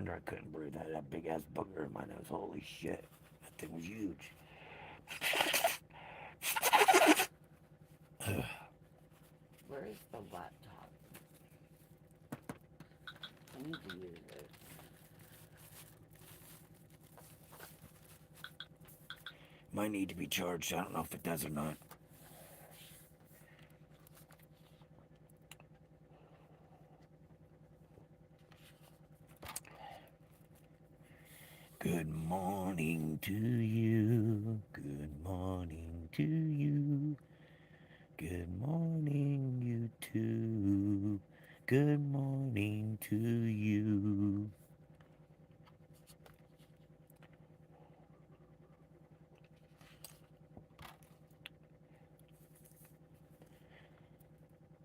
wonder I couldn't breathe. I had that big ass booger in my nose. Holy shit. That thing was huge. Where's the laptop? I need to use it. Might need to be charged. I don't know if it does or not. Good morning to you. Good morning to you. Good morning, you too. Good morning to you.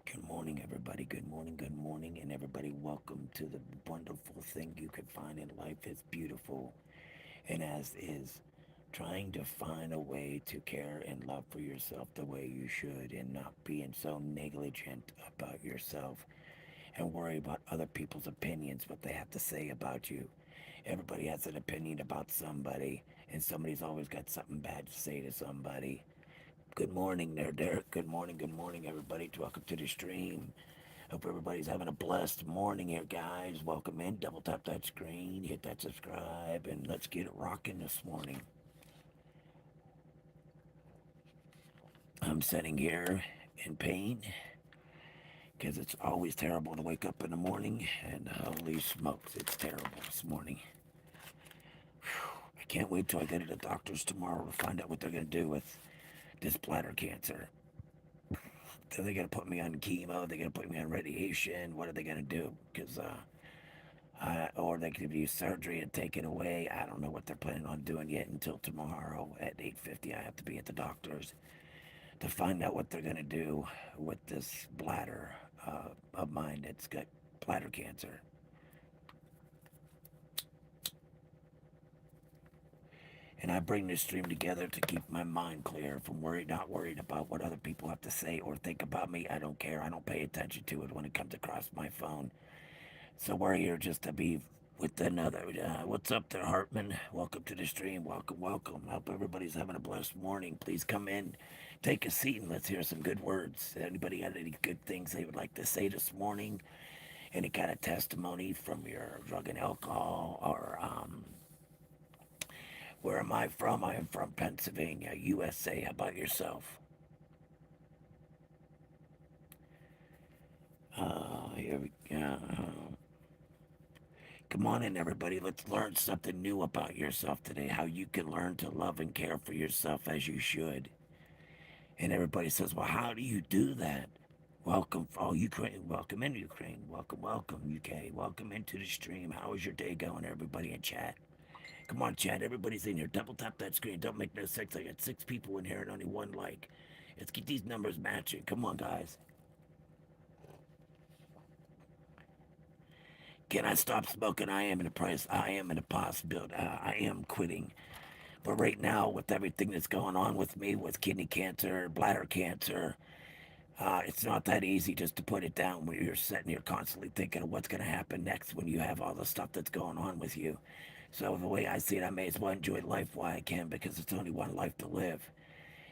Good morning, everybody. Good morning, good morning, and everybody, welcome to the wonderful thing you can find in life. It's beautiful, and as is trying to find a way to care and love for yourself the way you should, and not being so negligent about yourself and worry about other people's opinions, what they have to say about you. Everybody has an opinion about somebody, and somebody's always got something bad to say to somebody. Good morning there, Derek. Good morning, everybody. Welcome to the stream. Hope everybody's having a blessed morning here, guys. Welcome in. Double tap that screen, hit that subscribe, and let's get it rocking this morning. I'm sitting here in pain because it's always terrible to wake up in the morning, and holy smokes, it's terrible this morning. I can't wait till I go to the doctors tomorrow to find out what they're going to do with this bladder cancer. Are they going to put me on chemo? Are they going to put me on radiation? What are they going to do? Because or they could use surgery and take it away. I don't know what they're planning on doing yet until tomorrow at 8:50. I have to be at the doctor's to find out what they're going to do with this bladder of mine that's got bladder cancer. And I bring this stream together to keep my mind clear from not worried about what other people have to say or think about me. I don't care. I don't pay attention to it when it comes across my phone. So we're here just to be with another. What's up there, Hartman? Welcome to the stream. Welcome, welcome. Hope everybody's having a blessed morning. Please come in, take a seat, and let's hear some good words. Anybody got any good things they would like to say this morning? Any kind of testimony from your drug and alcohol, or where am I from? I am from Pennsylvania, USA. How about yourself? Here we go. Come on in, everybody. Let's learn something new about yourself today. How you can learn to love and care for yourself as you should. And everybody says, well, how do you do that? Welcome, oh, Ukraine. Welcome in, Ukraine. Welcome, welcome, UK. Welcome into the stream. How is your day going, everybody in chat? Come on, chat. Everybody's in here. Double tap that screen. Don't make no sense. I got 6 people in here and only one like. Let's get these numbers matching. Come on, guys. Can I stop smoking? I am in the price. I am in the possibility. I am quitting. But right now, with everything that's going on with me, with kidney cancer, bladder cancer, it's not that easy just to put it down when you're sitting here constantly thinking of what's going to happen next when you have all the stuff that's going on with you. So the way I see it, I may as well enjoy life while I can because it's only one life to live.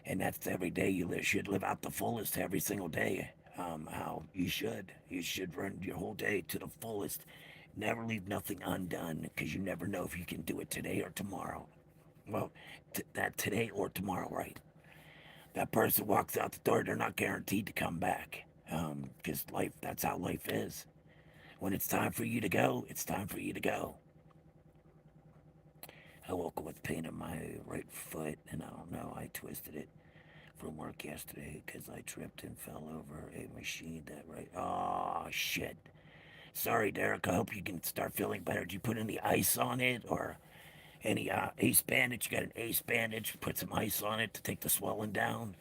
And that's every day you should live out the fullest every single day. How you should. You should run your whole day to the fullest. Never leave nothing undone because you never know if you can do it today or tomorrow. Well, that today or tomorrow, right? That person walks out the door, they're not guaranteed to come back. Because life, that's how life is. When it's time for you to go, it's time for you to go. I woke up with pain in my right foot, and I don't know, I twisted it from work yesterday because I tripped and fell over a machine that right. Oh, shit. Sorry, Derek. I hope you can start feeling better. Did you put any ice on it or any ace bandage? You got an ace bandage? Put some ice on it to take the swelling down.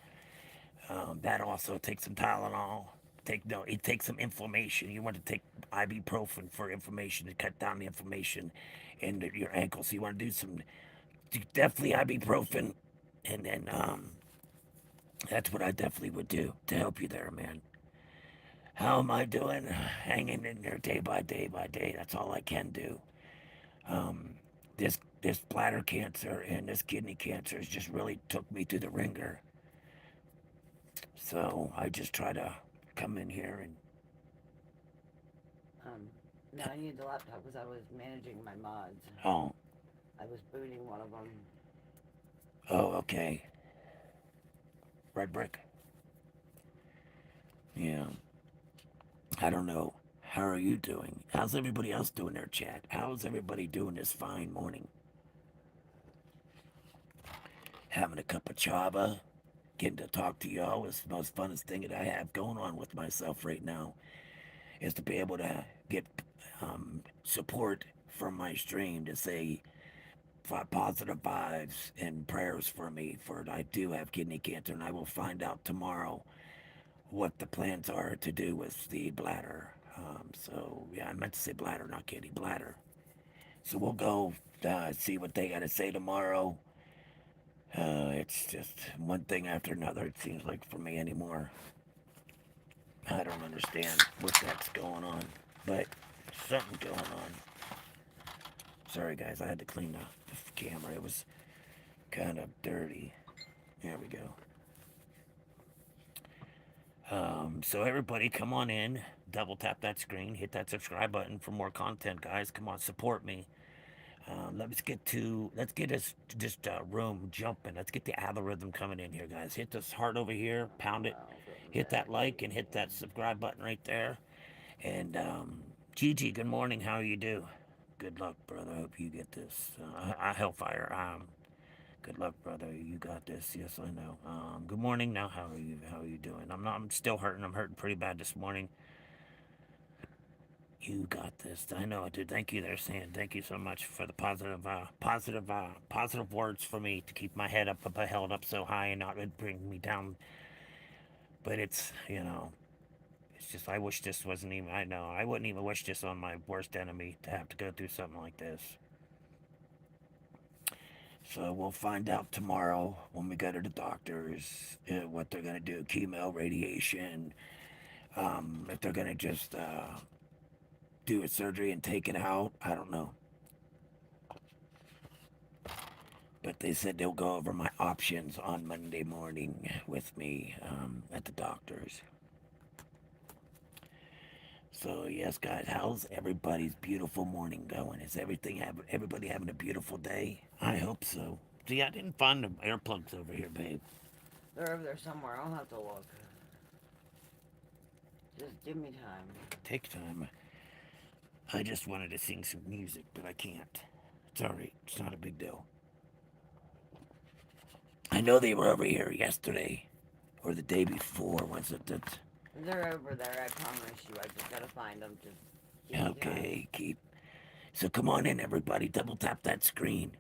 That also takes some Tylenol. It takes some inflammation. You want to take ibuprofen for inflammation to cut down the inflammation in your ankle. So you want to definitely ibuprofen, and then that's what I definitely would do to help you there, man. How am I doing? Hanging in there day by day by day. That's all I can do. Um, this bladder cancer and this kidney cancer has just really took me through the ringer. So I just try to come in here and Um, no, I need the laptop because I was managing my mods. oh I was booting one of them. okay, red brick. Yeah, I don't know. How are you doing? How's everybody else doing their chat? How's everybody doing this fine morning? Having a cup of chava, getting to talk to y'all is the most funnest thing that I have going on with myself right now. Is to be able to get support from my stream to say positive vibes and prayers for me. For I do have kidney cancer, and I will find out tomorrow what the plans are to do with the bladder. So yeah, I meant to say bladder, not kidney, bladder. So we'll go see what they got to say tomorrow. It's just one thing after another. It seems like for me anymore. I don't understand what that's going on, but something going on. Sorry guys, I had to clean the camera. It was kind of dirty. There we go. So everybody, come on in. Double tap that screen. Hit that subscribe button for more content, guys. Come on, support me. Let's get this just room jumping. Let's get the algorithm coming in here, guys. Hit this heart over here, pound it, Welcome hit that back like, and hit that again. subscribe button right there. And Gigi, good morning. How you do? Good luck, brother. I hope you get this. Hellfire. Good luck, brother. You got this. Yes, I know. Good morning. Now, how are you? How are you doing? I'm not. I'm still hurting. I'm hurting pretty bad this morning. You got this. I know, dude. Thank you. They're saying thank you so much for the positive words for me to keep my head up, held up so high and not bring me down. But it's just I wish this wasn't even. I know I wouldn't even wish this on my worst enemy to have to go through something like this. So we'll find out tomorrow when we go to the doctors what they're gonna do, chemo, radiation, if they're gonna just do a surgery and take it out. I don't know. But they said they'll go over my options on Monday morning with me at the doctor's. So yes, guys, how's everybody's beautiful morning going? Is everybody having a beautiful day? I hope so. See, I didn't find the earplugs over here, babe. They're over there somewhere. I'll have to look. Just give me time. Take time. I just wanted to sing some music, but I can't. It's alright. It's not a big deal. I know they were over here yesterday or the day before. Was it that? They're over there. I promise you. I just gotta find them. Just give me time. Okay, keep. So come on in, everybody. Double tap that screen.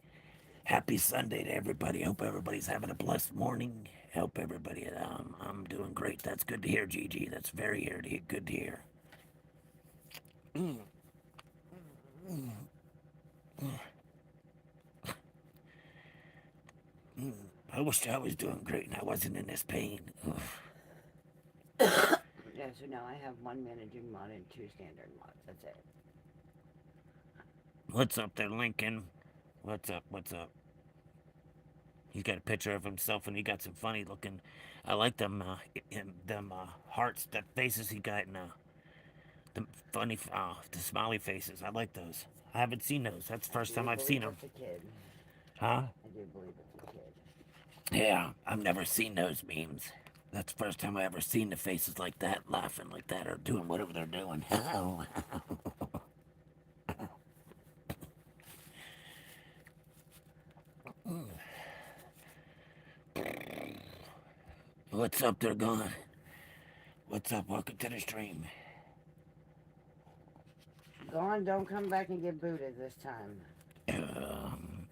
Happy Sunday to everybody. Hope everybody's having a blessed morning. Hope everybody. I'm doing great. That's good to hear, Gigi. That's very good to hear. Mm, mm, mm. I wish I was doing great and I wasn't in this pain. Ugh. Yeah, so now I have one managing mod and two standard mods. That's it. What's up there, Lincoln? What's up? What's up? He's got a picture of himself and he got some funny looking. I like them, hearts, that faces he got in the funny, the smiley faces. I like those. I haven't seen those. That's the I first do time I've seen believe them. it's a kid. Huh? I do believe it's a kid. Yeah, I've never seen those memes. That's the first time I ever seen the faces like that, laughing like that, or doing whatever they're doing. What's up, they're gone? What's up? Welcome to the stream. Go on, don't come back and get booted this time. Um,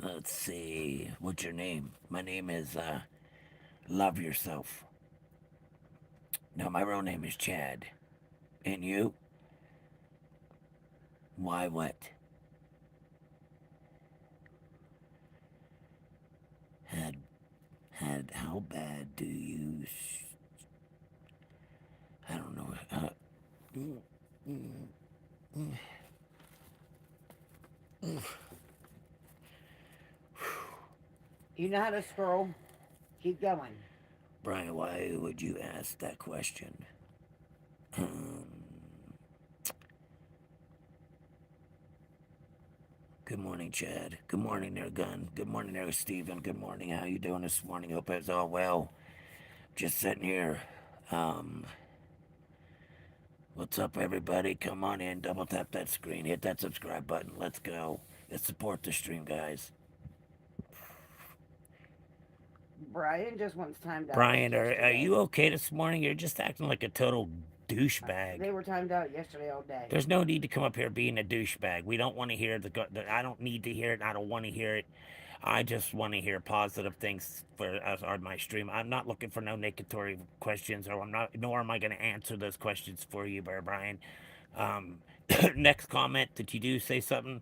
let's see. What's your name? My name is, Love Yourself. No, my real name is Chad. And you? Why what? Had, how bad do you, I don't know, mm, mm, mm, You know how to scroll? Keep going. Brian, why would you ask that question? Um, Good morning, Chad. Good morning there, Gun. Good morning there, Steven. Good morning. How you doing this morning? Hope it's all well. Just sitting here. Um, what's up, everybody? Come on in. Double tap that screen. Hit that subscribe button. Let's go. Let's support the stream, guys. Brian just wants timed out like Brian, are yesterday. you okay this morning? You're just acting like a total douchebag. They were timed out yesterday all day. There's no need to come up here being a douchebag. We don't want to hear I don't need to hear it. I don't want to hear it. I just want to hear positive things for us on my stream. I'm not looking for no negatory questions, or I'm not. Nor am I going to answer those questions for you, Bear Brian. Um, next comment that you do say something,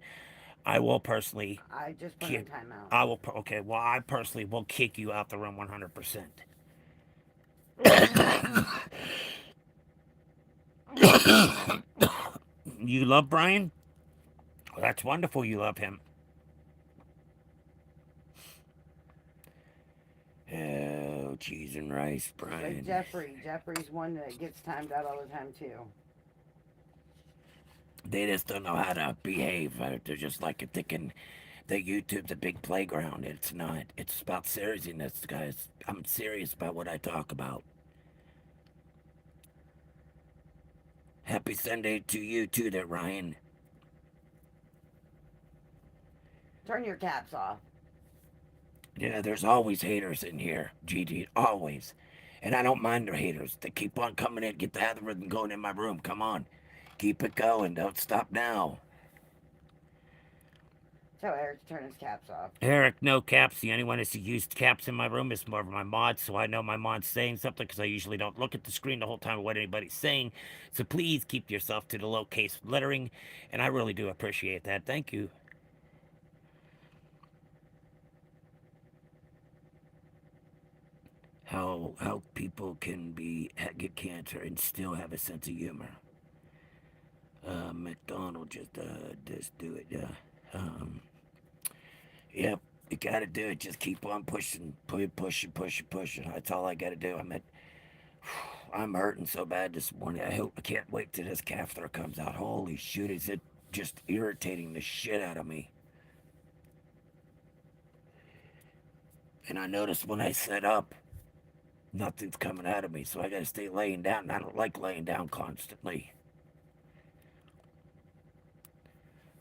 I will personally. I just put in timeout. I will. Okay. Well, I personally will kick you out the room 100%. You love Brian? Well, that's wonderful. You love him. Oh, cheese and rice, Brian. Like Jeffrey. Jeffrey's one that gets timed out all the time too. They just don't know how to behave. They're just like thinking that YouTube's a big playground. It's not. It's about seriousness, guys. I'm serious about what I talk about. Happy Sunday to you too, there, Ryan. Turn your caps off. Yeah, there's always haters in here, Gigi. Always. And I don't mind the haters. They keep on coming in. Get the algorithm going in my room. Come on. Keep it going. Don't stop now. Tell Eric to turn his caps off. Eric, no caps. The only one that's used caps in my room is more of my mods, so I know my mod's saying something because I usually don't look at the screen the whole time of what anybody's saying. So please keep yourself to the lowercase lettering, and I really do appreciate that. Thank you. How people can get cancer and still have a sense of humor. McDonald just do it. Yep, you gotta do it. Just keep on pushing, pushing. That's all I gotta do. I'm hurting so bad this morning. I can't wait till this catheter comes out. Holy shit, is it just irritating the shit out of me? And I noticed when I sit up, nothing's coming out of me, so I gotta stay laying down. And I don't like laying down constantly.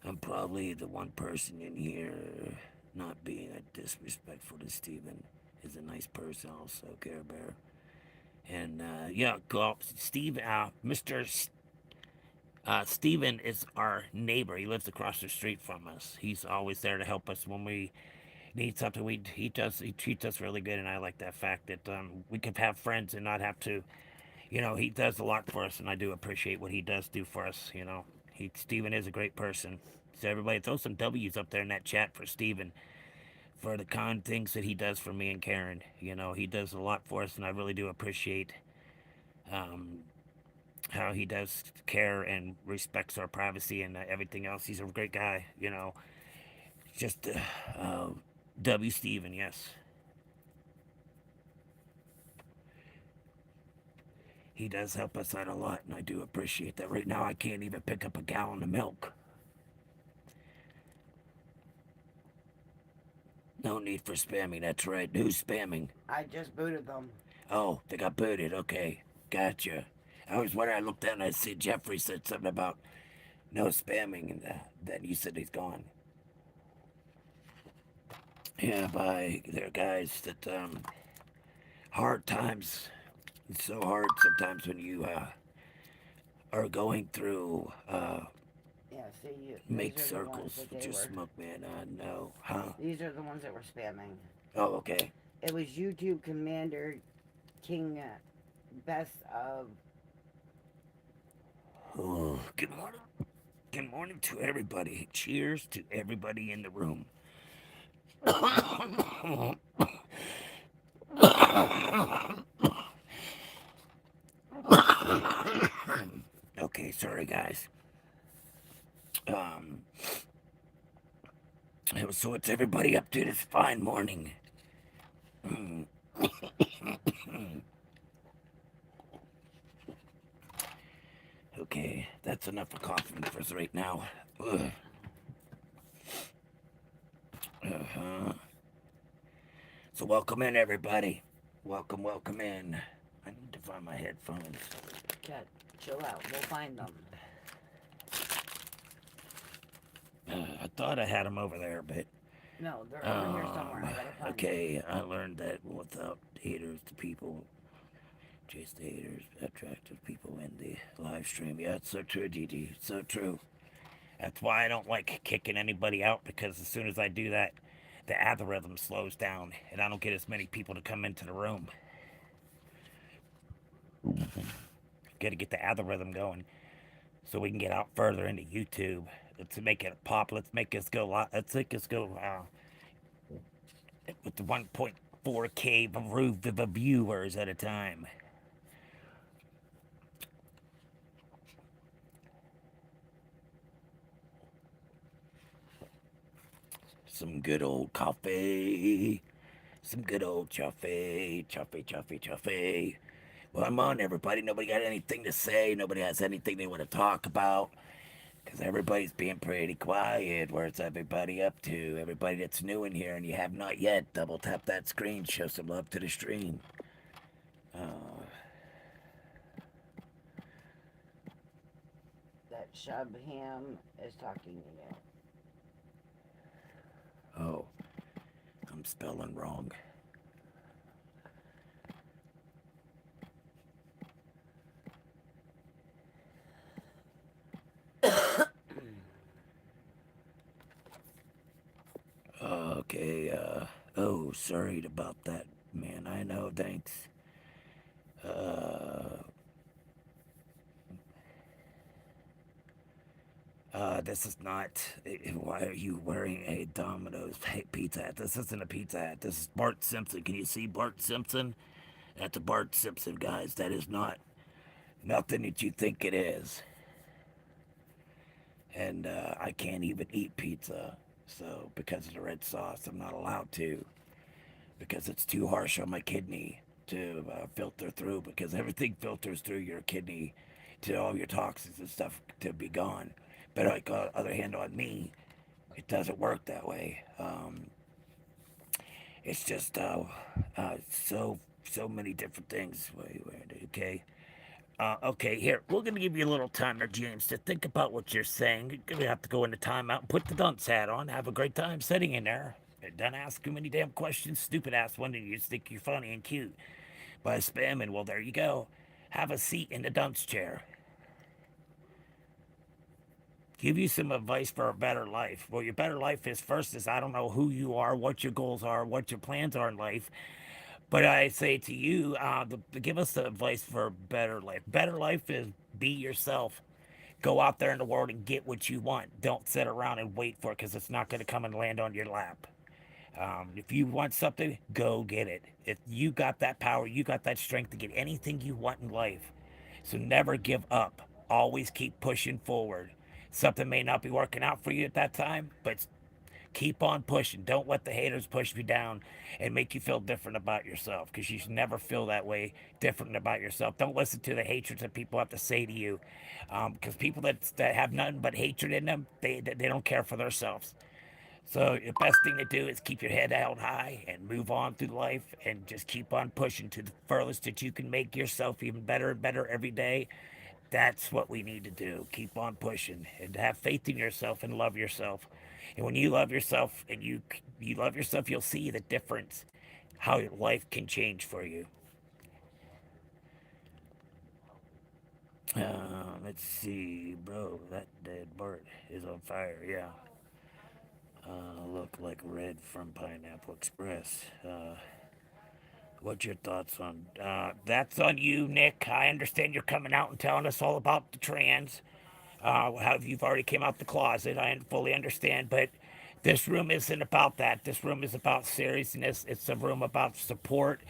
I'm probably the one person in here not being disrespectful to Steven. Is a nice person also, Care Bear. And yeah, Steve, Mr. Steven is our neighbor. He lives across the street from us. He's always there to help us when we need something. He treats us really good, and I like that fact that we can have friends and not have to. He does a lot for us, and I do appreciate what he does do for us. Steven is a great person. So everybody, throw some W's up there in that chat for Steven, for the kind things that he does for me and Karen. He does a lot for us, and I really do appreciate how he does care and respects our privacy and everything else. He's a great guy. Just W. Steven, yes. He does help us out a lot, and I do appreciate that. Right now, I can't even pick up a gallon of milk. No need for spamming, that's right. Who's spamming? I just booted them. Oh, they got booted, okay. Gotcha. I was wondering, I looked down and I see Jeffrey said something about no spamming, and then you said he's gone. Yeah, bye there, guys. That, hard times. It's so hard sometimes when you, are going through, Yeah, see, make circles with your smoke, man. No. Huh? These are the ones that were spamming. Oh, okay. It was YouTube Commander King Best of. Oh, good morning. Good morning to everybody. Cheers to everybody in the room. Okay, sorry guys. So what's everybody up to this fine morning? Okay, that's enough of coughing for us right now. Ugh. Uh-huh. So welcome in, everybody. Welcome, welcome in. I need to find my headphones. Cat, chill out. We'll find them. I thought I had them over there, but No, they're over here somewhere. I gotta find them. okay. I learned that without haters, the people chase the haters, attractive people in the live stream. Yeah, it's so true, Gigi. So true. That's why I don't like kicking anybody out, because as soon as I do that, the algorithm slows down and I don't get as many people to come into the room. Got to get the algorithm going so we can get out further into YouTube. Let's make it pop. Let's make us go. Let's make us go with the 1.4K viewers at a time. Some good old coffee. Some good old chuffy. Chuffy, chuffy, chuffy. Well, I'm on, everybody. Nobody got anything to say. Nobody has anything they want to talk about. Because everybody's being pretty quiet. Where's everybody up to? Everybody that's new in here and you have not yet, double tap that screen. Show some love to the stream. That Shub Ham is talking to you. Oh, I'm spelling wrong. Okay, oh, sorry about that, man. I know, thanks. Uh, this is not. Why are you wearing a Domino's pizza hat? This isn't a pizza hat. This is Bart Simpson. Can you see Bart Simpson? That's a Bart Simpson, guys. That is not nothing that you think it is. And I can't even eat pizza. So, because of the red sauce, I'm not allowed to. Because it's too harsh on my kidney to filter through. Because everything filters through your kidney to all your toxins and stuff to be gone. But like other hand, on me, it doesn't work that way. It's just so many different things. Okay. Okay, here, we're going to give you a little time there, James, to think about what you're saying. You're going to have to go into timeout and put the dunce hat on. Have a great time sitting in there. Don't ask too many damn questions, stupid ass one, and you just think you're funny and cute by spamming. Well, there you go. Have a seat in the dunce chair. Give you some advice for a better life. Well, your better life is first is I don't know who you are, what your goals are, what your plans are in life. But I say to you, give us the advice for a better life. Better life is be yourself. Go out there in the world and get what you want. Don't sit around and wait for it because it's not going to come and land on your lap. If you want something, go get it. If you got that power, you got that strength to get anything you want in life. So never give up. Always keep pushing forward. Something may not be working out for you at that time, but keep on pushing. Don't let the haters push you down and make you feel different about yourself, because you should never feel that way different about yourself. Don't listen to the hatred that people have to say to you, because people that have nothing but hatred in them, they don't care for themselves. So the best thing to do is keep your head held high and move on through life and just keep on pushing to the furthest that you can make yourself even better and better every day. That's what we need to do. Keep on pushing and have faith in yourself and love yourself. And when you love yourself and you love yourself, you'll see the difference, how your life can change for you. Let's see, bro. That dead Bart is on fire. Yeah. Look like red from Pineapple Express. What's your thoughts on that's on you, Nick? I understand you're coming out and telling us all about the trans. How you've already came out the closet. I fully understand, but this room isn't about that. This room is about seriousness. It's a room about support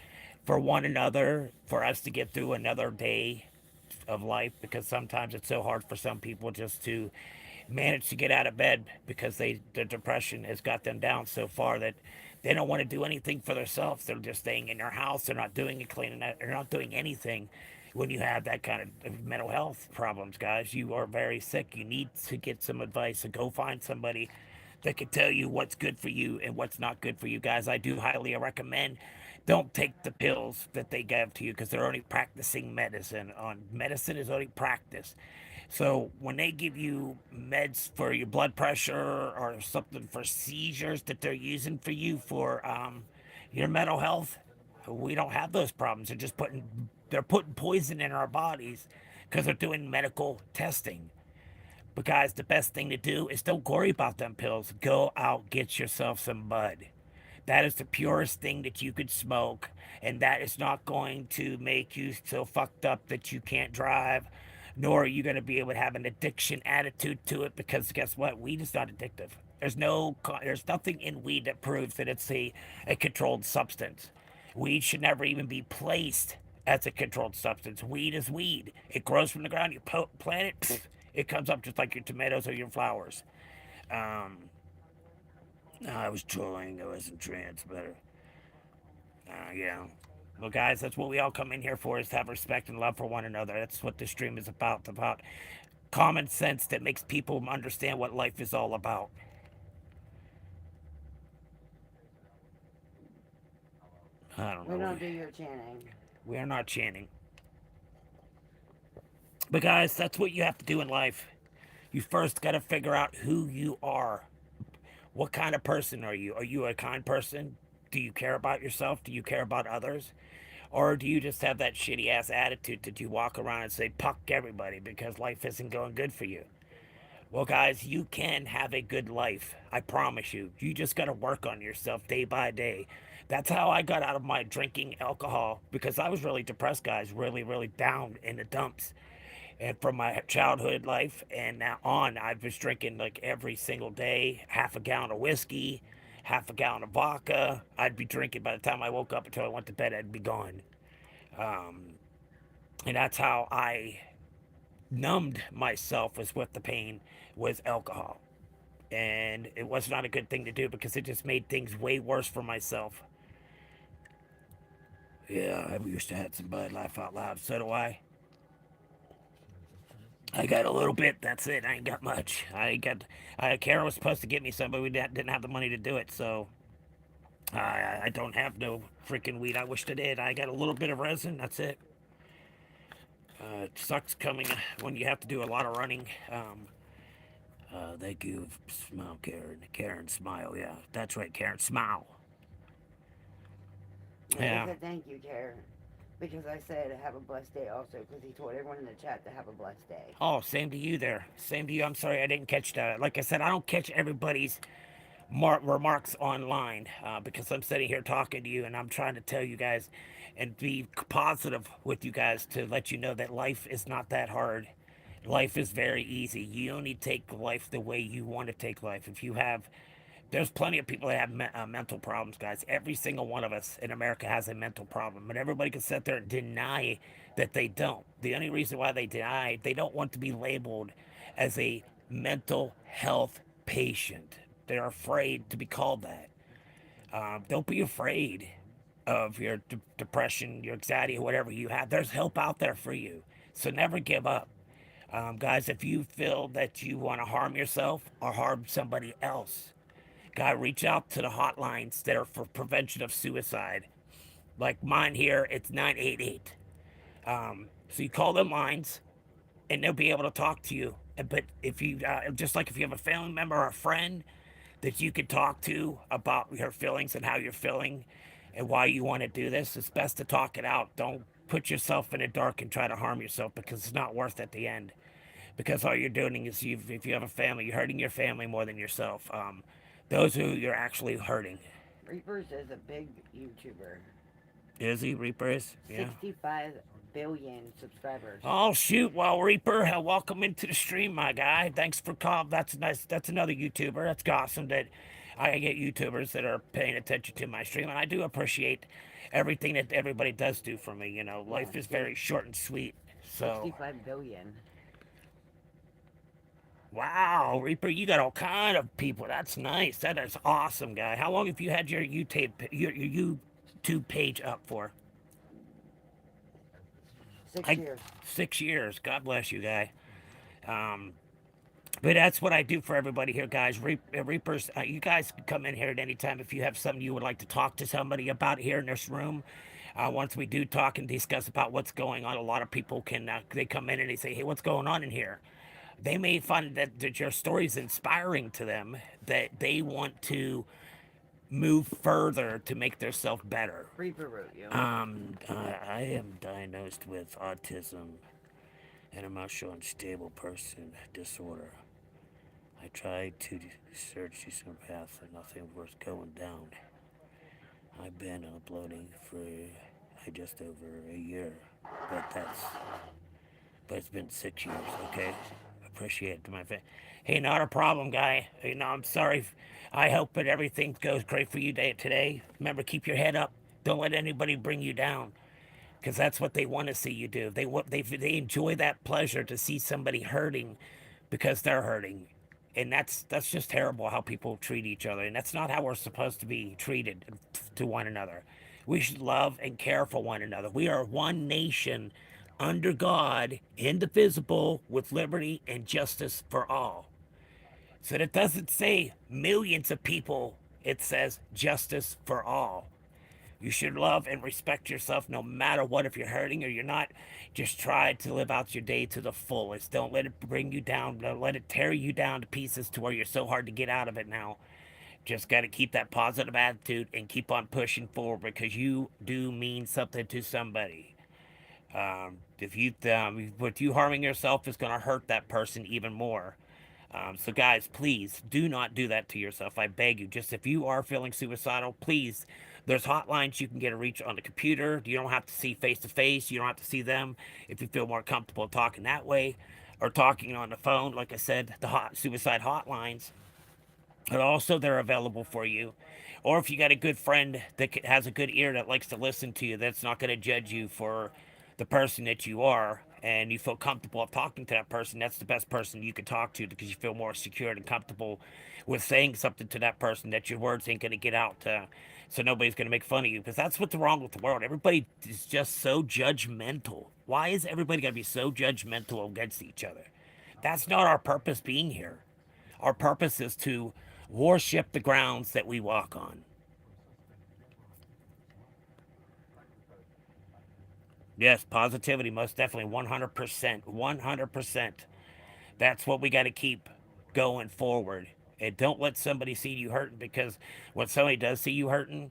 for one another, for us to get through another day of life, because sometimes it's so hard for some people just to manage to get out of bed because the depression has got them down so far that They don't want to do anything for themselves. They're just staying in their house. They're not doing it, cleaning it. They're not doing anything. When you have that kind of mental health problems, guys, you are very sick. You need to get some advice and go find somebody that can tell you what's good for you and what's not good for you, guys. I do highly recommend don't take the pills that they give to you because they're only practicing medicine. On medicine is only practice. So when they give you meds for your blood pressure or something for seizures that they're using for you for your mental health, we don't have those problems. They're putting poison in our bodies because they're doing medical testing. But guys, the best thing to do is don't worry about them pills. Go out, get yourself some bud. That is the purest thing that you could smoke, and that is not going to make you so fucked up that you can't drive, nor are you going to be able to have an addiction attitude to it. Because guess what? Weed is not addictive. There's nothing in weed that proves that it's a controlled substance. Weed should never even be placed as a controlled substance. Weed is weed. It grows from the ground. You plant it, pfft, it comes up just like your tomatoes or your flowers. Um, no, I was trolling. I wasn't trans, but yeah. Well, guys, that's what we all come in here for: is to have respect and love for one another. That's what this stream is about common sense that makes people understand what life is all about. I don't We know. don't do your chanting. We are not chanting. But guys, that's what you have to do in life. You first got to figure out who you are. What kind of person are you? Are you a kind person? Do you care about yourself? Do you care about others? Or do you just have that shitty ass attitude that you walk around and say, puck everybody because life isn't going good for you? Well, guys, you can have a good life. I promise you. You just got to work on yourself day by day. That's how I got out of my drinking alcohol because I was really depressed, guys, really, really down in the dumps. And from my childhood life and now on, I was drinking like every single day, half a gallon of whiskey, half a gallon of vodka. I'd be drinking by the time I woke up until I went to bed, I'd be gone. Um, and that's how I numbed myself was with the pain was alcohol. And it was not a good thing to do because it just made things way worse for myself. Yeah, I used to have some Bud, laugh out loud. So do I. I got a little bit. That's it. I ain't got much. Kara was supposed to get me some, but we didn't have the money to do it. So I don't have no freaking weed. I wished I did. I got a little bit of resin. That's it. It sucks coming when you have to do a lot of running. Thank you, smile, Karen. Karen, smile. Yeah, that's right, Karen, smile. I Yeah. said thank you, Karen. Because I said have a blessed day also, because he told everyone in the chat to have a blessed day. Oh, same to you there. Same to you. I'm sorry I didn't catch that. Like I said, I don't catch everybody's remarks online because I'm sitting here talking to you and I'm trying to tell you guys and be positive with you guys to let you know that life is not that hard. Life is very easy. You only take life the way you want to take life. If you have, there's plenty of people that have mental problems, guys. Every single one of us in America has a mental problem, but everybody can sit there and deny that they don't. The only reason why they deny, they don't want to be labeled as a mental health patient. They're afraid to be called that. Don't be afraid of your depression, your anxiety, whatever you have. There's help out there for you. So never give up. Guys, if you feel that you want to harm yourself or harm somebody else, God, reach out to the hotlines that are for prevention of suicide. Like mine here, it's 988. So you call them lines, and they'll be able to talk to you. But if you, just like if you have a family member or a friend that you can talk to about your feelings and how you're feeling and why you want to do this, it's best to talk it out. Don't put yourself in the dark and try to harm yourself because it's not worth it at the end. Because all you're doing is, if you have a family, you're hurting your family more than yourself. Those who you're actually hurting. Reapers is a big YouTuber. Is he Reaper? Is yeah. 65 billion subscribers. Oh shoot! Well, Reaper, welcome into the stream, my guy. Thanks for calling. That's nice. That's another YouTuber. That's awesome that I get YouTubers that are paying attention to my stream, and I do appreciate everything that everybody does do for me. You know, life is very short and sweet. So 65 billion. Wow, Reaper, you got all kind of people. That's nice. That is awesome, guy. How long have you had your your YouTube page up for? Six I years. 6 years. God bless you, guy. Um, but that's what I do for everybody here, guys. Reapers, you guys can come in here at any time if you have something you would like to talk to somebody about here in this room. Once we do talk and discuss about what's going on, a lot of people can they come in and they say, "Hey, what's going on in here?" They may find that your story is inspiring to them, that they want to move further to make themselves better. Reaper wrote you. I am diagnosed with autism and emotional unstable person disorder. I tried to search these paths and nothing was going down. I've been uploading for just over a year, but it's been 6 years. Okay, appreciate it, my friend. Hey, not a problem, guy. You know, I'm sorry. I hope that everything goes great for you today. Remember, keep your head up. Don't let anybody bring you down, because that's what they want to see you do. They enjoy that pleasure to see somebody hurting because they're hurting, and that's just terrible how people treat each other, and that's not how we're supposed to be treated to one another. We should love and care for one another. We are one nation under God, indivisible, with liberty and justice for all. So it doesn't say millions of people, it says justice for all. You should love and respect yourself no matter what. If you're hurting or you're not, just try to live out your day to the fullest. Don't let it bring you down. Don't let it tear you down to pieces to where you're so hard to get out of it now. Just got to keep that positive attitude and keep on pushing forward, because you do mean something to somebody. If you with you harming yourself is going to hurt that person even more. So guys, please do not do that to yourself. I beg you. Just if you are feeling suicidal, please. There's hotlines you can get a reach on the computer. You don't have to see face to face. You don't have to see them if you feel more comfortable talking that way, or talking on the phone. Like I said, the suicide hotlines. But also, they're available for you. Or if you got a good friend that has a good ear that likes to listen to you, that's not going to judge you for the person that you are, and you feel comfortable of talking to that person, that's the best person you can talk to, because you feel more secure and comfortable with saying something to that person, that your words ain't going to get out. So nobody's going to make fun of you, because that's what's wrong with the world. Everybody is just so judgmental. Why is everybody going to be so judgmental against each other? That's not our purpose being here. Our purpose is to worship the grounds that we walk on. Yes, positivity, most definitely, 100%. 100%. That's what we got to keep going forward. And don't let somebody see you hurting, because when somebody does see you hurting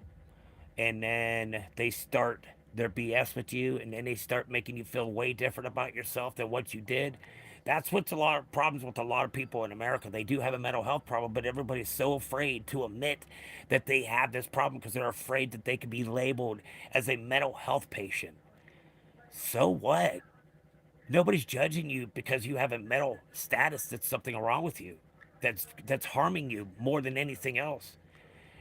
and then they start their BS with you, and then they start making you feel way different about yourself than what you did. That's what's a lot of problems with a lot of people in America. They do have a mental health problem, but everybody's so afraid to admit that they have this problem, because they're afraid that they could be labeled as a mental health patient. So what? Nobody's judging you because you have a mental status that's something wrong with you. That's harming you more than anything else.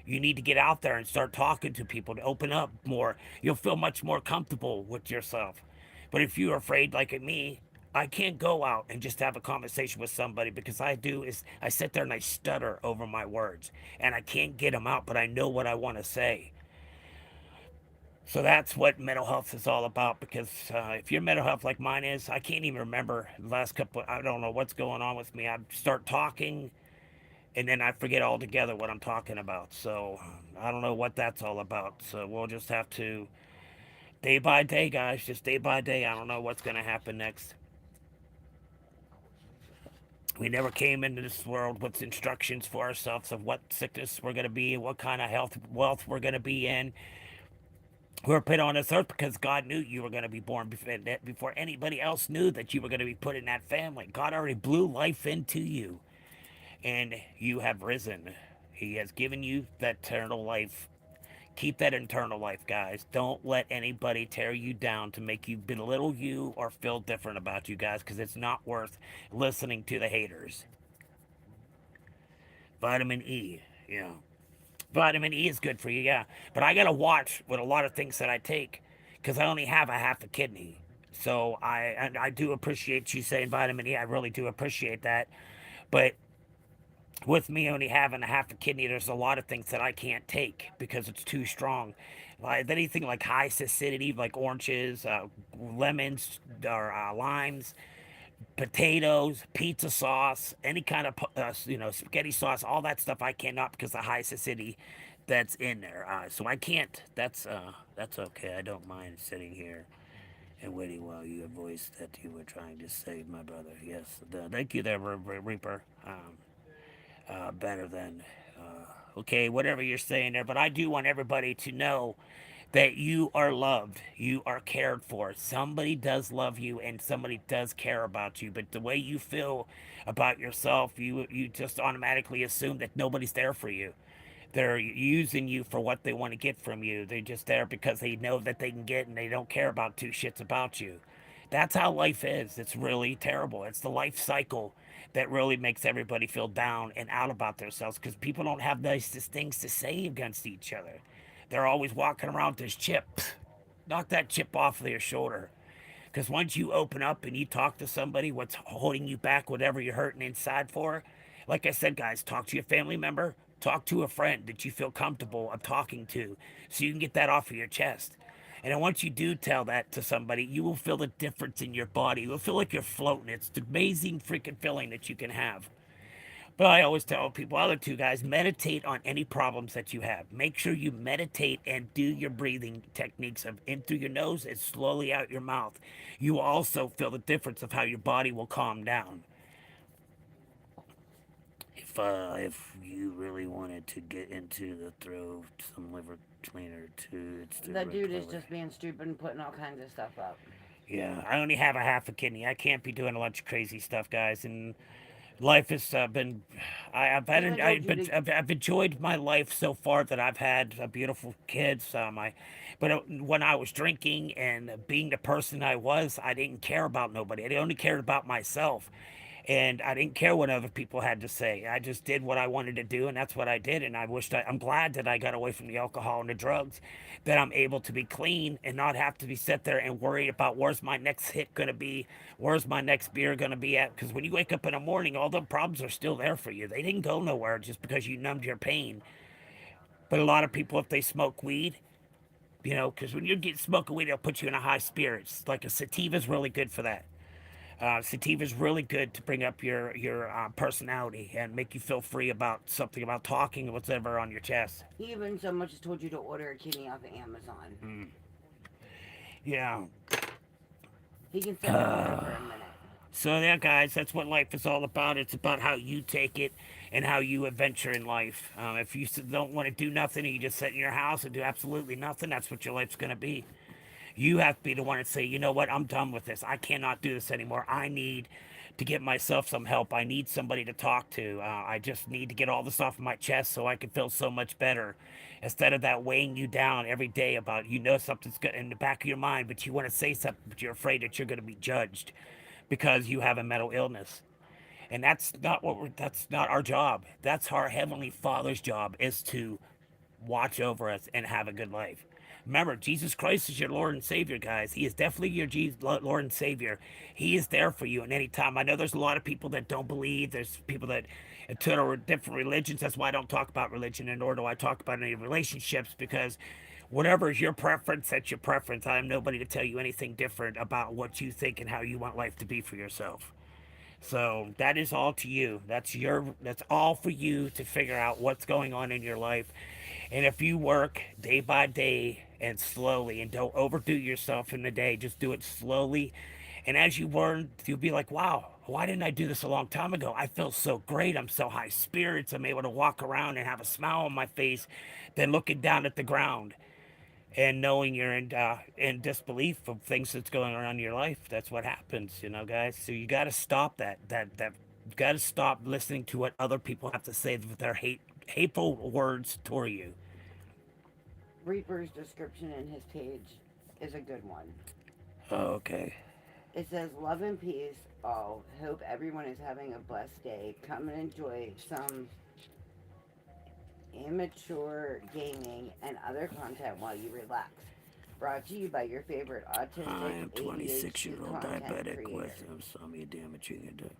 You need to get out there and start talking to people, to open up more. You'll feel much more comfortable with yourself. But if you're afraid, like me, I can't go out and just have a conversation with somebody, because I sit there and I stutter over my words, and I can't get them out, but I know what I want to say. So that's what mental health is all about. Because if your mental health like mine is, I can't even remember the last couple. I don't know what's going on with me. I start talking, and then I forget altogether what I'm talking about. So I don't know what that's all about. So we'll just have to, day by day, guys, just day by day. I don't know what's going to happen next. We never came into this world with instructions for ourselves of what sickness we're going to be, what kind of health wealth we're going to be in. We were put on this earth because God knew you were going to be born before anybody else knew that you were going to be put in that family. God already blew life into you, and you have risen. He has given you that eternal life. Keep that eternal life, guys. Don't let anybody tear you down to make you belittle you or feel different about you, guys, because it's not worth listening to the haters. Vitamin E, yeah. Vitamin E is good for you, yeah. But I gotta watch with a lot of things that I take, because I only have a half a kidney. So I do appreciate you saying vitamin E. I really do appreciate that. But with me only having a half a kidney, there's a lot of things that I can't take because it's too strong. Like anything like high acidity, like oranges, lemons, or limes, potatoes, pizza sauce, any kind of spaghetti sauce, all that stuff I cannot because of the high acidity that's in there. So I can't. That's okay. I don't mind sitting here and waiting while you voiced that you were trying to save my brother. Yes, thank you there, Reaper. Better than okay, whatever you're saying there. But I do want everybody to know that you are loved, you are cared for. Somebody does love you, and somebody does care about you. But the way you feel about yourself, you just automatically assume that nobody's there for you. They're using you for what they want to get from you. They're just there because they know that they can get, and they don't care about two shits about you. That's how life is. It's really terrible. It's the life cycle that really makes everybody feel down and out about themselves because people don't have nice things to say against each other. They're always walking around with this chip. Knock that chip off of their shoulder. Because once you open up and you talk to somebody, what's holding you back, whatever you're hurting inside for, like I said, guys, talk to your family member, talk to a friend that you feel comfortable of talking to so you can get that off of your chest. And then once you do tell that to somebody, you will feel the difference in your body. You will feel like you're floating. It's the amazing freaking feeling that you can have. But I always tell people, other two guys, meditate on any problems that you have. Make sure you meditate and do your breathing techniques of in through your nose and slowly out your mouth. You will also feel the difference of how your body will calm down. If you really wanted to get into the throw some liver cleaner too, it's the The red dude is clover. just being stupid and putting all kinds of stuff up. Yeah, I only have a half a kidney. I can't be doing a bunch of crazy stuff, guys. And life has been He even told you to. I've enjoyed my life so far that I've had beautiful kids. When I was drinking and being the person I was, I didn't care about nobody. I only cared about myself, and I didn't care what other people had to say. I just did what I wanted to do, and that's what I did. And I'm glad that I got away from the alcohol and the drugs, that I'm able to be clean and not have to be sit there and worried about where's my next hit gonna be, where's my next beer gonna be at. Because when you wake up in the morning, all the problems are still there for you. They didn't go nowhere just because you numbed your pain. But a lot of people, if they smoke weed, because when you get smoking weed, it'll put you in a high spirits. Like a sativa is really good for that. Sativa is really good to bring up your personality and make you feel free about something about talking or whatever on your chest. He even so much as told you to order a kidney off of Amazon. Yeah. He can sit with you for a minute. So yeah, guys, that's what life is all about. It's about how you take it and how you adventure in life. If you don't want to do nothing and you just sit in your house and do absolutely nothing, that's what your life's gonna be. You have to be the one to say, you know what, I'm done with this. I cannot do this anymore. I need to get myself some help. I need somebody to talk to. I just need to get all this off my chest so I can feel so much better. Instead of that weighing you down every day about, something's good in the back of your mind, but you want to say something, but you're afraid that you're going to be judged because you have a mental illness. And that's not our job. That's our Heavenly Father's job, is to watch over us and have a good life. Remember, Jesus Christ is your Lord and Savior, guys. He is definitely your Lord and Savior. He is there for you in any time. I know there's a lot of people that don't believe. There's people that to different religions. That's why I don't talk about religion, and nor do I talk about any relationships, because whatever is your preference, that's your preference. I am nobody to tell you anything different about what you think and how you want life to be for yourself. So that is all to you. That's all for you to figure out what's going on in your life. And if you work day by day and slowly and don't overdo yourself in the day, just do it slowly. And as you learn, you'll be like, wow, why didn't I do this a long time ago? I feel so great. I'm so high spirits. I'm able to walk around and have a smile on my face than looking down at the ground and knowing you're in disbelief of things that's going on in your life. That's what happens, guys. So you got to stop that you got to stop listening to what other people have to say with their hateful words toward you. Reaper's description in his page is a good one. Oh, okay. It says, "Love and peace all. Hope everyone is having a blessed day. Come and enjoy some immature gaming and other content while you relax. Brought to you by your favorite I autistic am ADHD 26-year-old content diabetic creator." with insomnia damaging.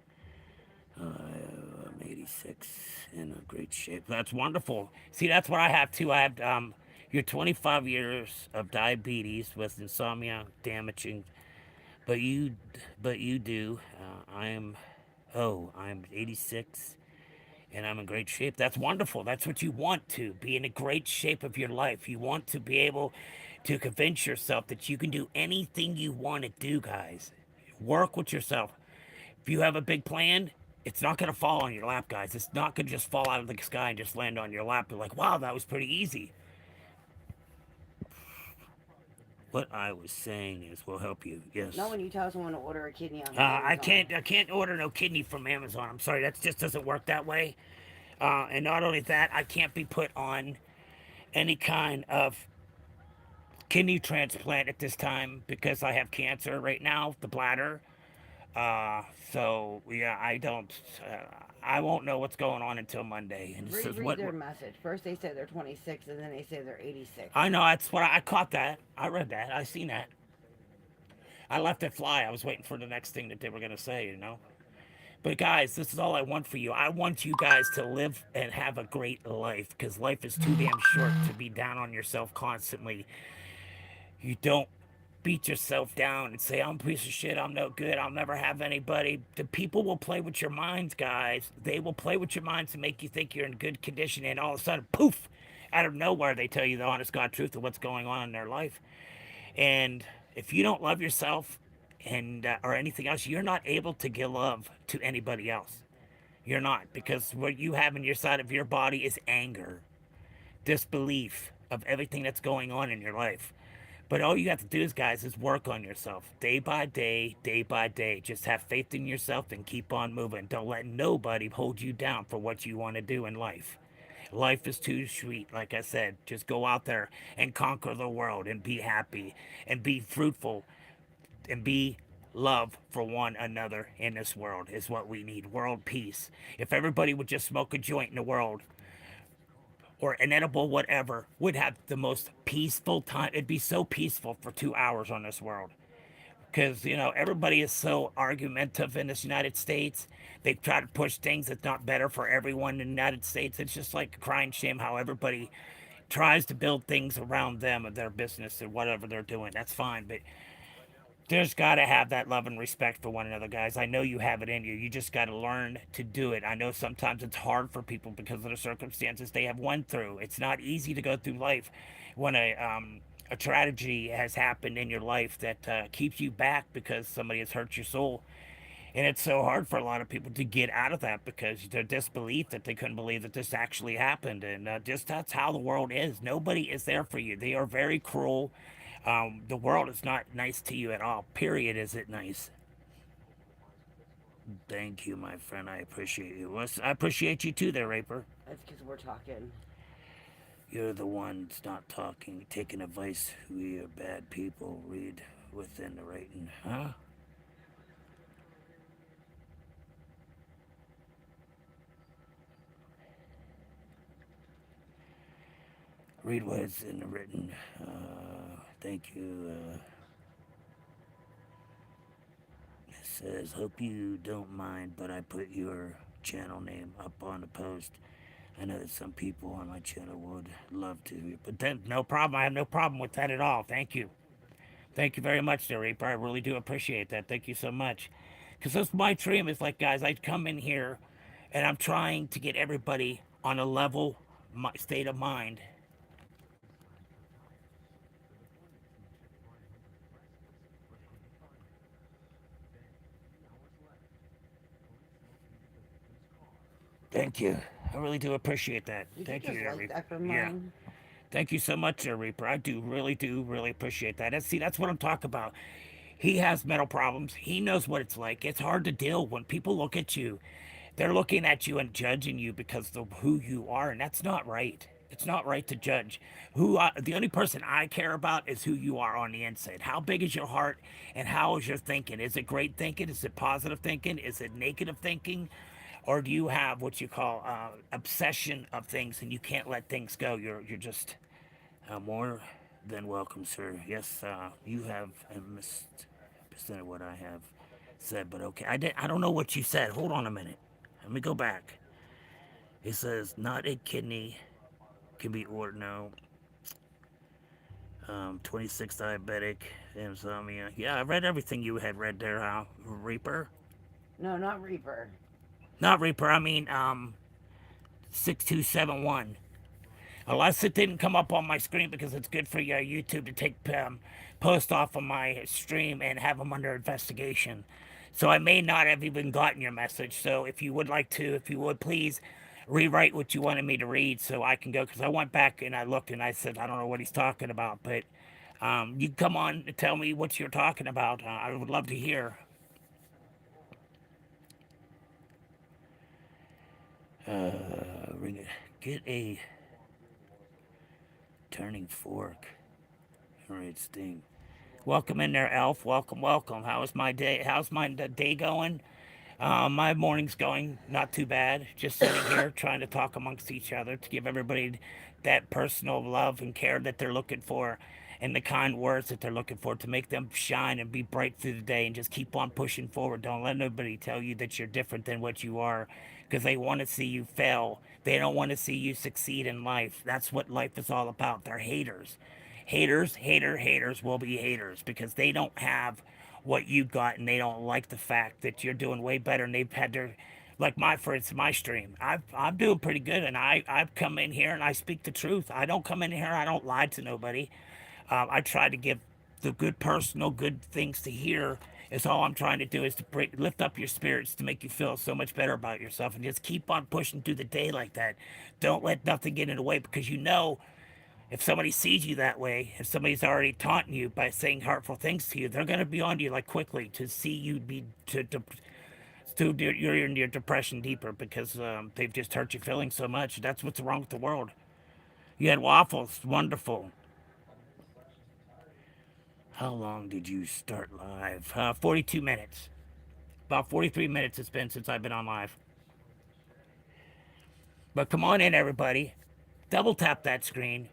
I'm 86 in a great shape. That's wonderful. See, that's what I have too. I have your 25 years of diabetes with insomnia damaging, but you do. I'm 86 and I'm in great shape. That's wonderful. That's what you want to be in a great shape of your life. You want to be able to convince yourself that you can do anything you want to do, guys. Work with yourself. If you have a big plan, it's not going to fall on your lap, guys. It's not going to just fall out of the sky and just land on your lap. You're like, wow, that was pretty easy. What I was saying is, we'll help you. Not Yes. when you tell someone to order a kidney on I Amazon. can't. I can't order no kidney from Amazon. I'm sorry. That just doesn't work that way. And not only that, I can't be put on any kind of kidney transplant at this time because I have cancer right now, the bladder. So yeah, I don't. I won't know what's going on until Monday. And it says Reread what? their message. First they say they're 26, and then they say they're 86. I know that's what I caught that. I read that. I seen that. I let it fly. I was waiting for the next thing that they were gonna say. But guys, this is all I want for you. I want you guys to live and have a great life because life is too damn short to be down on yourself constantly. You don't beat yourself down and say, I'm a piece of shit, I'm no good, I'll never have anybody. The people will play with your minds, guys. They will play with your minds to make you think you're in good condition, and all of a sudden, poof, out of nowhere, they tell you the honest God truth of what's going on in their life. And if you don't love yourself and or anything else, you're not able to give love to anybody else. You're not, because what you have in your side of your body is anger, disbelief of everything that's going on in your life. But all you have to do is, guys, is work on yourself day by day, day by day. Just have faith in yourself and keep on moving. Don't let nobody hold you down for what you want to do in life. Life is too sweet, like I said. Just go out there and conquer the world and be happy and be fruitful and be love for one another in this world is what we need. World peace. If everybody would just smoke a joint in the world, or an edible whatever, would have the most peaceful time. It'd be so peaceful for 2 hours on this world. Because, everybody is so argumentative in this United States. They try to push things that's not better for everyone in the United States. It's just like a crying shame how everybody tries to build things around them and their business and whatever they're doing. That's fine. But there's got to have that love and respect for one another, guys. I know you have it in you. You just got to learn to do it. I know sometimes it's hard for people because of the circumstances they have went through. It's not easy to go through life when a tragedy has happened in your life that keeps you back because somebody has hurt your soul. And it's so hard for a lot of people to get out of that because their disbelief that they couldn't believe that this actually happened. And just that's how the world is. Nobody is there for you. They are very cruel. The world is not nice to you at all. Period. Is it nice? Thank you, my friend. I appreciate you. I appreciate you too, there, Raper. That's because we're talking. You're the ones not talking, taking advice. We are bad people. Read within the writing. Huh? Read what's in the written. Thank you. It says, hope you don't mind, but I put your channel name up on the post. I know that some people on my channel would love to, but then no problem. I have no problem with that at all. Thank you. Thank you very much, there, Reaper. I really do appreciate that. Thank you so much. Because that's my dream. Is like, guys, I come in here and I'm trying to get everybody on a level state of mind. Thank you. I really do appreciate that. Did you Thank you, just there, like Reaper. that for Yeah. mine? Thank you so much, there, Reaper. I do really appreciate that. And see, that's what I'm talking about. He has mental problems. He knows what it's like. It's hard to deal when people look at you. They're looking at you and judging you because of who you are, and that's not right. It's not right to judge. The only person I care about is who you are on the inside. How big is your heart, and how is your thinking? Is it great thinking? Is it positive thinking? Is it negative thinking? Or do you have what you call obsession of things, and you can't let things go? You're just more than welcome, sir. Yes, you have missed percent of what I have said, but okay. I don't know what you said. Hold on a minute. Let me go back. It says not a kidney can be ordered. No. 26 diabetic, insomnia. Yeah, I read everything you had read there, Reaper. No, not Reaper. Not Reaper, I mean, 6271. Unless it didn't come up on my screen because it's good for your YouTube to take post off of my stream and have them under investigation. So I may not have even gotten your message. So if you would like to, if you would please rewrite what you wanted me to read so I can go. Because I went back and I looked and I said, I don't know what he's talking about. But you can come on and tell me what you're talking about. I would love to hear. Get a turning fork. All right, Sting. Welcome in there, Elf. Welcome, welcome. How's my day? How's my day going? My morning's going not too bad. Just sitting here trying to talk amongst each other to give everybody that personal love and care that they're looking for and the kind words that they're looking for to make them shine and be bright through the day and just keep on pushing forward. Don't let nobody tell you that you're different than what you are because they want to see you fail. They don't want to see you succeed in life. That's what life is all about. They're haters. Haters will be haters because they don't have what you got and they don't like the fact that you're doing way better and they've had their like my for instance my stream I'm doing pretty good and I've come in here and I speak the truth. I don't come in here, I don't lie to nobody. I try to give the good personal good things to hear. Is all I'm trying to do is to lift up your spirits to make you feel so much better about yourself and just keep on pushing through the day like that. Don't let nothing get in the way because you know if somebody sees you that way, if somebody's already taunting you by saying hurtful things to you, they're going to be on you like quickly to see you be to you're in your depression deeper because they've just hurt your feelings so much. That's what's wrong with the world. You had waffles, wonderful. How long did you start live? 42 minutes. About 43 minutes it's been since I've been on live. But come on in, everybody. Double tap that screen.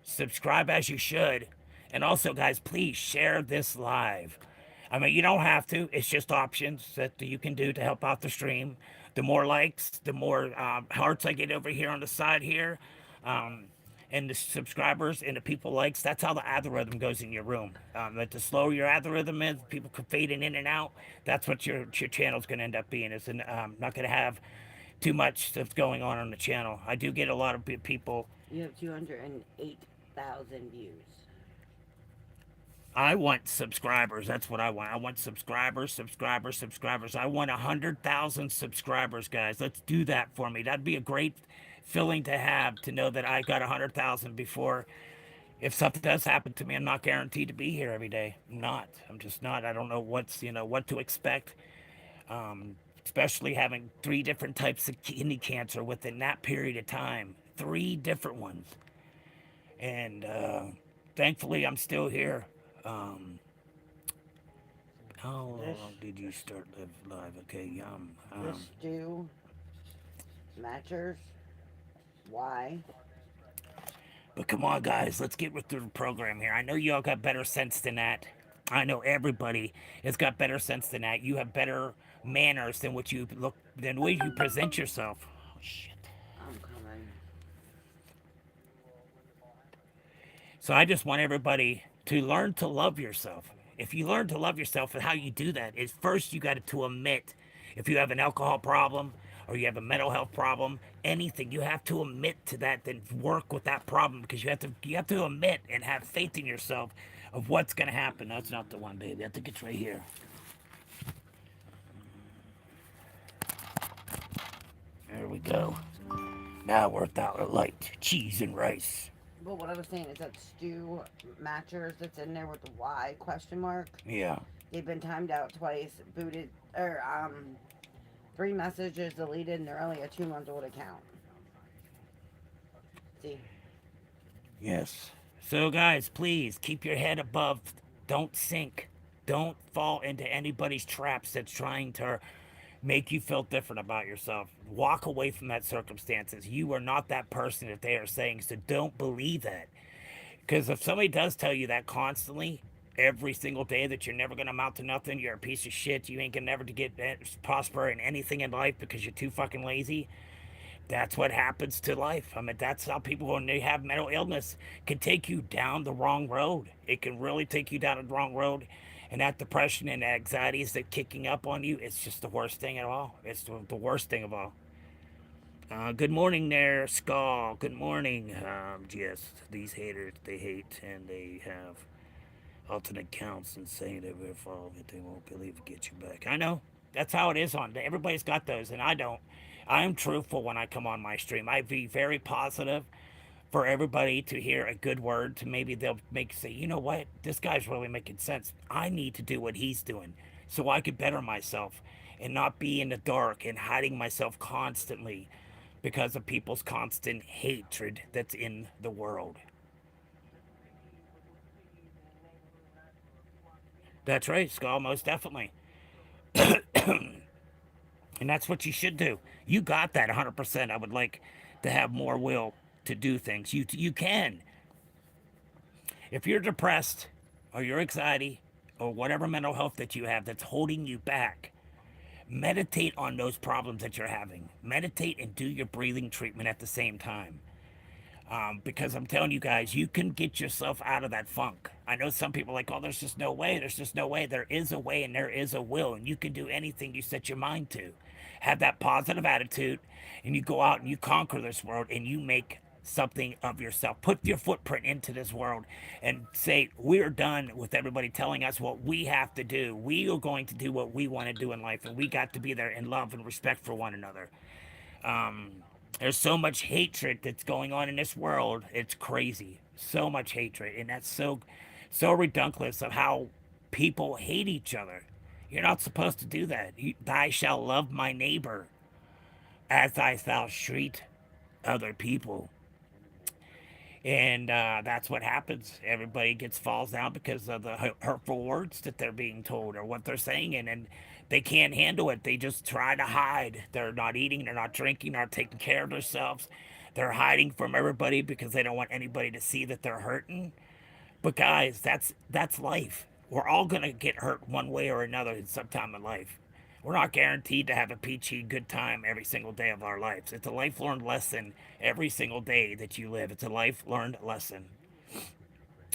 Subscribe as you should. And also, guys, please share this live. I mean, you don't have to. It's just options that you can do to help out the stream. The more likes, the more hearts I get over here on the side here. Um, and the subscribers and the people likes, that's how the algorithm goes in your room. That the slower your algorithm is, people can fade in and out. That's what your channel's going to end up being. It's not going to have too much stuff going on the channel. I do get a lot of people. You have 208,000 views. I want subscribers. That's what I want. I want subscribers. I want 100,000 subscribers, guys. Let's do that for me. That'd be a great feeling to have to know that I got 100,000 before. If something does happen to me, I'm not guaranteed to be here every day. I'm not. I'm just not. I don't know what to expect. Especially having 3 different types of kidney cancer within that period of time. 3 different ones. And thankfully, I'm still here. Um, how This, long did you start live? Okay, yum. this stew, matchers, why? But come on, guys, let's get through the program here. I know you all got better sense than that. I know everybody has got better sense than that. You have better manners than what you look, than the way you present yourself. Oh shit. I'm coming. So I just want everybody to learn to love yourself. If you learn to love yourself, and how you do that is first you got to admit if you have an alcohol problem or you have a mental health problem, anything, you have to admit to that, then work with that problem because you have to admit and have faith in yourself of what's gonna happen. That's not the one, baby. I think it's right here. There we go. Now we're without a light. Cheese and rice. But what I was saying is that stew matchers that's in there with the Y question mark. Yeah. They've been timed out twice, booted, or 3 messages deleted, and they're only a 2-month-old account. See? Yes. So, guys, please keep your head above. Don't sink. Don't fall into anybody's traps that's trying to make you feel different about yourself. Walk away from that circumstances. You are not that person that they are saying. So don't believe that. Because if somebody does tell you that constantly, every single day that you're never going to amount to nothing. You're a piece of shit. You ain't going to never to get prosper in anything in life because you're too fucking lazy. That's what happens to life. I mean, that's how people, when they have mental illness, can take you down the wrong road. It can really take you down the wrong road. And that depression and anxieties that kicking up on you, it's just the worst thing at all. It's the worst thing of all. Good morning there, Skull. Good morning. Yes, these haters, they hate and they have alternate counts and say they will follow it. They won't believe it, get you back. I know. That's how it is on. Everybody's got those, and I don't. I am truthful when I come on my stream. I be very positive for everybody to hear a good word. To maybe they'll make say, you know what, this guy's really making sense. I need to do what he's doing so I could better myself and not be in the dark and hiding myself constantly because of people's constant hatred that's in the world. That's right, Skull, most definitely. And that's what you should do. You got that 100%. I would like to have more will to do things. You can. If you're depressed or your anxiety or whatever mental health that you have that's holding you back, meditate on those problems that you're having. Meditate and do your breathing treatment at the same time. Because I'm telling you guys, you can get yourself out of that funk. I know some people are like, oh, there's just no way. There's just no way. There is a way and there is a will, and you can do anything you set your mind to. Have that positive attitude, and you go out and you conquer this world and you make something of yourself. Put your footprint into this world and say, we're done with everybody telling us what we have to do. We are going to do what we want to do in life, and we got to be there in love and respect for one another. There's so much hatred that's going on in this world. It's crazy. So much hatred. And that's so redunculous of how people hate each other. You're not supposed to do that. Thou shalt love my neighbor as thou treat other people. And that's what happens. Everybody gets falls down because of the hurtful words that they're being told or what they're saying, and they can't handle it. They just try to hide. They're not eating. They're not drinking. They're not taking care of themselves. They're hiding from everybody because they don't want anybody to see that they're hurting. But guys, that's life. We're all gonna get hurt one way or another in some time in life. We're not guaranteed to have a peachy good time every single day of our lives. It's a life learned lesson every single day that you live. It's a life learned lesson.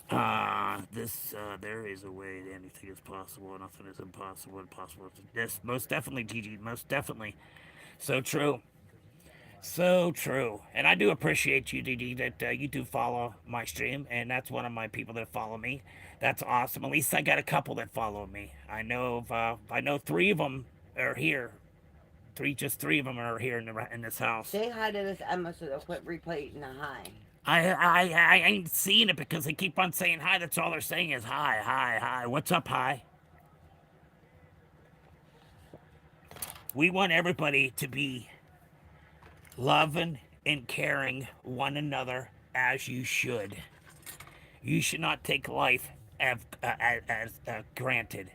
There is a way that anything is possible. Nothing is impossible. Impossible. Yes, most definitely, Gigi. Most definitely. So true. So true. And I do appreciate you, Gigi, that you do follow my stream, and that's one of my people that follow me. That's awesome. At least I got a couple that follow me. I know three of them are here. Just three of them are here in this house. Say hi to this Emma so they'll quit replaying the hi. I ain't seeing it because they keep on saying hi. That's all they're saying is hi, hi, hi. What's up, hi? We want everybody to be loving and caring one another as you should. You should not take life as granted.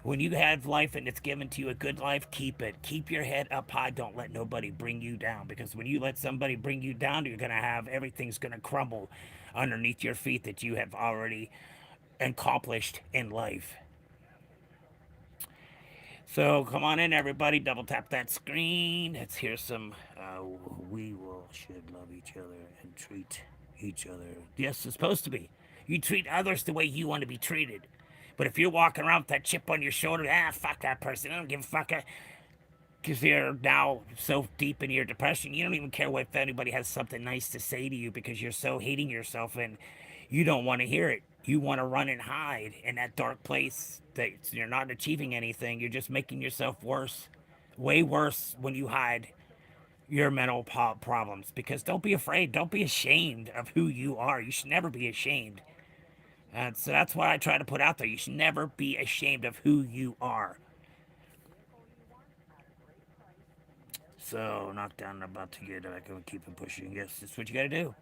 When you have life and it's given to you a good life, keep it. Keep your head up high. Don't let nobody bring you down. Because when you let somebody bring you down, you're going to have everything's going to crumble underneath your feet that you have already accomplished in life. So come on in, everybody. Double tap that screen. Let's hear some. We will should love each other and treat each other. Yes, it's supposed to be. You treat others the way you want to be treated. But if you're walking around with that chip on your shoulder, fuck that person. I don't give a fuck. Because you're now so deep in your depression, you don't even care if anybody has something nice to say to you because you're so hating yourself and you don't want to hear it. You want to run and hide in that dark place that you're not achieving anything. You're just making yourself worse. Way worse when you hide your mental problems. Because don't be afraid. Don't be ashamed of who you are. You should never be ashamed. And so that's what I try to put out there. You should never be ashamed of who you are. So, knockdown, about to get back and keep it pushing. Yes, that's what you gotta do.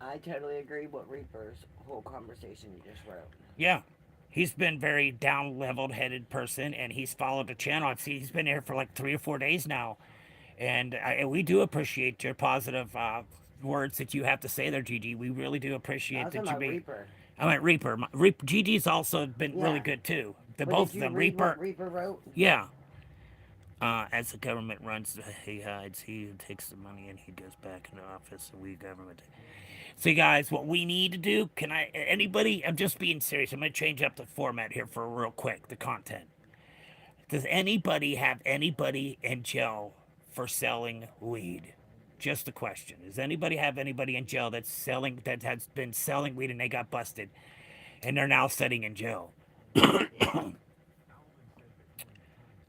I totally agree with Reaper's whole conversation you just wrote. Yeah. He's been very down leveled headed person and he's followed the channel. I've seen he's been here for like 3 or 4 days now. And we do appreciate your positive words that you have to say there, Gigi. We really do I appreciate was that talking you about be. Reaper. I went Reaper. GG's also been really Yeah. good too. The Well, both did of you them. read what Reaper, Reaper wrote? yeah. As the government runs, he hides. He takes the money and he goes back into office. And we government. So, guys, what we need to do? Can I? Anybody? I'm just being serious. I'm gonna change up the format here for real quick. The content. Does anybody have anybody in jail for selling weed? Just a question. Does anybody have anybody in jail that has been selling weed and they got busted and they're now sitting in jail?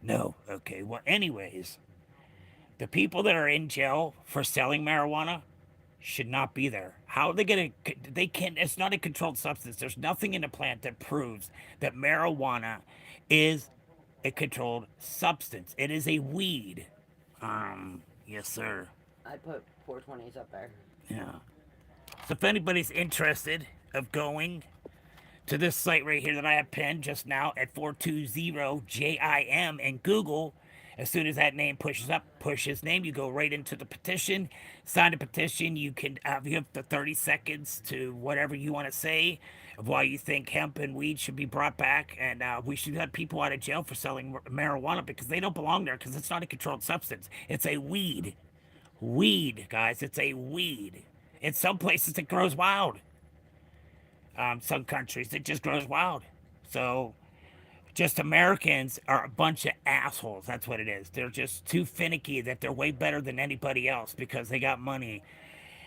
No. Okay. Well, anyways, the people that are in jail for selling marijuana should not be there. How are they going to? They can't. It's not a controlled substance. There's nothing in the plant that proves that marijuana is a controlled substance. It is a weed. Yes, sir. I put 420s up there. Yeah. So if anybody's interested of going to this site right here that I have pinned just now at 420 JIM in Google. As soon as that name pushes up, push his name, you go right into the petition, sign the petition. You have the 30 seconds to whatever you want to say of why you think hemp and weed should be brought back, and we should let people out of jail for selling marijuana because they don't belong there because it's not a controlled substance. It's a weed. Weed, guys. It's a weed. In some places, it grows wild. Some countries it just grows wild. So just Americans are a bunch of assholes. That's what it is. They're just too finicky that they're way better than anybody else because they got money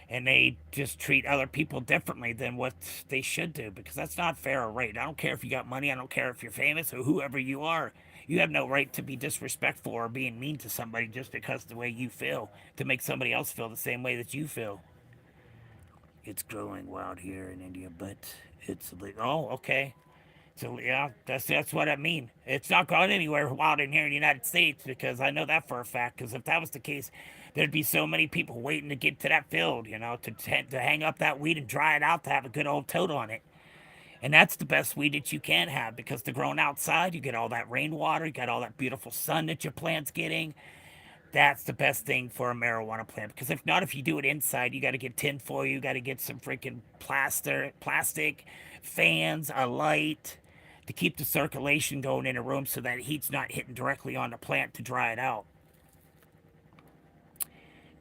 and they just treat other people differently than what they should do because that's not fair or right. I don't care if you got money. I don't care if you're famous or whoever you are. You have no right to be disrespectful or being mean to somebody just because of the way you feel, to make somebody else feel the same way that you feel. It's growing wild here in India, but it's illegal. Oh, okay. So yeah, that's what I mean. It's not going anywhere wild in here in the United States because I know that for a fact. Because if that was the case, there'd be so many people waiting to get to that field, to hang up that weed and dry it out to have a good old tote on it. And that's the best weed that you can have because they're grown outside. You get all that rainwater, you got all that beautiful sun that your plant's getting. That's the best thing for a marijuana plant. Because if not, if you do it inside, you got to get tinfoil, you got to get some freaking plastic, fans, a light to keep the circulation going in a room so that heat's not hitting directly on the plant to dry it out.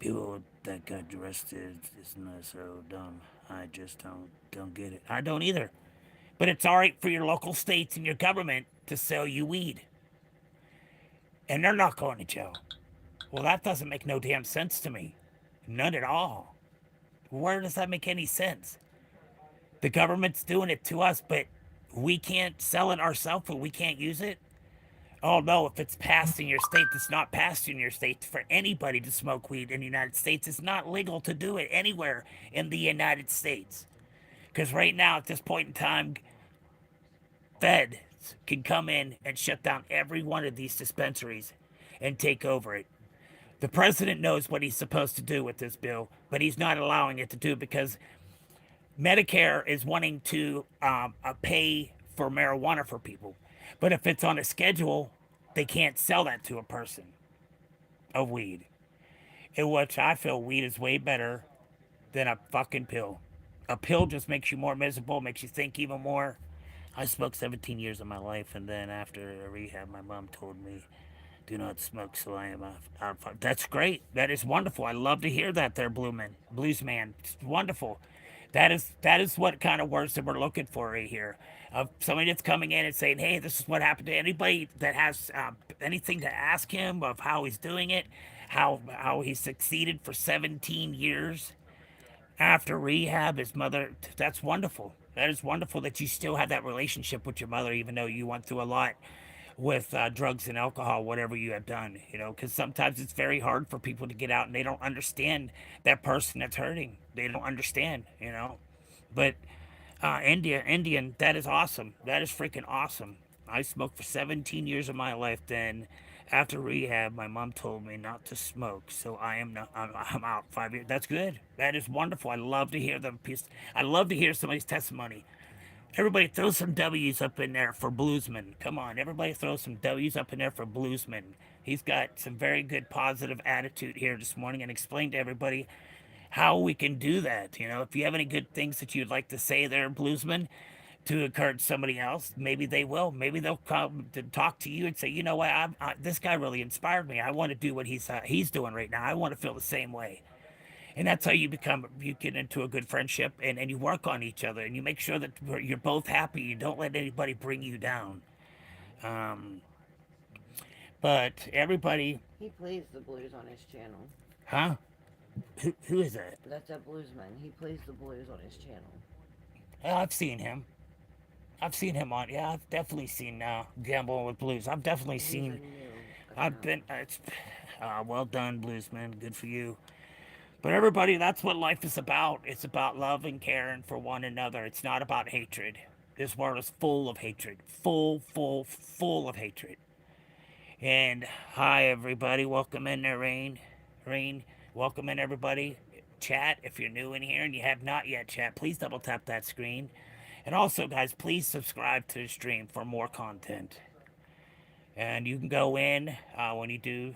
People that got arrested is not so dumb. I just don't get it. I don't either. But it's all right for your local states and your government to sell you weed, and they're not going to jail. Well, that doesn't make no damn sense to me. None at all. Where does that make any sense? The government's doing it to us, but we can't sell it ourselves and we can't use it? Oh no, if it's passed in your state, it's not passed in your state for anybody to smoke weed in the United States. It's not legal to do it anywhere in the United States. Because right now, at this point in time, feds can come in and shut down every one of these dispensaries and take over it. The president knows what he's supposed to do with this bill, but he's not allowing it to do because Medicare is wanting to pay for marijuana for people. But if it's on a schedule, they can't sell that to a person of weed. In which I feel weed is way better than a fucking pill. A pill just makes you more miserable, makes you think even more. I smoked 17 years of my life, and then after rehab, my mom told me, do not smoke, so I am out. That's great. That is wonderful. I love to hear that there, Bluesman. It's wonderful. That is what kind of words that we're looking for right here. Of somebody that's coming in and saying, "Hey, this is what happened to anybody that has anything to ask him of how he's doing it, how he succeeded for 17 years after rehab. His mother. That's wonderful. That is wonderful that you still have that relationship with your mother, even though you went through a lot with drugs and alcohol, whatever you have done, because sometimes it's very hard for people to get out and they don't understand that person that's hurting. They don't understand. But Indian, that is awesome. That is freaking awesome. I smoked for 17 years of my life. Then, after rehab, my mom told me not to smoke, so I am not. I'm out 5 years. That's good. That is wonderful. I love to hear them. I love to hear somebody's testimony. Everybody throw some W's up in there for Bluesman. Come on, everybody throw some W's up in there for Bluesman. He's got some very good positive attitude here this morning and explained to everybody how we can do that. If you have any good things that you'd like to say there, Bluesman, to encourage somebody else, maybe they will. Maybe they'll come to talk to you and say, you know what, this guy really inspired me. I want to do what he's doing right now. I want to feel the same way. And that's how you get into a good friendship, and you work on each other, and you make sure that you're both happy. You don't let anybody bring you down. Um, but everybody, He plays the blues on his channel. huh? Who is that? That's a bluesman. He plays the blues on his channel. Oh, I've seen him. I've seen him on. Yeah, I've definitely seen Gamble with Blues. I've definitely He's a seen. new I've account. been. It's well done, Bluesman. Good for you. But everybody, that's what life is about. It's about love and caring for one another. It's not about hatred. This world is full of hatred. Full of hatred. And hi, everybody. Welcome in there, Rain. Rain, welcome in, everybody. Chat, if you're new in here and you have not yet chat, please double tap that screen. And also, guys, please subscribe to the stream for more content. And you can go in when you do.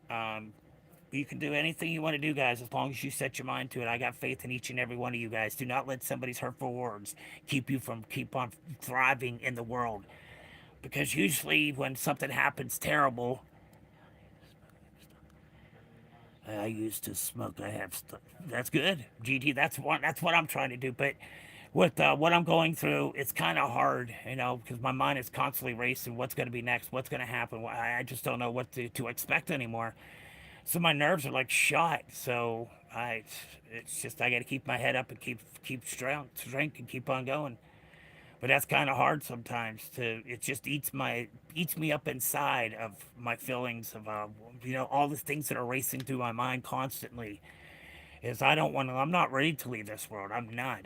Um, you can do anything you want to do, guys, as long as you set your mind to it. I got faith in each and every one of you guys. Do not let somebody's hurtful words keep on thriving in the world. Because usually when something happens terrible, I used to smoke. I have stuff. That's good, GG. That's what I'm trying to do. But with what I'm going through, it's kind of hard, because my mind is constantly racing. What's going to be next? What's going to happen? I just don't know what to expect anymore. So my nerves are like shot. So it's just I got to keep my head up and keep strength and keep on going. But that's kind of hard sometimes. It just eats me up inside of my feelings of all the things that are racing through my mind constantly. Is I don't want to. I'm not ready to leave this world. I'm not.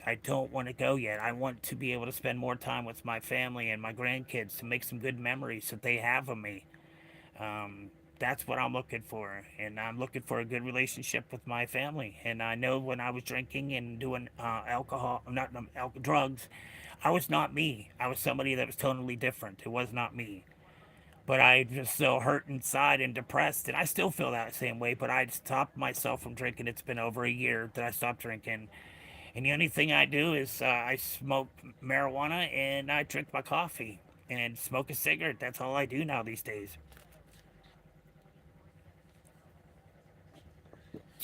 I don't want to go yet. I want to be able to spend more time with my family and my grandkids to make some good memories that they have of me. Um, that's what I'm looking for, and I'm looking for a good relationship with my family. And I know when I was drinking and doing alcohol, not drugs, I was not me. I was somebody that was totally different. It was not me. But I just so hurt inside and depressed, and I still feel that same way. But I stopped myself from drinking. It's been over a year that I stopped drinking, and the only thing I do is I smoke marijuana and I drink my coffee and smoke a cigarette. That's all I do now these days.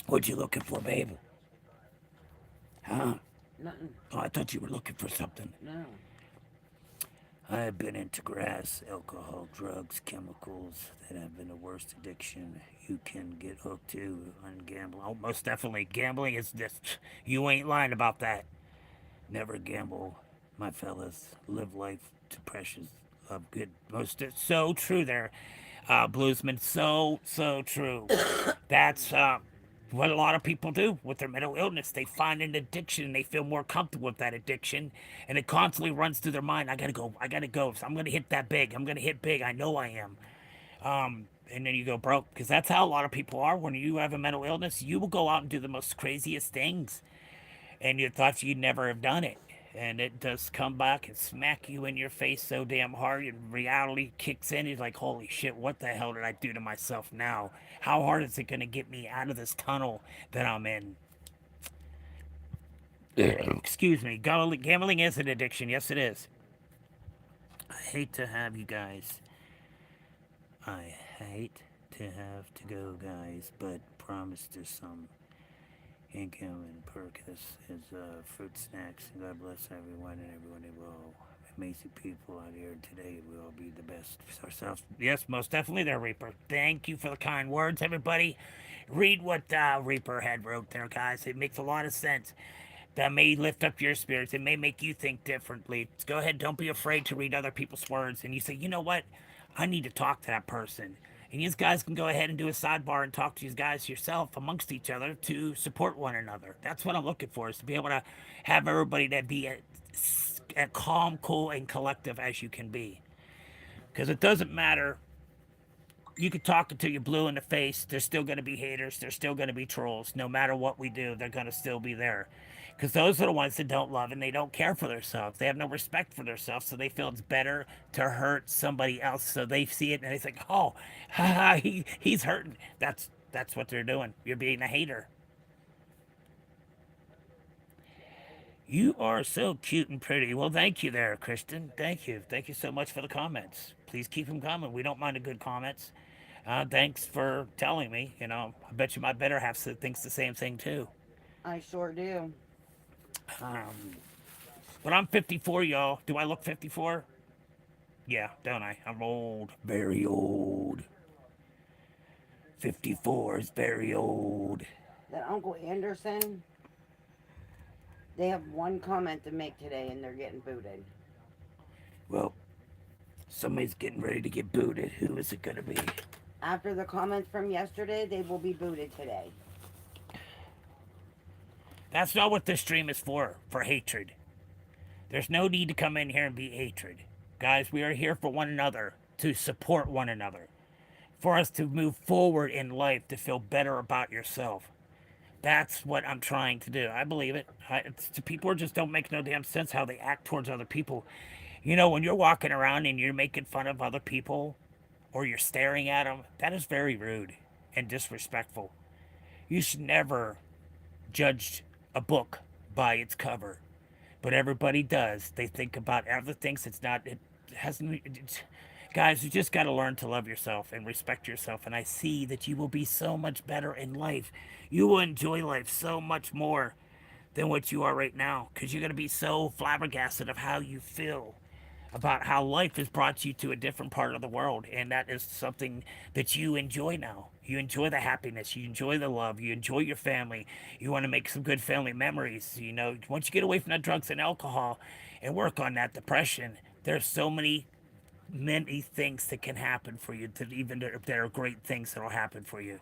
What you looking for, babe? Huh? Nothing. Oh, I thought you were looking for something. No. I have been into grass, alcohol, drugs, chemicals that have been the worst addiction you can get hooked to on gambling. Oh, most definitely. Gambling is just, you ain't lying about that. Never gamble, my fellas. Live life to precious. Love good. Most, so true there, Bluesman. So true. That's what a lot of people do with their mental illness. They find an addiction and they feel more comfortable with that addiction, and it constantly runs through their mind. I gotta go. I gotta go. So I'm gonna hit that big. I'm gonna hit big. I know I am. And then you go broke because that's how a lot of people are. When you have a mental illness, you will go out and do the most craziest things, and you thought you'd never have done it. And it does come back and smack you in your face so damn hard, and reality kicks in. He's like, holy shit, what the hell did I do to myself now? How hard is it going to get me out of this tunnel that I'm in? Excuse me. Gambling is an addiction. Yes, it is. I hate to have you guys. I hate to have to go, guys, but promise there's some income and Perkins is fruit snacks. And God bless everyone and everyone involved. Amazing people out here today. We'll be the best ourselves. Yes, most definitely there, Reaper. Thank you for the kind words, everybody. Read what Reaper had wrote there, guys. It makes a lot of sense. That may lift up your spirits. It may make you think differently. Go ahead. Don't be afraid to read other people's words. And you say, you know what? I need to talk to that person. And you guys can go ahead and do a sidebar and talk to these guys yourself amongst each other to support one another. That's what I'm looking for, is to be able to have everybody to be a calm, cool, and collective as you can be. Because it doesn't matter. You can talk until you're blue in the face. There's still going to be haters. There's still going to be trolls. No matter what we do, they're going to still be there. Because those are the ones that don't love and they don't care for themselves. They have no respect for themselves, so they feel it's better to hurt somebody else. So they see it and they think, "Oh, he's hurting." That's what they're doing. You're being a hater. You are so cute and pretty. Well, thank you there, Kristen. Thank you. Thank you so much for the comments. Please keep them coming. We don't mind the good comments. Thanks for telling me. I bet you my better half thinks the same thing too. I sure do. Um, but I'm 54, y'all. Do I look 54? Yeah, don't I? I'm old. Very old. 54 is very old. That Uncle Anderson, they have one comment to make today and they're getting booted. Well, somebody's getting ready to get booted. Who is it going to be? After the comments from yesterday, they will be booted today. That's not what this stream is for hatred. There's no need to come in here and be hatred. Guys, we are here for one another, to support one another, for us to move forward in life, to feel better about yourself. That's what I'm trying to do. I believe it. People just don't make no damn sense how they act towards other people. When you're walking around and you're making fun of other people or you're staring at them, that is very rude and disrespectful. You should never judge a book by its cover, but everybody does. They think about other things. It's not. It hasn't. Guys, you just got to learn to love yourself and respect yourself. And I see that you will be so much better in life. You will enjoy life so much more than what you are right now, because you're going to be so flabbergasted of how you feel about how life has brought you to a different part of the world, and that is something that you enjoy now. You enjoy the happiness, you enjoy the love, you enjoy your family, you want to make some good family memories. Once you get away from the drugs and alcohol and work on that depression, there's so many things that can happen for you, that even if there are great things that will happen for you.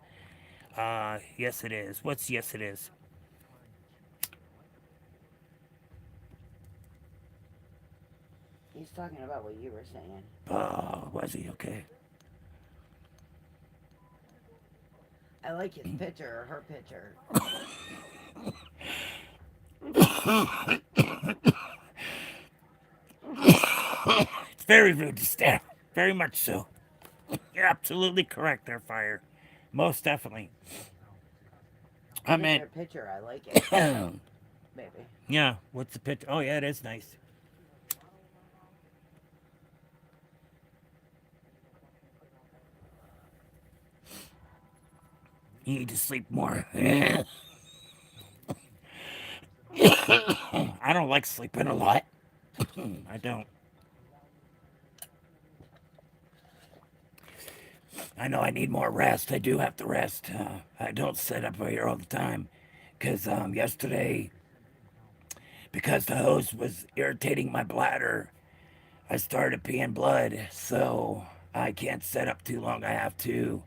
Yes it is. What's yes it is? He's talking about what you were saying. Oh, was he? Okay. I like his picture or her picture. It's very rude to stare. Very much so. You're absolutely correct there, Fire. Most definitely. I Look at meant, their picture. I like it, baby. yeah, what's the picture? Oh, yeah, it is nice. You need to sleep more. I don't like sleeping a lot. I don't. I know I need more rest. I do have to rest. I don't sit up here all the time. Because yesterday, because the hose was irritating my bladder, I started peeing blood. So I can't sit up too long. I have to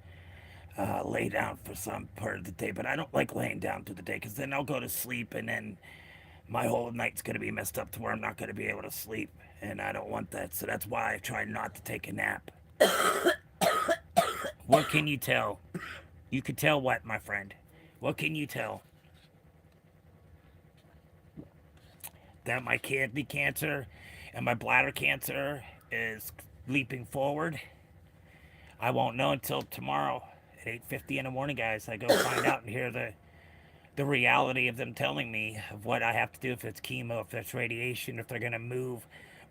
lay down for some part of the day. But I don't like laying down through the day, because then I'll go to sleep and then my whole night's going to be messed up to where I'm not going to be able to sleep. And I don't want that. So that's why I try not to take a nap. What can you tell? You could tell what, my friend? What can you tell? That my kidney cancer and my bladder cancer is leaping forward? I won't know until tomorrow at 8:50 in the morning, guys. I go find out and hear the reality of them telling me of what I have to do, if it's chemo, if it's radiation, if they're going to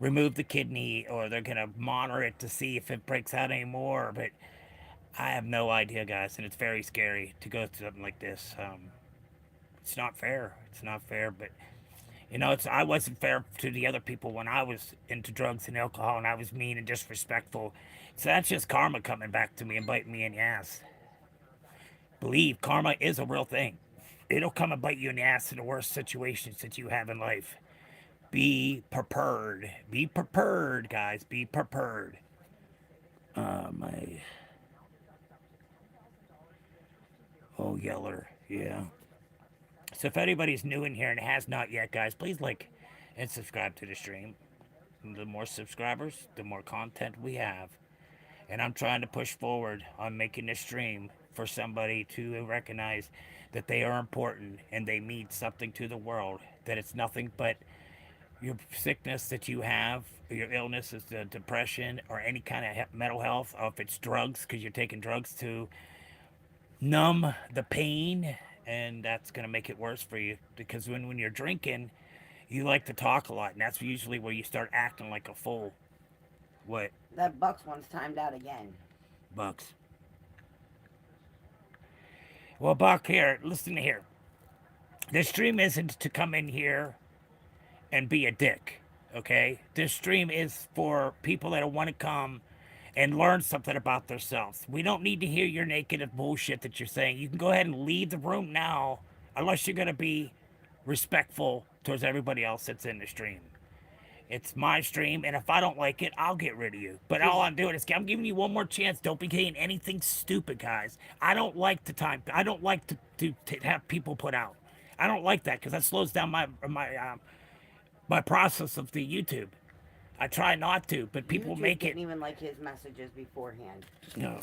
remove the kidney, or they're going to monitor it to see if it breaks out anymore. But I have no idea, guys, and it's very scary to go through something like this. It's not fair. It's not fair, but I wasn't fair to the other people when I was into drugs and alcohol, and I was mean and disrespectful. So that's just karma coming back to me and biting me in the ass. Believe karma is a real thing. It'll come and bite you in the ass in the worst situations that you have in life. Be prepared. Be prepared, guys. Be prepared. My. Oh, Yeller. Yeah. So if anybody's new in here and has not yet, guys, please like and subscribe to the stream. The more subscribers, the more content we have. And I'm trying to push forward on making this stream for somebody to recognize that they are important and they mean something to the world. That it's nothing but your sickness that you have, your illness is the depression or any kind of mental health, or if it's drugs, because you're taking drugs to numb the pain, and that's going to make it worse for you. Because when you're drinking, You like to talk a lot, and that's usually where you start acting like a fool. What, That Bucks one's timed out again. Bucks? Well, Buck, here, listen here. This stream isn't to come in here and be a dick, okay? This stream is for people that want to come and learn something about themselves. We don't need to hear your negative bullshit that you're saying. You can go ahead and leave the room now, unless you're going to be respectful towards everybody else that's in the stream. It's my stream, and if I don't like it, I'll get rid of you. But all I'm doing is I'm giving you one more chance. Don't be saying anything stupid, guys. I don't like the time. I don't like to have people put out. I don't like that because that slows down my process of the YouTube. I try not to, but people YouTube make it. didn't even like his messages beforehand. No.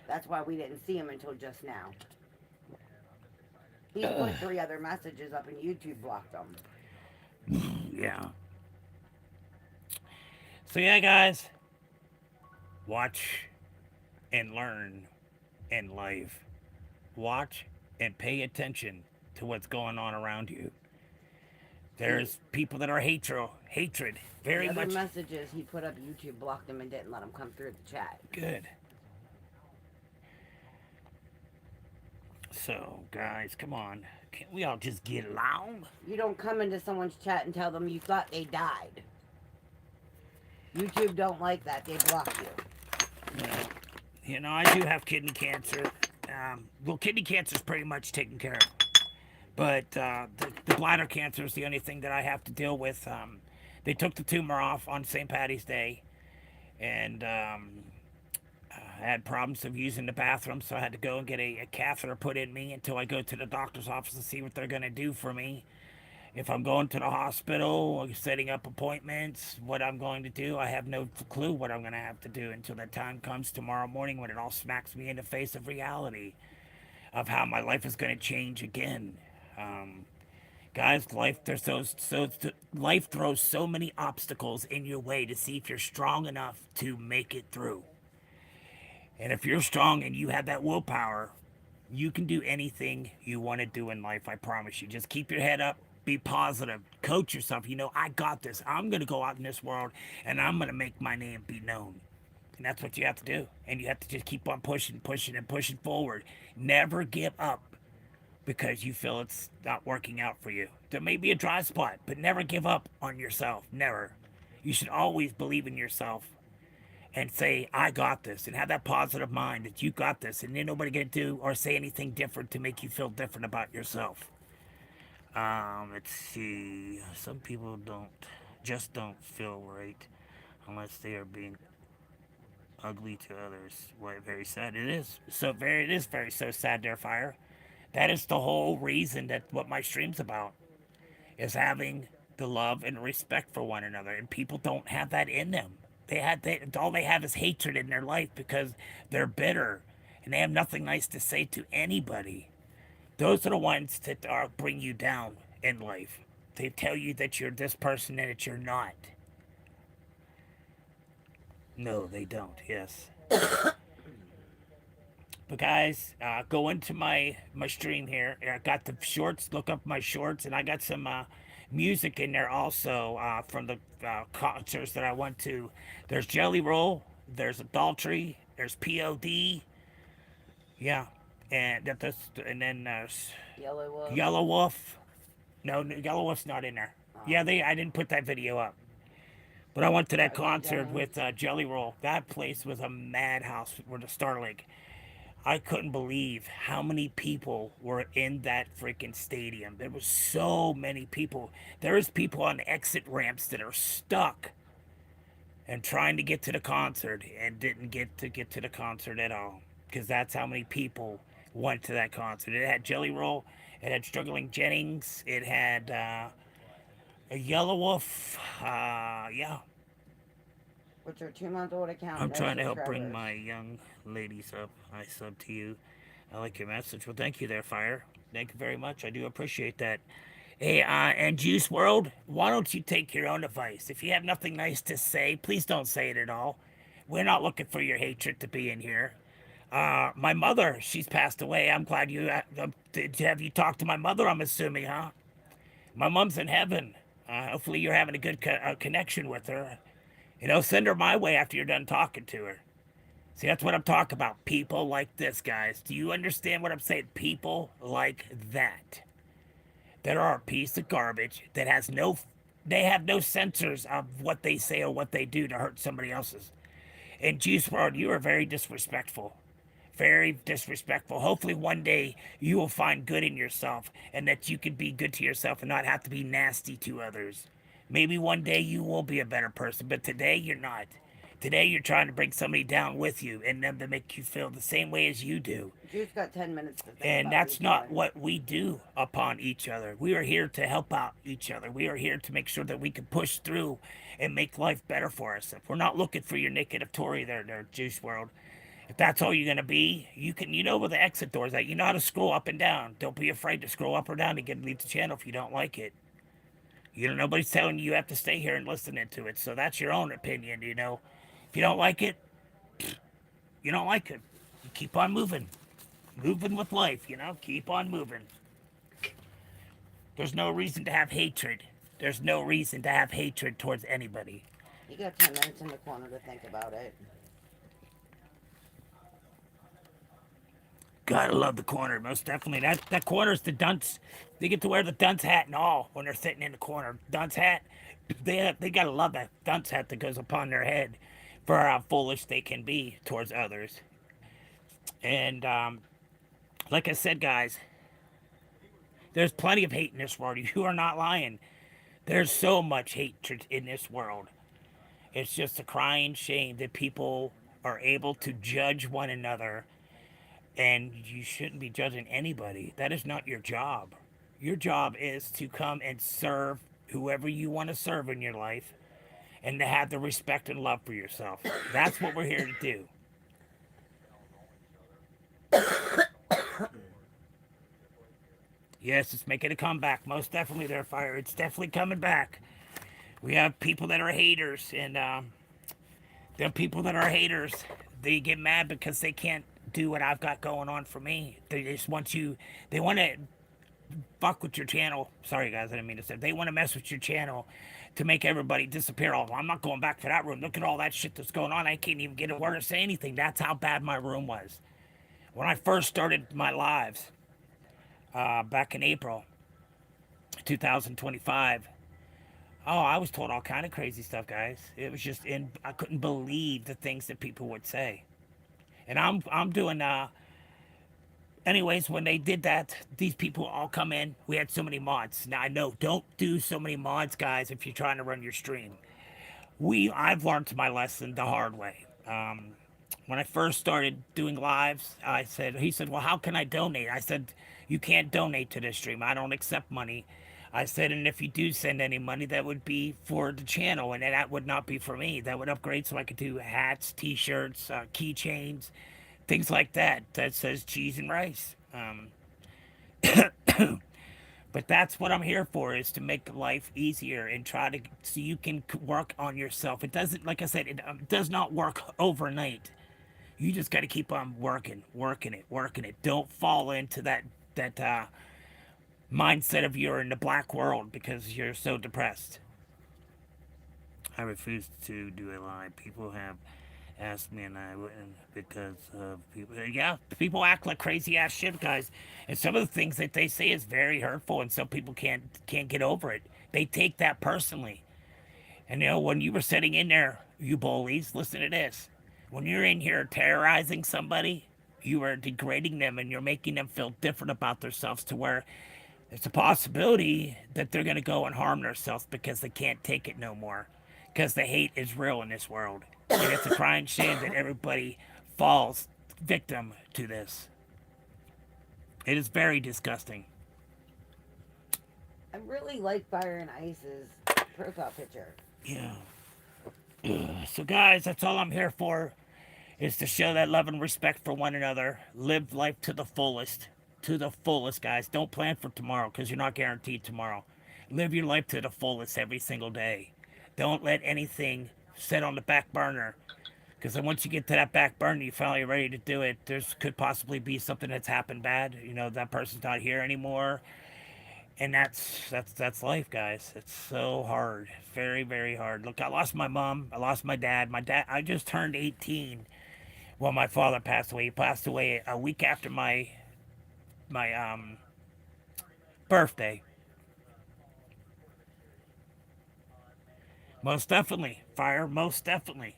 That's why we didn't see him until just now. He put 3 other messages up and YouTube blocked them. Yeah. So yeah, guys, watch and learn in life. Watch and pay attention to what's going on around you. There's people that are hatred, very The other much. messages he put up, YouTube blocked them and didn't let them come through the chat. Good. So, guys, come on. Can't we all just get along? You don't come into someone's chat and tell them you thought they died. YouTube don't like that. They block you. Yeah. You know, I do have kidney cancer. Well, kidney cancer is pretty much taken care of. But the bladder cancer is the only thing that I have to deal with. They took the tumor off on St. Patty's Day. And I had problems of using the bathroom, so I had to go and get a catheter put in me until I go to the doctor's office to see what they're going to do for me. If I'm going to the hospital or setting up appointments, what I'm going to do, I have no clue what I'm going to have to do until that time comes tomorrow morning when it all smacks me in the face of reality of how my life is going to change again. Guys, life throws so many obstacles in your way to see if you're strong enough to make it through. And if you're strong and you have that willpower, you can do anything you want to do in life. I promise you. Just keep your head up. Be positive. Coach yourself. You know, I got this. I'm going to go out in this world and I'm going to make my name be known. And that's what you have to do. And you have to just keep on pushing forward. Never give up because you feel it's not working out for you. There may be a dry spot, but never give up on yourself. Never. You should always believe in yourself and say, I got this, and have that positive mind that you got this, and ain't nobody gonna do or say anything different to make you feel different about yourself. Let's see. Some people don't feel right unless they are being ugly to others. What very sad it is. It is very so sad, there, Fire. That is the whole reason that what my stream's about is having the love and respect for one another, and people don't have that in them. All they have is hatred in their life because they're bitter and they have nothing nice to say to anybody. Those are the ones that bring you down in life. They tell you that you're this person and that you're not. No, they don't. Yes. But guys, go into my stream here. I got the shorts. Look up my shorts, and I got some music in there also from the concerts that I went to. There's Jelly Roll. There's Adultery. There's POD. Yeah, and then there's Yellow Wolf. Yellow Wolf. No, Yellow Wolf's not in there. Yeah, I didn't put that video up. But I went to that concert with Jelly Roll. That place was a madhouse with the Starlink. I couldn't believe how many people were in that freaking stadium. There was so many people. There is people on the exit ramps that are stuck and trying to get to the concert and didn't get to the concert at all because that's how many people went to that concert. It had Jelly Roll. It had Struggling Jennings. It had a Yellow Wolf. Yeah. With your 2-month-old account. I'm trying to help bring my young ladies up. I sub to you. I like your message. Well, thank you there, Fire. Thank you very much. I do appreciate that. Hey, and Juice World, why don't you take your own advice? If you have nothing nice to say, please don't say it at all. We're not looking for your hatred to be in here. My mother, she's passed away. I'm glad you have you talked to my mother, I'm assuming, huh? My mom's in heaven. Hopefully you're having a good connection with her. You know, send her my way after you're done talking to her. See, that's what I'm talking about. People like this, guys. Do you understand what I'm saying? People like that. That are a piece of garbage that has no, they have no censors of what they say or what they do to hurt somebody else's. And Juice World, you are very disrespectful. Very disrespectful. Hopefully, one day you will find good in yourself and that you can be good to yourself and not have to be nasty to others. Maybe one day you will be a better person, but today you're not. Today you're trying to bring somebody down with you and them to make you feel the same way as you do. Juice got 10 minutes to think And about what that's he's not doing. what we do upon each other. We are here to help out each other. We are here to make sure that we can push through and make life better for us. If we're not looking for your negative Tory there, Juice World. If that's all you're gonna be, you can, you know where the exit doors at. You know how to scroll up and down. Don't be afraid to scroll up or down to get leave the channel if you don't like it. You know, nobody's telling you have to stay here and listen to it. So that's your own opinion, you know. If you don't like it, you don't like it. You keep on moving. Moving with life, you know, keep on moving. There's no reason to have hatred. There's no reason to have hatred towards anybody. You got 10 minutes in the corner to think about it. Gotta love the corner, most definitely. That corner's the dunce. They get to wear the dunce hat and all when they're sitting in the corner. Dunce hat. They gotta love that dunce hat that goes upon their head for how foolish they can be towards others. And like I said, guys, there's plenty of hate in this world. You are not lying. There's so much hatred in this world. It's just a crying shame that people are able to judge one another, and you shouldn't be judging anybody. That is not your job. Your job is to come and serve whoever you want to serve in your life and to have the respect and love for yourself. That's what we're here to do. Yes, it's making a comeback. Most definitely, there, Fire. It's definitely coming back. We have people that are haters, and them people that are haters, they get mad because they can't do what I've got going on for me. They just want you. They want to fuck with your channel. Sorry, guys, I didn't mean to say. They want to mess with your channel to make everybody disappear. Oh, I'm not going back to that room. Look at all that shit that's going on. I can't even get a word or say anything. That's how bad my room was when I first started my lives back in April 2025. Oh, I was told all kind of crazy stuff, guys. It was just in. I couldn't believe the things that people would say. And I'm doing anyways, when they did that, these people all come in. We had so many mods. Now I know, don't do so many mods, guys, if you're trying to run your stream. I've learned my lesson the hard way. When I first started doing lives, he said, well, how can I donate? I said, you can't donate to this stream. I don't accept money. I said, and if you do send any money, that would be for the channel, and that would not be for me. That would upgrade so I could do hats, t-shirts, keychains, things like that. That says cheese and rice. But that's what I'm here for, is to make life easier and try to, so you can work on yourself. It doesn't, like I said, it does not work overnight. You just got to keep on working it. Don't fall into that mindset of you're in the black world because you're so depressed. I refuse to do a lie. People have asked me and I wouldn't because of people. Yeah, people act like crazy ass shit, guys. And some of the things that they say is very hurtful, and some people can't get over it. They take that personally. And you know, when you were sitting in there, you bullies, listen to this. When you're in here terrorizing somebody, you are degrading them and you're making them feel different about themselves to where there's a possibility that they're going to go and harm themselves because they can't take it no more. Because the hate is real in this world. And it's a crying shame that everybody falls victim to this. It is very disgusting. I really like Fire and Ice's profile picture. Yeah. So, guys, that's all I'm here for, is to show that love and respect for one another. Live life to the fullest. To the fullest, guys. Don't plan for tomorrow because you're not guaranteed tomorrow. Live your life to the fullest every single day. Don't let anything sit on the back burner. Because then once you get to that back burner, you finally ready to do it, there's could possibly be something that's happened bad. You know, that person's not here anymore. And that's life, guys. It's so hard, very very hard. Look, I lost my mom, I lost my dad. My dad, I just turned 18 when my father passed away. He passed away a week after my birthday. Most definitely, fire, most definitely.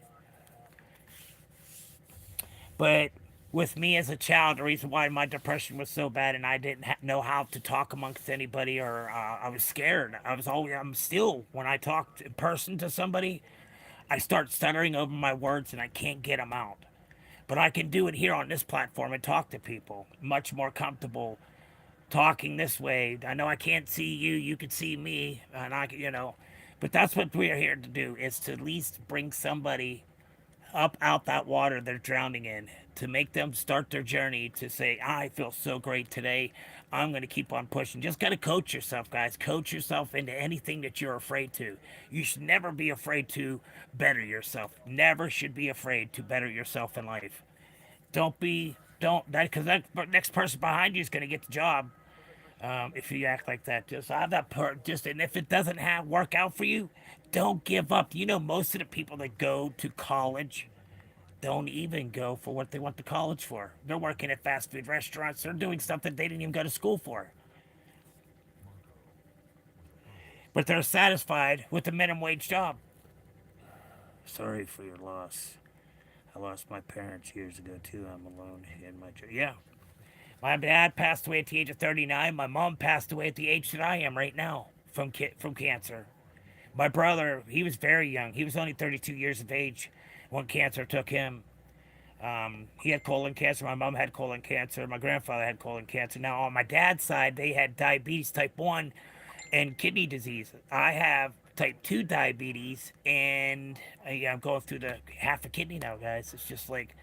But with me as a child, the reason why my depression was so bad and I didn't know how to talk amongst anybody, or I was scared. I'm still, when I talk in person to somebody, I start stuttering over my words and I can't get them out. But I can do it here on this platform and talk to people much more comfortable talking this way. I know I can't see you, you can see me, and but that's what we are here to do, is to at least bring somebody up out that water they're drowning in, to make them start their journey to say, I feel so great today. I'm going to keep on pushing. Just got to coach yourself, guys. Coach yourself into anything that you're afraid to. You should never be afraid to better yourself. Never should be afraid to better yourself in life. Don't, that, because that next person behind you is going to get the job. If you act like that, just have that just, and if it doesn't work out for you, don't give up. You know, most of the people that go to college don't even go for what they went to college for. They're working at fast food restaurants. They're doing stuff that they didn't even go to school for. But they're satisfied with the minimum wage job. Sorry for your loss. I lost my parents years ago too. I'm alone in my yeah. My dad passed away at the age of 39. My mom passed away at the age that I am right now from cancer. My brother, he was very young. He was only 32 years of age when cancer took him. He had colon cancer. My mom had colon cancer. My grandfather had colon cancer. Now, on my dad's side, they had diabetes type 1 and kidney disease. I have type 2 diabetes, and I'm going through the half a kidney now, guys. It's just like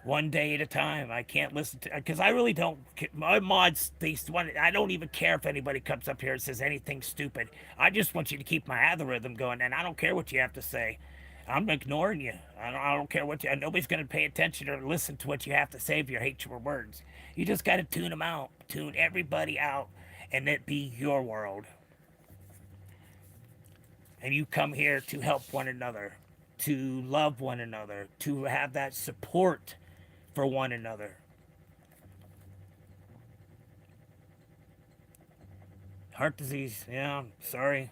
one day at a time. I can't listen to, because I really don't. My mods, I don't even care if anybody comes up here and says anything stupid. I just want you to keep my algorithm going, and I don't care what you have to say. I'm ignoring you. I don't care what you. Nobody's going to pay attention or listen to what you have to say if you hate your words. You just got to tune them out. Tune everybody out, and it be your world. And you come here to help one another, to love one another, to have that support for one another. Heart disease, yeah, sorry.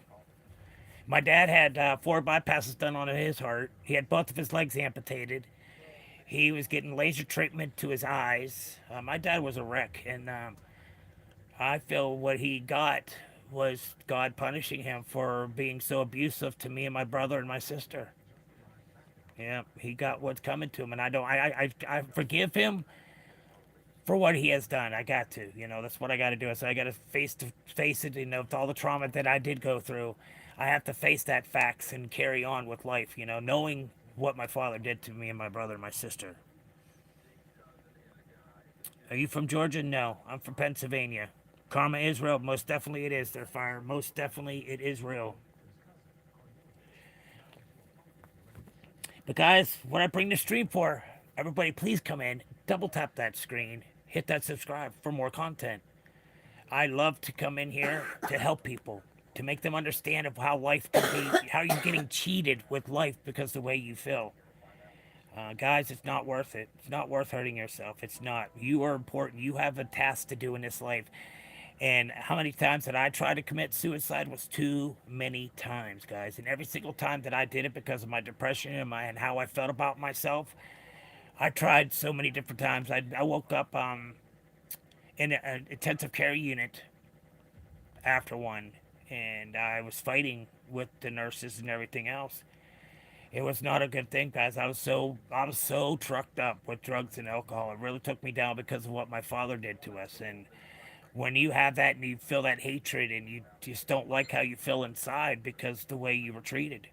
My dad had 4 bypasses done on his heart. He had both of his legs amputated. He was getting laser treatment to his eyes. My dad was a wreck, and I feel what he got was God punishing him for being so abusive to me and my brother and my sister. Yeah, he got what's coming to him, and I don't. I forgive him for what he has done. I got to, that's what I got to do. So I got to face it. With all the trauma that I did go through, I have to face that facts and carry on with life. Knowing what my father did to me and my brother and my sister. Are you from Georgia? No, I'm from Pennsylvania. Karma is real. Most definitely it is. Their fire. Most definitely it is real. But guys, what I bring the stream for, everybody please come in, double tap that screen, hit that subscribe for more content. I love to come in here to help people, to make them understand of how life can be, how you're getting cheated with life because of the way you feel. Guys, it's not worth it. It's not worth hurting yourself. It's not. You are important. You have a task to do in this life. And how many times that I tried to commit suicide was too many times, guys. And every single time that I did it because of my depression and how I felt about myself, I tried so many different times. I woke up in an intensive care unit after one, and I was fighting with the nurses and everything else. It was not a good thing, guys. I was so trucked up with drugs and alcohol. It really took me down because of what my father did to us. And when you have that and you feel that hatred and you just don't like how you feel inside because the way you were treated.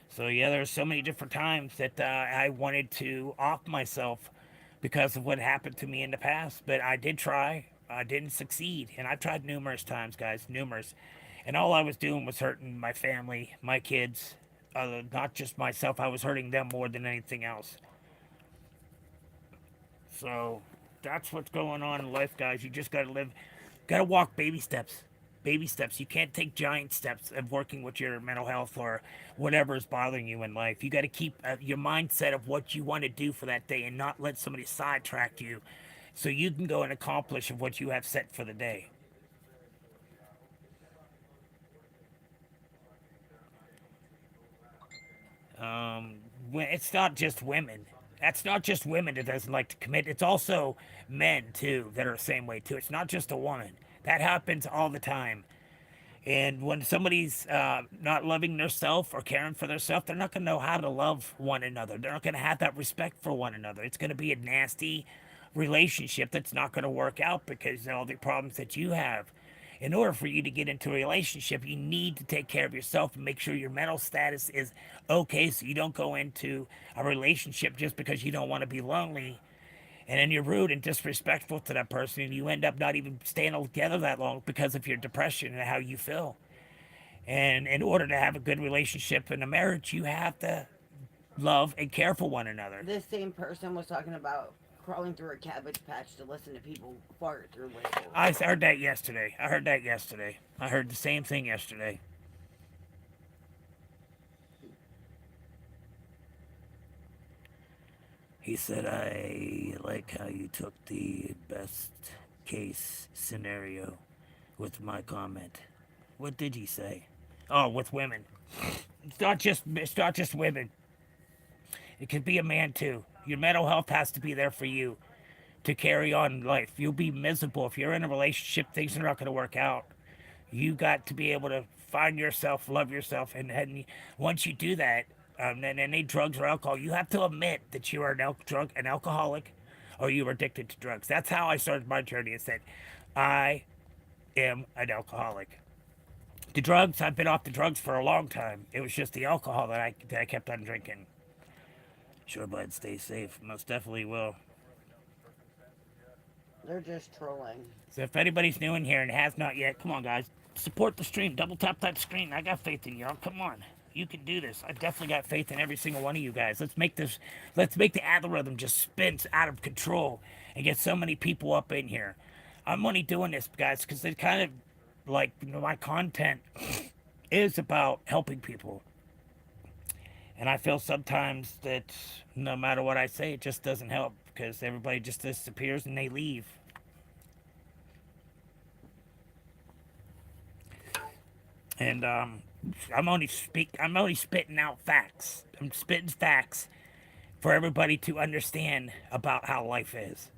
So yeah, there's so many different times that I wanted to off myself because of what happened to me in the past. But I did try. I didn't succeed, and I've tried numerous times, guys, numerous. And all I was doing was hurting my family, my kids, not just myself. I was hurting them more than anything else. So That's what's going on in life, guys. You just gotta live, gotta walk baby steps. Baby steps. You can't take giant steps of working with your mental health or whatever is bothering you in life. You got to keep your mindset of what you want to do for that day and not let somebody sidetrack you so you can go and accomplish of what you have set for the day. It's not just women. That's not just women that doesn't like to commit. It's also men too that are the same way too. It's not just a woman. That happens all the time. And when somebody's not loving themselves or caring for themselves, they're not going to know how to love one another. They're not going to have that respect for one another. It's going to be a nasty relationship that's not going to work out because of all the problems that you have. In order for you to get into a relationship, you need to take care of yourself and make sure your mental status is okay so you don't go into a relationship just because you don't want to be lonely and then you're rude and disrespectful to that person and you end up not even staying together that long because of your depression and how you feel. And in order to have a good relationship in a marriage, you have to love and care for one another. This same person was talking about crawling through a cabbage patch to listen to people fart through windows. I heard that yesterday. I heard the same thing yesterday. He said, I like how you took the best case scenario with my comment. What did he say? Oh, with women. It's not just women. It could be a man too. Your mental health has to be there for you to carry on life. You'll be miserable if you're in a relationship. Things are not going to work out. You got to be able to find yourself, love yourself, and once you do that, and any drugs or alcohol, you have to admit that you are an alcoholic, or you are addicted to drugs. That's how I started my journey. Is that I am an alcoholic. The drugs, I've been off the drugs for a long time. It was just the alcohol that I kept on drinking. Sure, bud, stay safe. Most definitely will. They're just trolling. So if anybody's new in here and has not yet, come on, guys. Support the stream. Double tap that screen. I got faith in y'all. Come on. You can do this. I definitely got faith in every single one of you guys. Let's make the algorithm just spin out of control and get so many people up in here. I'm only doing this, guys, because it kind of like, my content is about helping people. And I feel sometimes that no matter what I say, it just doesn't help because everybody just disappears and they leave. And I'm only spitting out facts. I'm spitting facts for everybody to understand about how life is.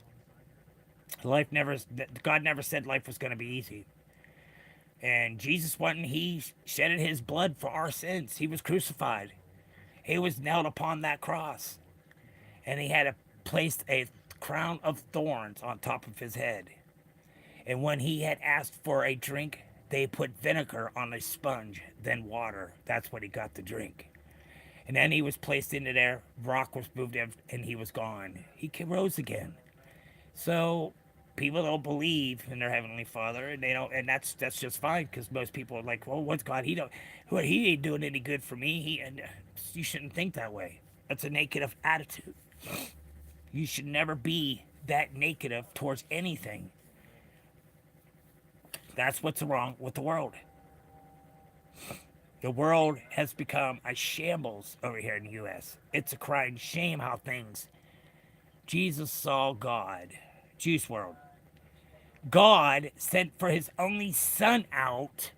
God never said life was going to be easy. And Jesus went and he shedded his blood for our sins. He was crucified. He was nailed upon that cross. And he had placed a crown of thorns on top of his head. And when he had asked for a drink, they put vinegar on a sponge, then water. That's what he got to drink. And then he was placed into there. Rock was moved, and he was gone. He rose again. So people don't believe in their heavenly Father, and they don't, and that's just fine because most people are like, well, what's God? He ain't doing any good for me. You shouldn't think that way. That's a negative attitude. You should never be that negative towards anything. That's what's wrong with the world. The world has become a shambles over here in the U.S. It's a crying shame how things. Jesus saw God. Juice WRLD. God sent for his only son out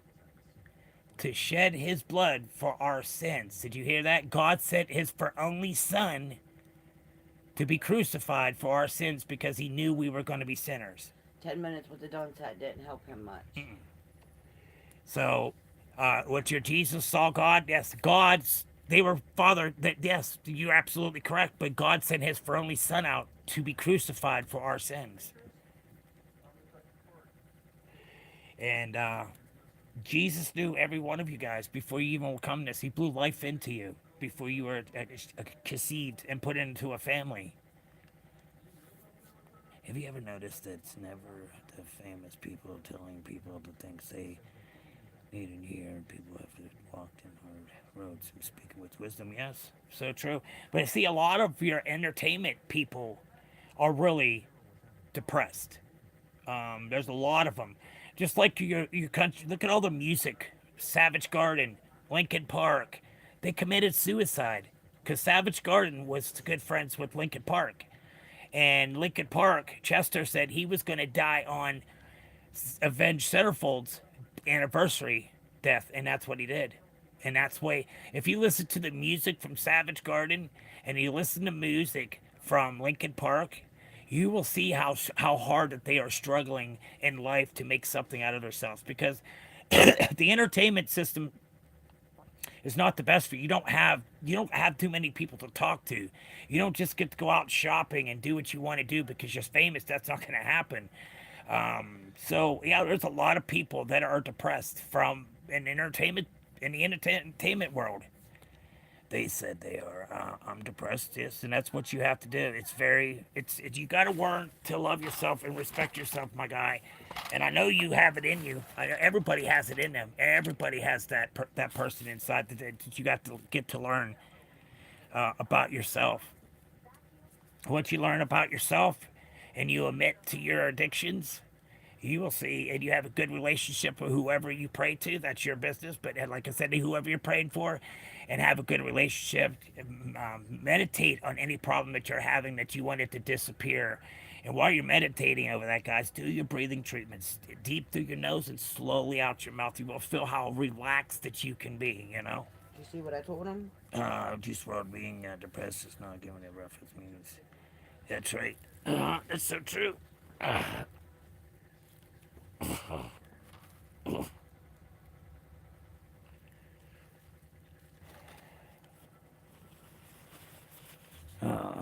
to shed his blood for our sins. Did you hear that? God sent his only son to be crucified for our sins because he knew we were going to be sinners. 10 minutes with the done side didn't help him much. So, what your Jesus saw God? Yes, they were father. Yes, you're absolutely correct. But God sent his only son out to be crucified for our sins. And Jesus knew every one of you guys before you even come this. He blew life into you before you were conceived and put into a family. Have you ever noticed that it's never the famous people telling people the things they need and hear, and people have walked in hard roads and speaking with wisdom? Yes, so true. But see, a lot of your entertainment people are really depressed. There's a lot of them. Just like your country, look at all the music. Savage Garden, Linkin Park. They committed suicide because Savage Garden was good friends with Linkin Park. And Linkin Park, Chester said he was going to die on Avenged Sevenfold's anniversary death, and that's what he did. And that's why, if you listen to the music from Savage Garden and you listen to music from Linkin Park, you will see how hard that they are struggling in life to make something out of themselves because the entertainment system is not the best for you. You don't have too many people to talk to. You don't just get to go out shopping and do what you want to do because you're famous. That's not going to happen. So yeah, there's a lot of people that are depressed from an entertainment in the entertainment world. They said they are. I'm depressed. Yes, and that's what you have to do. It's you got to learn to love yourself and respect yourself, my guy. And I know you have it in you. Everybody has it in them. Everybody has that person inside that you got to get to learn about yourself. Once you learn about yourself, and you admit to your addictions, you will see, and you have a good relationship with whoever you pray to. That's your business. But like I said, whoever you're praying for, and have a good relationship. Meditate on any problem that you're having that you want it to disappear. And while you're meditating over that, guys, do your breathing treatments deep through your nose and slowly out your mouth. You will feel how relaxed that you can be. You know. You see what I told him? Just while being depressed is not giving it reference means. That's right. That's so true.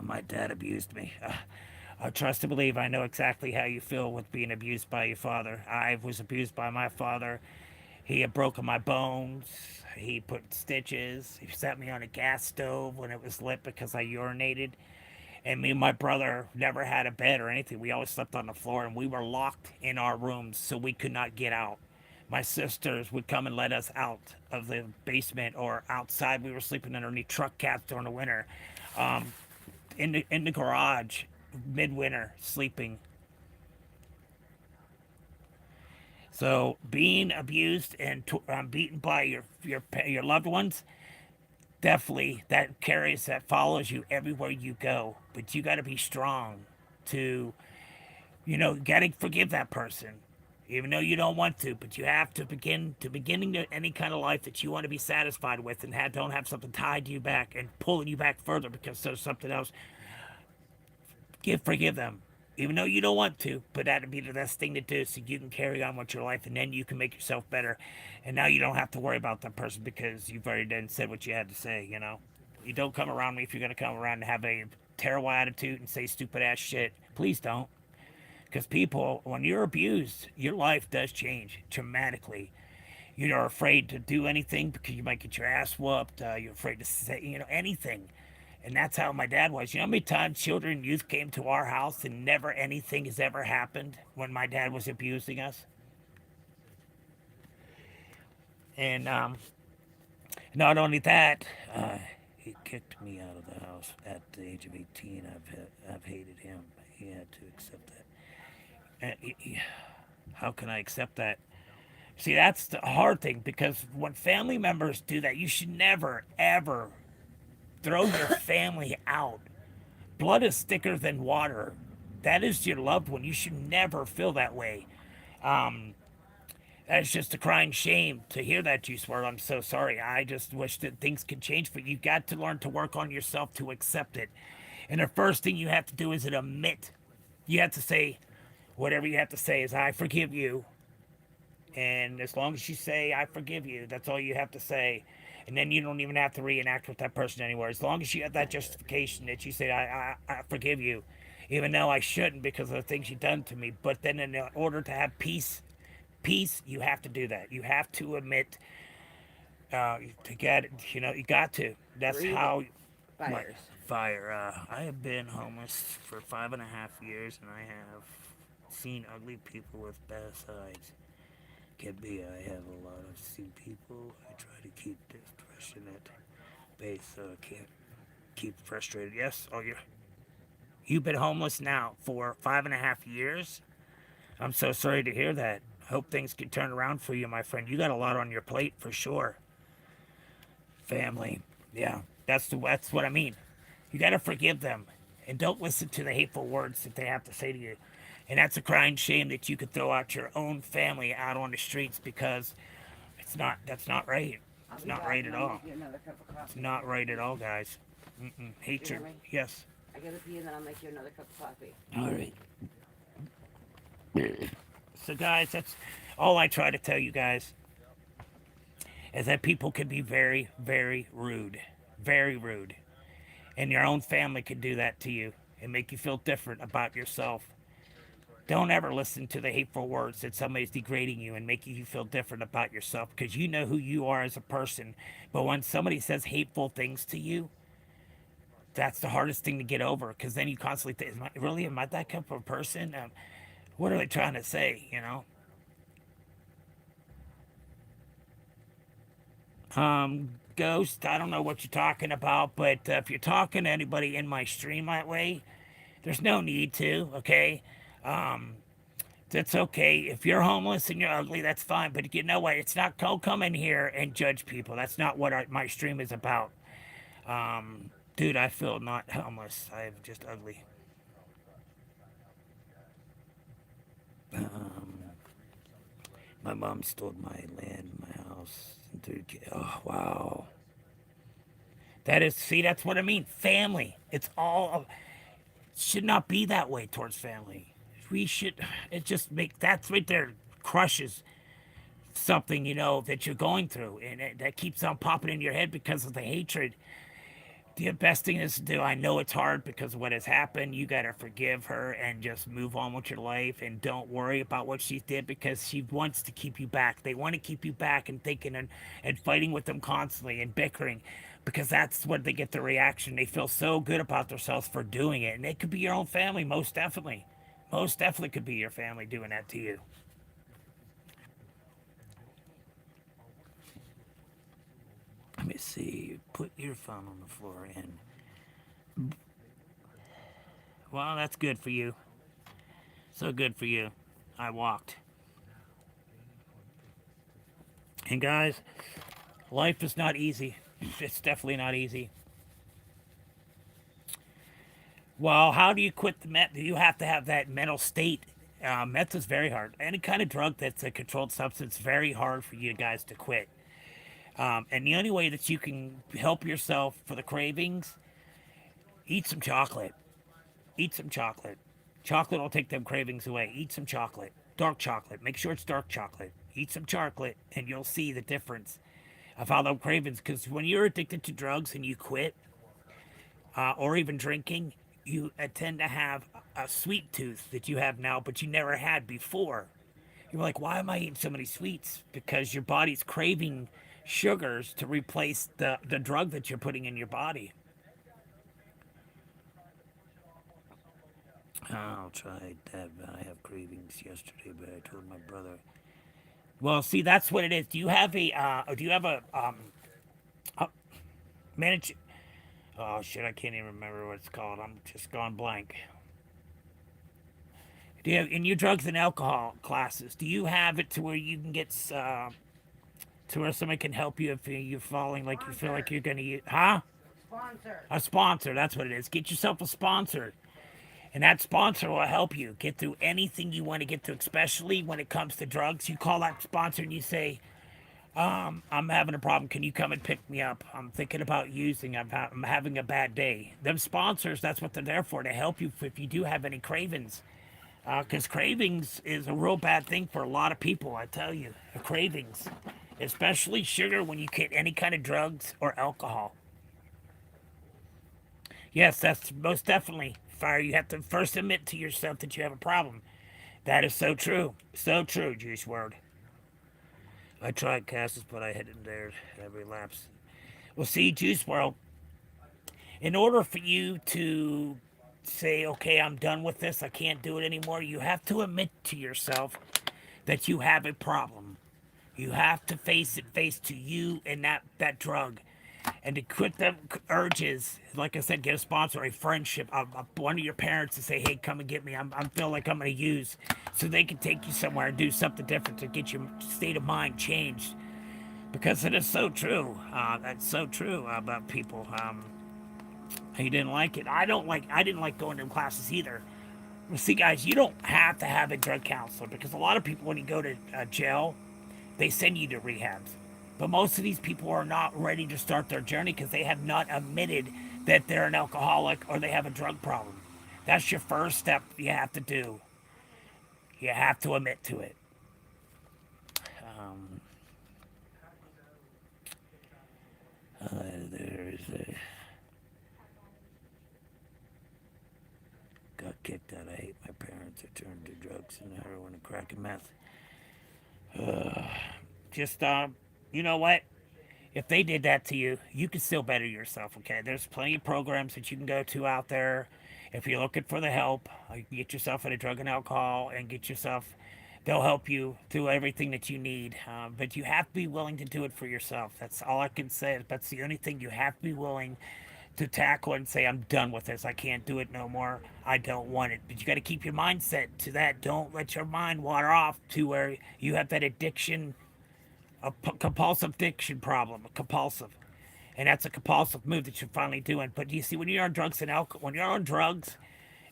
My dad abused me. I trust to believe I know exactly how you feel with being abused by your father. I was abused by my father. He had broken my bones. He put stitches. He set me on a gas stove when it was lit because I urinated. And me and my brother never had a bed or anything. We always slept on the floor, and we were locked in our rooms so we could not get out. My sisters would come and let us out of the basement or outside. We were sleeping underneath truck cabs during the winter, in the garage, midwinter, sleeping. So being abused and beaten by your loved ones, definitely that follows you everywhere you go. But you got to be strong to, got to forgive that person, even though you don't want to. But you have to beginning to any kind of life that you want to be satisfied with, and don't have something tied to you back and pulling you back further because there's something else. Forgive them, even though you don't want to. But that'd be the best thing to do, so you can carry on with your life, and then you can make yourself better. And now you don't have to worry about that person because you've already done said what you had to say. You don't come around me if you're gonna come around and have a terrible attitude and say stupid ass shit. Please don't, because people, when you're abused, your life does change dramatically. You're afraid to do anything because you might get your ass whooped. You're afraid to say, anything. And that's how my dad was. You know how many times children and youth came to our house and never anything has ever happened when my dad was abusing us? And not only that, he kicked me out of the house at the age of 18. I've hated him. He had to accept that. How can I accept that? See, that's the hard thing because when family members do that, you should never, ever throw your family out. Blood is thicker than water. That is your loved one. You should never feel that way. Um, that's just a crying shame to hear that, Juice WRLD. I'm so sorry. I just wish that things could change for you. You've got to learn to work on yourself to accept it. And the first thing you have to do is admit. You have to say, whatever you have to say is, I forgive you. And as long as you say, I forgive you, that's all you have to say. And then you don't even have to reenact with that person anymore. As long as you have that justification that you say, I forgive you, even though I shouldn't because of the things you've done to me. But then in order to have peace, you have to do that. You have to admit to get it. You got to. That's Breathe how. fires. Fire. I have been homeless for 5.5 years, and I have seen ugly people with bad sides. Can be. I have a lot of seen people. I try to keep this depression at base so I can't keep frustrated. Yes. Oh, You've been homeless now for 5.5 years. I'm so sorry to hear that. Hope things can turn around for you, my friend. You got a lot on your plate for sure. Family. Yeah, that's what I mean. You got to forgive them and don't listen to the hateful words that they have to say to you. And that's a crying shame that you could throw out your own family out on the streets because that's not right. I'll It's be not back right and at I'll all. make you another cup of It's coffee. not right at all, guys. Hatred. me? Yes. I gotta pee and then I'll make you another cup of coffee. All right. So, guys, that's all I try to tell you guys is that people can be very, very rude. Very rude. And your own family can do that to you and make you feel different about yourself. Don't ever listen to the hateful words that somebody's degrading you and making you feel different about yourself because you know who you are as a person. But when somebody says hateful things to you, that's the hardest thing to get over because then you constantly think, am I that type of a person? What are they trying to say, you know? Ghost, I don't know what you're talking about, but if you're talking to anybody in my stream that way, there's no need to, okay? That's okay. If you're homeless and you're ugly, that's fine. But you know what? It's not, don't come in here and judge people. That's not what my stream is about. Dude, I feel not homeless. I'm just ugly. My mom stole my land, my house. Oh, wow. That's what I mean. Family. It's all, should not be that way towards family. That's right there crushes something, that you're going through. And that keeps on popping in your head because of the hatred. The best thing is to do, I know it's hard because of what has happened. You got to forgive her and just move on with your life and don't worry about what she did because she wants to keep you back. They want to keep you back and thinking and fighting with them constantly and bickering because that's what they get the reaction. They feel so good about themselves for doing it. And it could be your own family, most definitely. Most definitely could be your family doing that to you. Let me see. Put your phone on the floor and. Well, that's good for you. So good for you. I walked. And guys, life is not easy. It's definitely not easy. Well, how do you quit the meth? Do you have to have that mental state? Meth is very hard. Any kind of drug that's a controlled substance, very hard for you guys to quit. And the only way that you can help yourself for the cravings, eat some chocolate. Eat some chocolate. Chocolate will take them cravings away. Eat some chocolate. Dark chocolate. Make sure it's dark chocolate. Eat some chocolate, and you'll see the difference of how them cravings. Because when you're addicted to drugs and you quit, or even drinking, you tend to have a sweet tooth that you have now, but you never had before. You're like, why am I eating so many sweets? Because your body's craving sugars to replace the drug that you're putting in your body. I'll try that. I have cravings yesterday, but I told my brother. Well, see, that's what it is. Do you have a manage? Oh shit, I can't even remember what it's called. I'm just gone blank. Do you have in your drugs and alcohol classes? Do you have it to where you can get to where somebody can help you if you're falling like you feel like you're gonna use? Huh? Sponsor. A sponsor. That's what it is. Get yourself a sponsor. And that sponsor will help you get through anything you want to get through, especially when it comes to drugs. You call that sponsor and you say, I'm having a problem. Can you come and pick me up? I'm thinking about using. I'm having a bad day. Them sponsors, that's what they're there for, to help you if you do have any cravings. Because cravings is a real bad thing for a lot of people, I tell you. Cravings. Especially sugar when you get any kind of drugs or alcohol. Yes, that's most definitely fire. You have to first admit to yourself that you have a problem. That is so true. So true, Juice WRLD. I tried Cassis, but I hadn't dared. I relapsed. Well, see, Juice WRLD, in order for you to say, okay, I'm done with this, I can't do it anymore, you have to admit to yourself that you have a problem. You have to face to you and that drug. and to quit them urges. Like I said, get a sponsor, a friendship, one of your parents to say, "Hey, come and get me. I'm feel like I'm going to use," so they can take you somewhere and do something different to get your state of mind changed. Because it is so true. That's so true about people. He didn't like it. I didn't like going to classes either. Well, see, guys, you don't have to have a drug counselor because a lot of people, when you go to jail, they send you to rehabs. But most of these people are not ready to start their journey because they have not admitted that they're an alcoholic or they have a drug problem. That's your first step you have to do. You have to admit to it. Um, there's a got kicked out. I hate my parents. I turned to drugs and heroin and crack and meth. Just you know what? If they did that to you, you can still better yourself, okay? There's plenty of programs that you can go to out there. If you're looking for the help, you can get yourself out of drug and alcohol and get yourself, they'll help you through everything that you need. But you have to be willing to do it for yourself. That's all I can say. That's the only thing you have to be willing to tackle and say, I'm done with this. I can't do it no more. I don't want it. But you got to keep your mindset to that. Don't let your mind water off to where you have that addiction, compulsive addiction problem, a compulsive. And that's a compulsive move that you're finally doing. But you see, when you're on drugs and alcohol, when you're on drugs,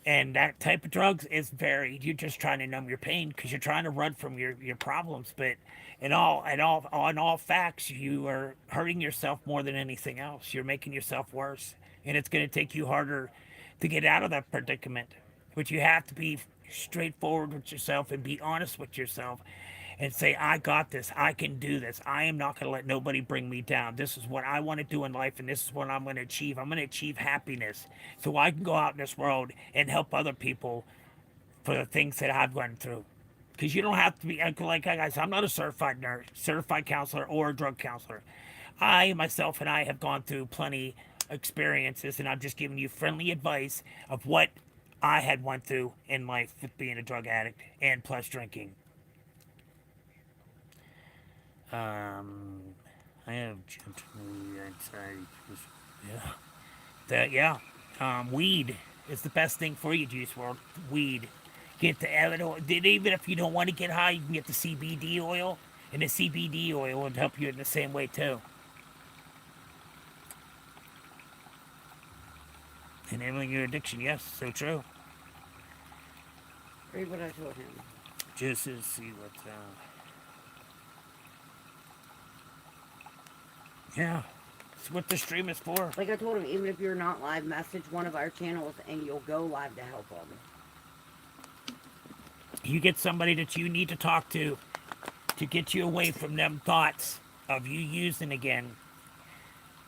and that type of drugs is varied. You're just trying to numb your pain because you're trying to run from your problems. But in all facts, you are hurting yourself more than anything else. You're making yourself worse, and it's going to take you harder to get out of that predicament. But you have to be straightforward with yourself and be honest with yourself and say, I got this. I can do this. I am not going to let nobody bring me down. This is what I want to do in life, and this is what I'm going to achieve. I'm going to achieve happiness so I can go out in this world and help other people for the things that I've gone through. Because you don't have to be, like I said, I'm not a certified nurse, certified counselor, or a drug counselor. I, myself, and I have gone through plenty experiences, and I'm just giving you friendly advice of what I had went through in life with being a drug addict and plus drinking. I have gently anxiety. Yeah. Weed is the best thing for you, Juice World. Weed. Get even if you don't want to get high, you can get the CBD oil, and the CBD oil will help you in the same way too. Enabling your addiction, yes, so true. Read what I told him. Just to see what. Yeah, it's what the stream is for. Like I told him, even if you're not live, message one of our channels and you'll go live to help them. You get somebody that you need to talk to get you away from them thoughts of you using again.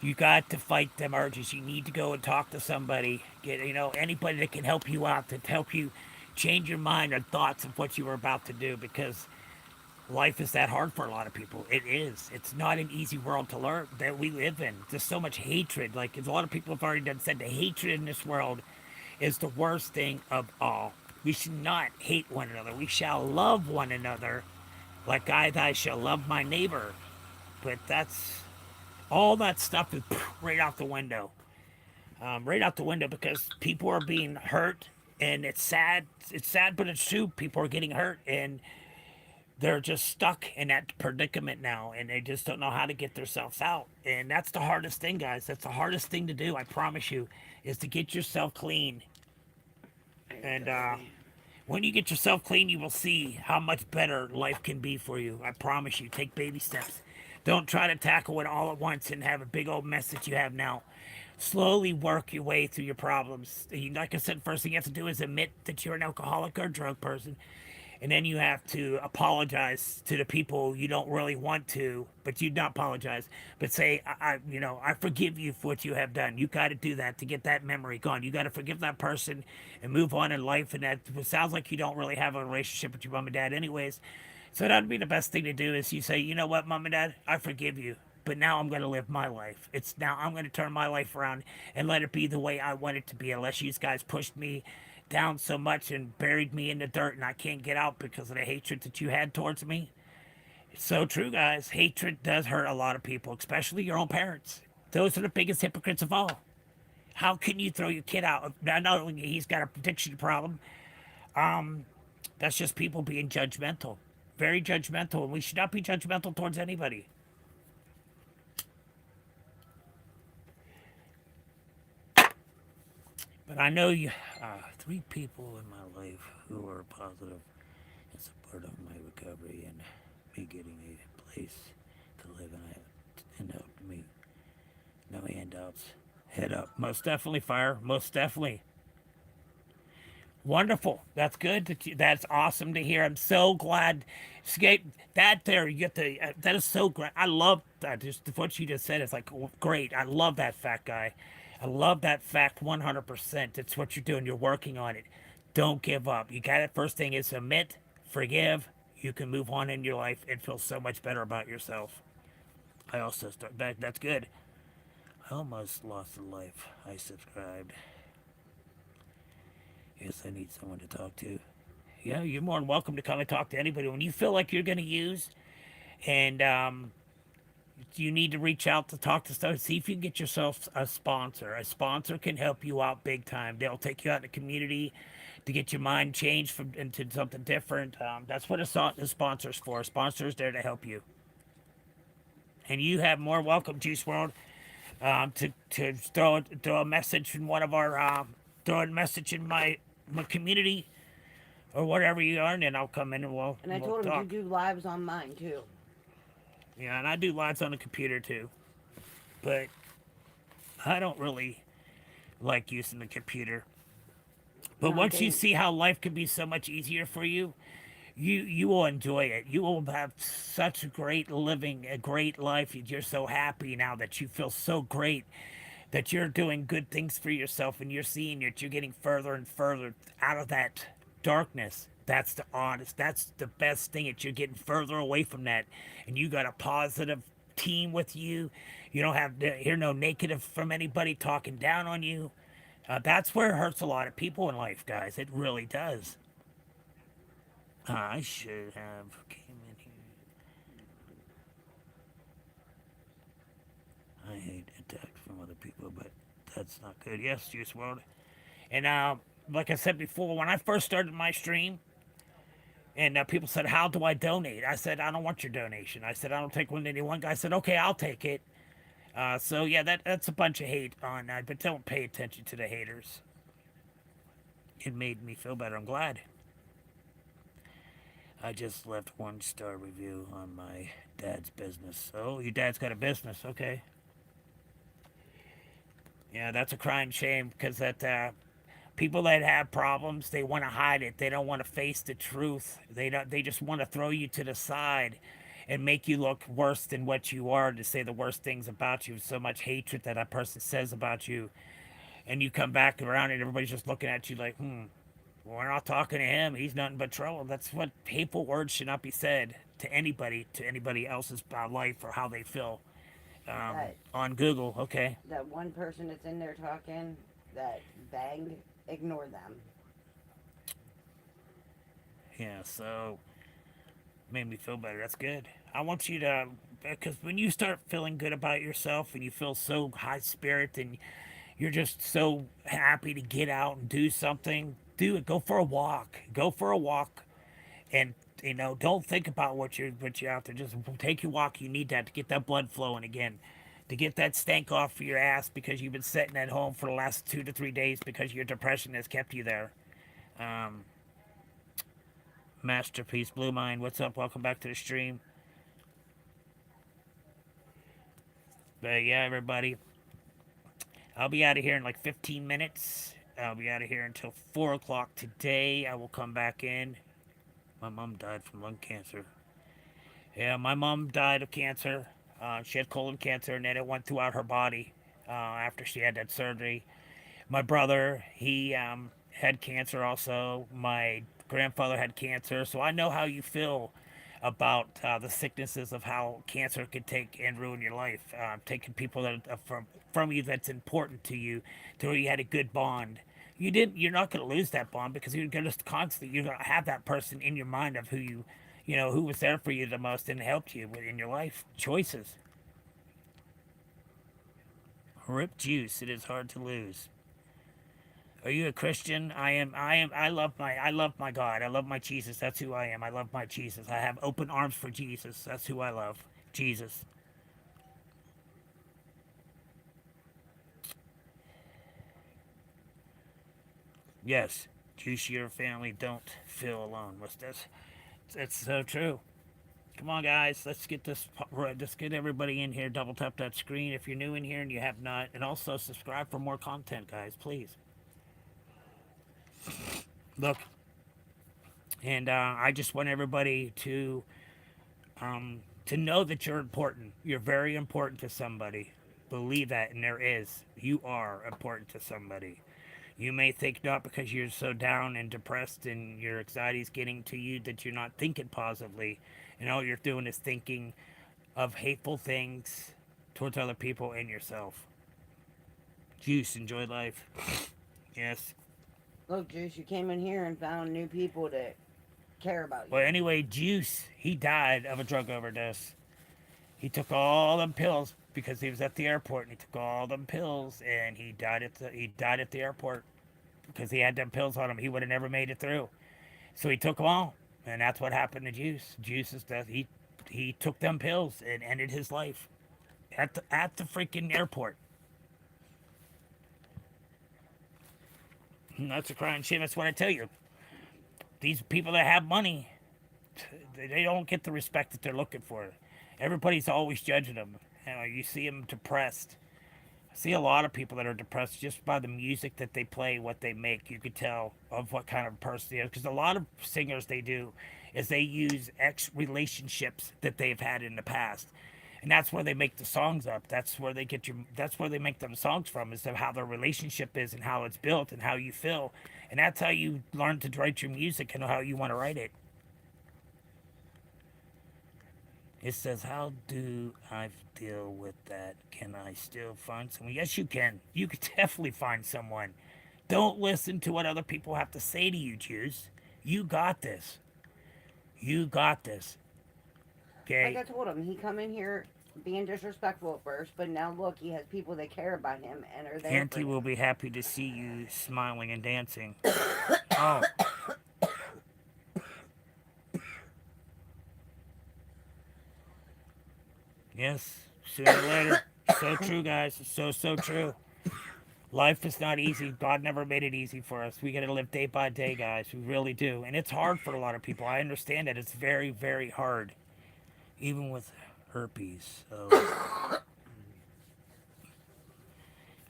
You got to fight them urges. You need to go and talk to somebody. Get anybody that can help you out, to help you change your mind or thoughts of what you were about to do, because life is that hard for a lot of people. It is. It's not an easy world to learn that we live in. There's so much hatred. Like a lot of people have already said, the hatred in this world is the worst thing of all. We should not hate one another. We shall love one another like I shall love my neighbor. But that's all that stuff is right out the window. Right out the window, because people are being hurt, and it's sad. It's sad, but it's true. People are getting hurt, and they're just stuck in that predicament now, and they just don't know how to get themselves out. And that's the hardest thing, guys. That's the hardest thing to do, I promise you, is to get yourself clean. And when you get yourself clean, you will see how much better life can be for you. I promise you. Take baby steps. Don't try to tackle it all at once and have a big old mess that you have now. Slowly work your way through your problems. Like I said, first thing you have to do is admit that you're an alcoholic or a drug person. And then you have to apologize to the people you don't really want to, but you not apologize, but say, I forgive you for what you have done. You got to do that to get that memory gone. You got to forgive that person and move on in life. And that it sounds like you don't really have a relationship with your mom and dad anyways. So that'd be the best thing to do, is you say, you know what, mom and dad, I forgive you. But now I'm going to live my life. I'm going to turn my life around and let it be the way I want it to be, unless you guys pushed me down so much and buried me in the dirt and I can't get out because of the hatred that you had towards me. It's so true, guys. Hatred does hurt a lot of people, especially your own parents. Those are the biggest hypocrites of all. How can you throw your kid out? Not only he's got a addiction problem, that's just people being judgmental. Very judgmental, and we should not be judgmental towards anybody. But I know you, 3 people in my life who are positive in support of my recovery and me getting a place to live and helped me. No handouts. Head up. Most definitely, Fire. Most definitely. Wonderful. That's good. That's awesome to hear. I'm so glad. Skate that there. You get the. That is so great. I love that. Just what you just said is like great. I love that fact, guy. I love that fact 100%. It's what you're doing. You're working on it. Don't give up. You got it. First thing is admit, forgive. You can move on in your life and feel so much better about yourself. I also start. That's good. I almost lost a life. I subscribed. Yes, I need someone to talk to. Yeah, you're more than welcome to come and talk to anybody. When you feel like you're going to use and you need to reach out to talk to stuff, see if you can get yourself a sponsor. A sponsor can help you out big time. They'll take you out in the community to get your mind changed into something different. That's what a sponsor's for. A sponsor's there to help you. And you have more welcome, Juice World, to throw a message in one of our throw a message in my community or whatever you are, and then I'll come in and we'll And I we'll told him talk. to do lives on mine too. Yeah, and I do lots on the computer too, but I don't really like using the computer. But No, once you they- see how life can be so much easier for you, you will enjoy it. You will have such a great living, a great life. You're so happy now that you feel so great that you're doing good things for yourself and you're seeing that you're getting further and further out of that darkness. That's the honest. That's the best thing, that you're getting further away from that, and you got a positive team with you. You don't have to hear no negative from anybody talking down on you. That's where it hurts a lot of people in life, guys. It really does. I should have came in here. I hate attacks from other people, but that's not good. Yes, Juice World. And like I said before, when I first started my stream, and people said, "How do I donate?" I said, "I don't want your donation." I said, "I don't take one to anyone." Guy said, "Okay, I'll take it." So yeah, that's a bunch of hate on that, but don't pay attention to the haters. It made me feel better. I'm glad. I just left 1-star review on my dad's business. Oh, your dad's got a business, okay? Yeah, that's a crying shame because that people that have problems, they want to hide it. They don't want to face the truth. They don't. They just want to throw you to the side and make you look worse than what you are, to say the worst things about you. So much hatred that a person says about you, and you come back around and everybody's just looking at you like, we're not talking to him. He's nothing but trouble. That's what hateful words should not be said to anybody else's life or how they feel. That On Google, okay. that one person that's in there talking that banged, ignore them. Yeah, so made me feel better. That's good. I want you to, because when you start feeling good about yourself and you feel so high spirit and you're just so happy to get out and do something, do it. Go for a walk. Go for a walk, and don't think about what you're out there. Just take your walk. You need that to get that blood flowing again, to get that stank off of your ass because you've been sitting at home for the last 2 to 3 days because your depression has kept you there. Masterpiece Blue Mind, what's up? Welcome back to the stream. But yeah, everybody, I'll be out of here in like 15 minutes. I'll be out of here until 4 o'clock today. I will come back in. My mom died from lung cancer. Yeah, my mom died of cancer. She had colon cancer, and then it went throughout her body after she had that surgery. My brother, he had cancer also. My grandfather had cancer. So I know how you feel about the sicknesses of how cancer can take and ruin your life. Taking people that from you that's important to you, to where you had a good bond. You're not going to lose that bond because you're going to constantly, you're going to have that person in your mind of who who was there for you the most and helped you in your life choices. Rip Juice. It is hard to lose. Are you a Christian? I am. I love my God. I love my Jesus. That's who I am. I love my Jesus. I have open arms for Jesus. That's who I love. Jesus. Yes. Juice, your family don't feel alone. What's this? It's so true. Come on, guys. Let's get this. Let's get everybody in here. Double tap that screen if you're new in here and you have not, and also subscribe for more content, guys. Please. Look, and I just want everybody to know that you're important. You're very important to somebody. Believe that, and there is. You are important to somebody. You may think not because you're so down and depressed and your anxiety's getting to you that you're not thinking positively, and all you're doing is thinking of hateful things towards other people and yourself. Juice, enjoy life. Yes. Look, Juice, you came in here and found new people that care about you. Well, anyway, Juice, he died of a drug overdose. He took all them pills because he was at the airport, and he took all them pills, and he died at the airport because he had them pills on him. He would have never made it through. So he took them all, and that's what happened to Juice. Juice's death. He took them pills and ended his life at the freaking airport. And that's a crying shame. That's what I tell you. These people that have money, they don't get the respect that they're looking for. Everybody's always judging them. You see them depressed. I see a lot of people that are depressed just by the music that they play, what they make. You could tell of what kind of person they are. Because a lot of singers, they do is they use relationships that they've had in the past. And that's where they make the songs up. That's where they make them songs from, is of how their relationship is and how it's built and how you feel. And that's how you learn to write your music and how you want to write it. It says, how do I deal with that? Can I still find someone? Yes, you can. You can definitely find someone. Don't listen to what other people have to say to you, Juice. You got this. You got this. Okay? Like I told him, he come in here being disrespectful at first, but now look, he has people that care about him and are there. Auntie will be happy to see you smiling and dancing. Oh. Yes, sooner or later. So true, guys. So true. Life is not easy. God never made it easy for us. We got to live day by day, guys. We really do. And it's hard for a lot of people. I understand that. It's very, very hard. Even with herpes.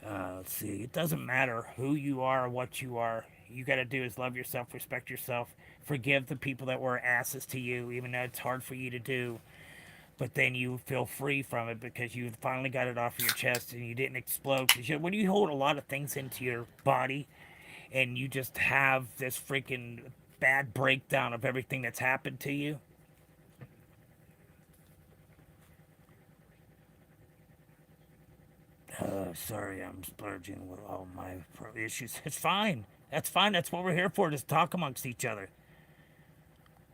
Let's see. It doesn't matter who you are or what you are. You got to do is love yourself, respect yourself, forgive the people that were asses to you, even though it's hard for you to do. But then you feel free from it because you finally got it off of your chest and you didn't explode. Because when you hold a lot of things into your body and you just have this freaking bad breakdown of everything that's happened to you. Sorry, I'm splurging with all my issues. It's fine. That's fine. That's what we're here for, just talk amongst each other.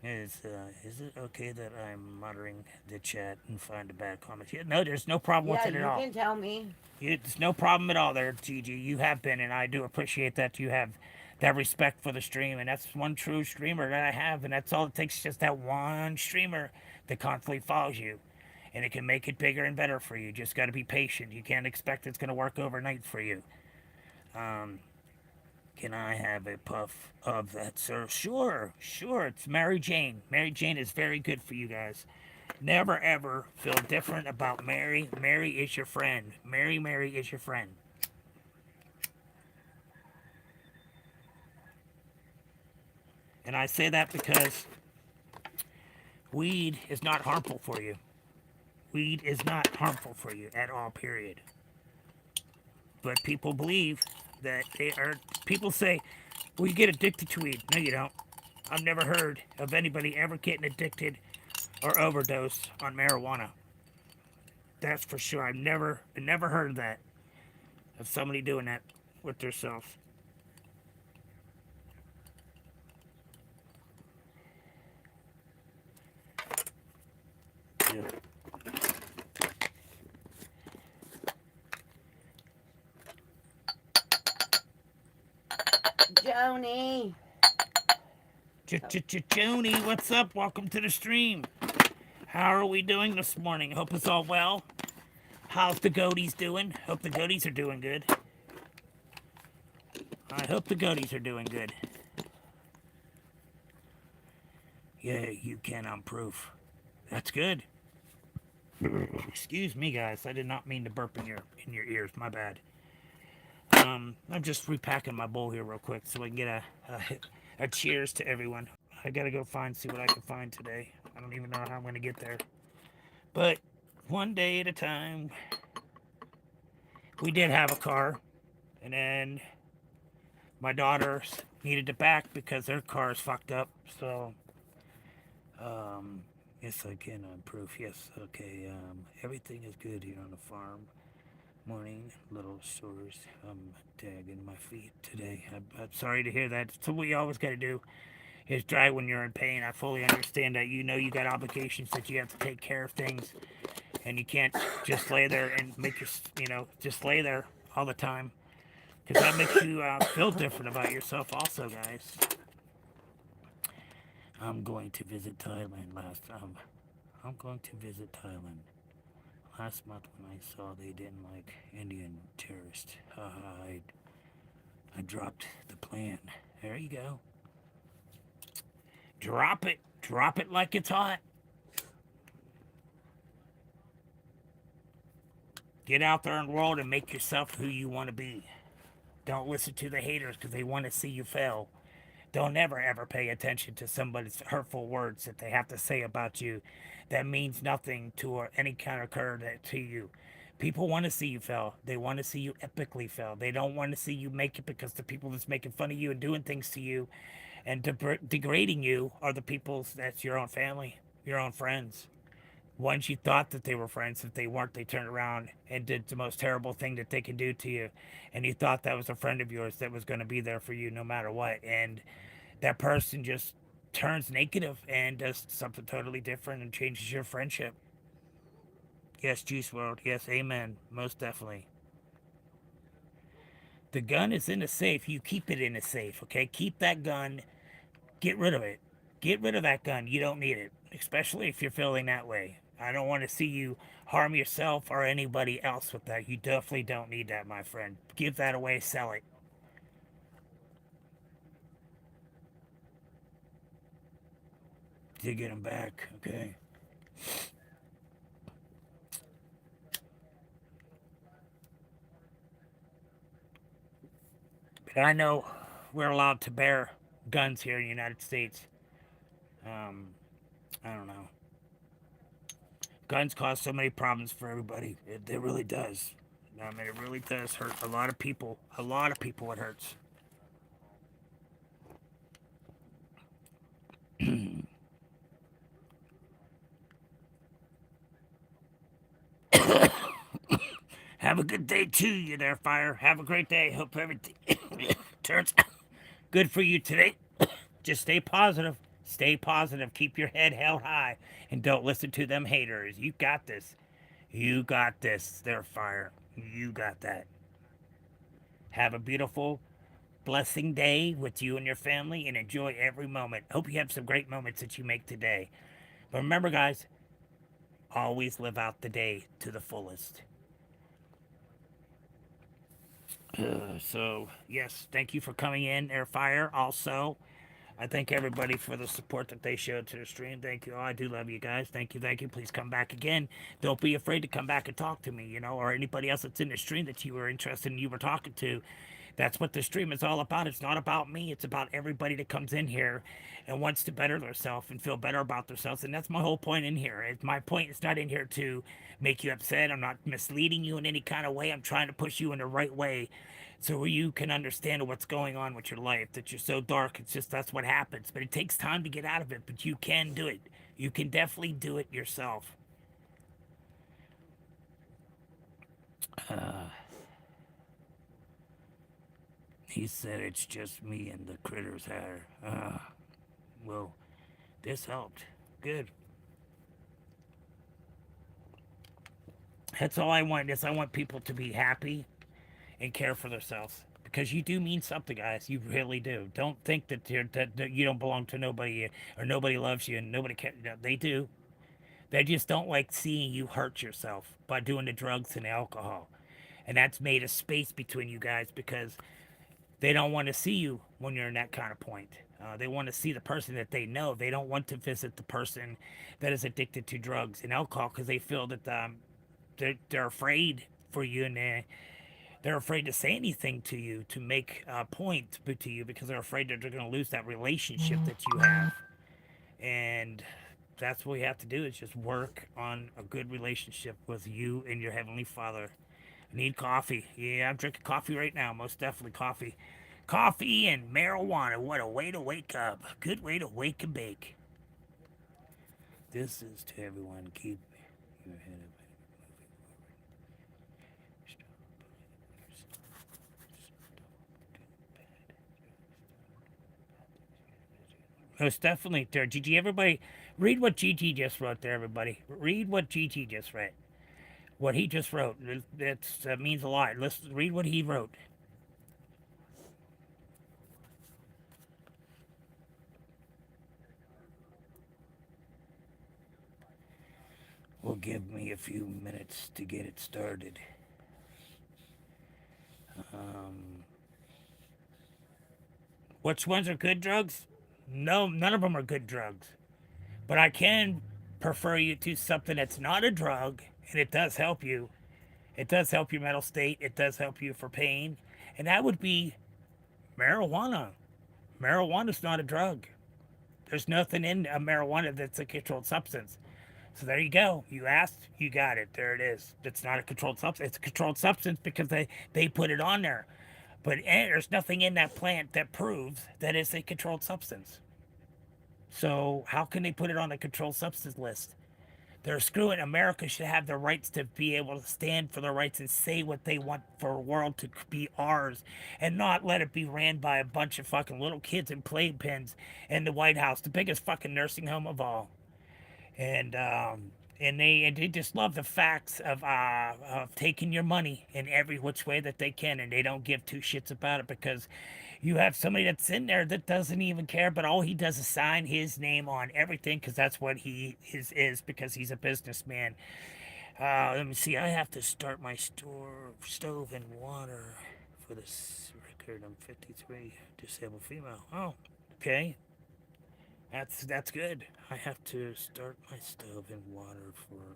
Is it okay that I'm monitoring the chat and find a bad comment? Yeah, no, there's no problem with it at all. Yeah, you can tell me. It's no problem at all there, Gigi. You have been, and I do appreciate that you have that respect for the stream, and that's one true streamer that I have, and that's all it takes, just that one streamer that constantly follows you, and it can make it bigger and better for you. Just got to be patient. You can't expect it's going to work overnight for you. Can I have a puff of that, sir? Sure. It's Mary Jane. Mary Jane is very good for you guys. Never, ever feel different about Mary. Mary is your friend. Mary is your friend. And I say that because weed is not harmful for you. Weed is not harmful for you at all, period. But people believe that people say, well, you get addicted to weed. No, you don't. I've never heard of anybody ever getting addicted or overdose on marijuana. That's for sure. I've never heard of that. Of somebody doing that with themselves. Yeah. Joni. Joni, what's up? Welcome to the stream. How are we doing this morning? Hope it's all well. How's the goaties doing? Hope the goaties are doing good. I hope the goaties are doing good. Yeah, you can improve. That's good. Excuse me, guys. I did not mean to burp in your ears. My bad. I'm just repacking my bowl here real quick so I can get a cheers to everyone. I gotta go see what I can find today. I don't even know how I'm gonna get there. But one day at a time. We did have a car, and then my daughters needed it back because their car is fucked up. So, yes, I can improve. Yes, okay. Everything is good here on the farm. Morning, little sores. I'm tagging my feet today. I'm sorry to hear that. So what you always got to do is dry when you're in pain. I fully understand that. You know you got obligations that you have to take care of things, and you can't just lay there and just lay there all the time, because that makes you feel different about yourself also, guys. I'm going to visit Thailand I'm going to visit Thailand. Last month when I saw they didn't like Indian terrorists, I dropped the plan. There you go. Drop it like it's hot. Get out there in the world and make yourself who you want to be. Don't listen to the haters because they want to see you fail. Don't ever pay attention to somebody's hurtful words that they have to say about you. That means nothing to any kind of occur to you. People want to see you fail. They want to see you epically fail. They don't want to see you make it, because the people that's making fun of you and doing things to you and degrading you are the people that's your own family, your own friends. Once you thought that they were friends, if they weren't, they turned around and did the most terrible thing that they can do to you. And you thought that was a friend of yours that was going to be there for you no matter what. And that person just turns negative and does something totally different and changes your friendship. Yes, Juice WRLD. Yes, amen. Most definitely. The gun is in the safe. You keep it in the safe, okay? Keep that gun. Get rid of it. Get rid of that gun. You don't need it, especially if you're feeling that way. I don't want to see you harm yourself or anybody else with that. You definitely don't need that, my friend. Give that away. Sell it. To get them back, okay? But I know we're allowed to bear guns here in the United States. I don't know. Guns cause so many problems for everybody. It really does. I mean, it really does hurt a lot of people. A lot of people it hurts. Have a good day too, you there, Fire. Have a great day. Hope everything turns out good for you today. Just stay positive. Stay positive. Keep your head held high. And don't listen to them haters. You got this. You got this. There, Fire. You got that. Have a beautiful, blessing day with you and your family, and enjoy every moment. Hope you have some great moments that you make today. But remember, guys, always live out the day to the fullest. So, yes, thank you for coming in, Airfire. Also, I thank everybody for the support that they showed to the stream. Thank you. Oh, I do love you guys. Thank you. Thank you. Please come back again. Don't be afraid to come back and talk to me, or anybody else that's in the stream that you were interested in, you were talking to. That's what the stream is all about. It's not about me. It's about everybody that comes in here and wants to better themselves and feel better about themselves. And that's my whole point in here. My point is not in here to make you upset. I'm not misleading you in any kind of way. I'm trying to push you in the right way so you can understand what's going on with your life, that you're so dark. It's just that's what happens. But it takes time to get out of it. But you can do it. You can definitely do it yourself. He said it's just me and the critter's hair. Well, this helped. Good. That's all I want. I want people to be happy and care for themselves. because you do mean something, guys. You really do. Don't think that that you don't belong to nobody or nobody loves you and nobody cares. No, they do. They just don't like seeing you hurt yourself by doing the drugs and the alcohol. And that's made a space between you guys because they don't want to see you when you're in that kind of point. They want to see the person that they know. They don't want to visit the person that is addicted to drugs and alcohol because they feel that they're afraid for you and they're afraid to say anything to you to make a point to you because they're afraid that they're going to lose that relationship that you have. And that's what we have to do is just work on a good relationship with you and your Heavenly Father. I need coffee. Yeah, I'm drinking coffee right now. Most definitely coffee. Coffee and marijuana. What a way to wake up. Good way to wake and bake. This is to everyone. Keep your head up. Most definitely, there. Gigi, everybody, read what Gigi just wrote there, everybody. Read what Gigi just read. What he just wrote. That means a lot. Let's read what he wrote. Will give me a few minutes to get it started. Which ones are good drugs? No, none of them are good drugs. But I can prefer you to something that's not a drug, and it does help you. It does help your mental state. It does help you for pain. And that would be marijuana. Marijuana's not a drug. There's nothing in a marijuana that's a controlled substance. So there you go. You asked, you got it. There it is. It's not a controlled substance. It's a controlled substance because they put it on there. But there's nothing in that plant that proves that it's a controlled substance. So how can they put it on a controlled substance list? They're screwing. America should have the rights to be able to stand for their rights and say what they want for a world to be ours and not let it be ran by a bunch of fucking little kids in playpens in the White House, the biggest fucking nursing home of all. And they just love the facts of taking your money in every which way that they can, and they don't give two shits about it because you have somebody that's in there that doesn't even care, but all he does is sign his name on everything because that's what he is because he's a businessman. Let me see. I have to start my stove and water for this record. I'm 53, disabled female. Oh, okay. That's good. I have to start my stove and water for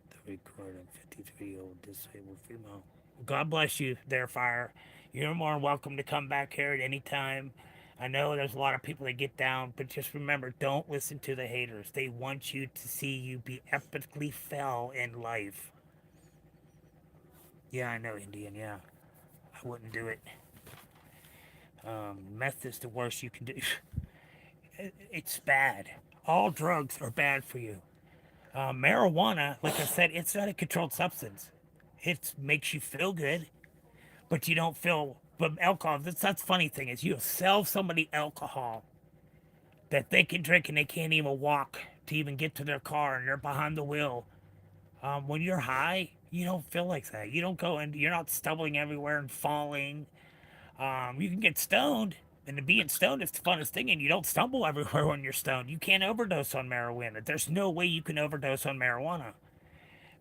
the record. I'm 53-year-old disabled female. God bless you there, Fire. You're more than welcome to come back here at any time. I know there's a lot of people that get down, but just remember, don't listen to the haters. They want you to see you be epically fell in life. Yeah, I know, Indian, yeah. I wouldn't do it. Meth is the worst you can do. It's bad. All drugs are bad for you. Marijuana, like I said, it's not a controlled substance. It makes you feel good, but you don't feel. But alcohol, that's the funny thing is you sell somebody alcohol that they can drink and they can't even walk to even get to their car and they're behind the wheel. When you're high, you don't feel like that. You don't go and you're not stumbling everywhere and falling. You can get stoned, and being stoned is the funnest thing, and you don't stumble everywhere when you're stoned. You can't overdose on marijuana. There's no way you can overdose on marijuana.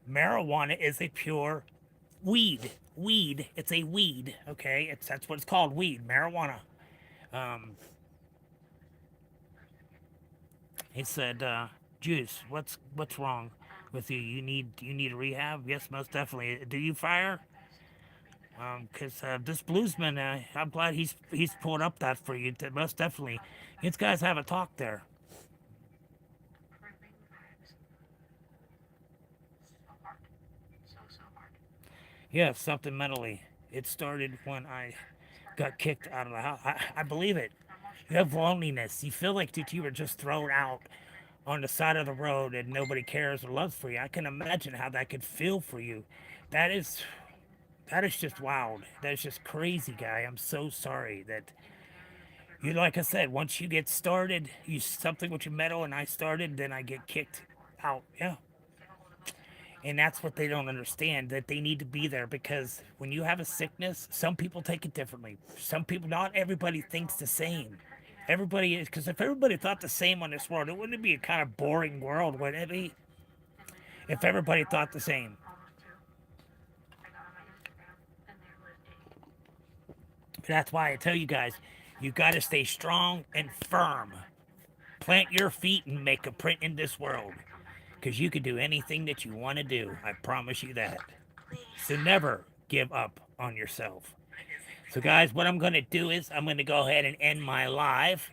Marijuana is a pure weed. Weed. It's a weed. Okay, that's what it's called. Weed. Marijuana. He said, "Juice, what's wrong with you? You need a rehab? Yes, most definitely. Do you fire? Because this bluesman, I'm glad he's pulled up that for you. Most definitely, you guys have a talk there. Yeah, something mentally. It started when I got kicked out of the house. I believe it. You have loneliness. You feel like that you were just thrown out on the side of the road and nobody cares or loves for you. I can imagine how that could feel for you. That is just wild. That is just crazy, guy. I'm so sorry that you, like I said, once you get started, you something with your metal and I started, then I get kicked out. Yeah. And that's what they don't understand, that they need to be there, because when you have a sickness, some people take it differently. Some people, not everybody thinks the same. Everybody is, because if everybody thought the same on this world, it wouldn't be a kind of boring world, would it be? If everybody thought the same. That's why I tell you guys, you got to stay strong and firm. Plant your feet and make a print in this world. Because you can do anything that you want to do. I promise you that. So never give up on yourself. So, guys, what I'm going to do is I'm going to go ahead and end my live.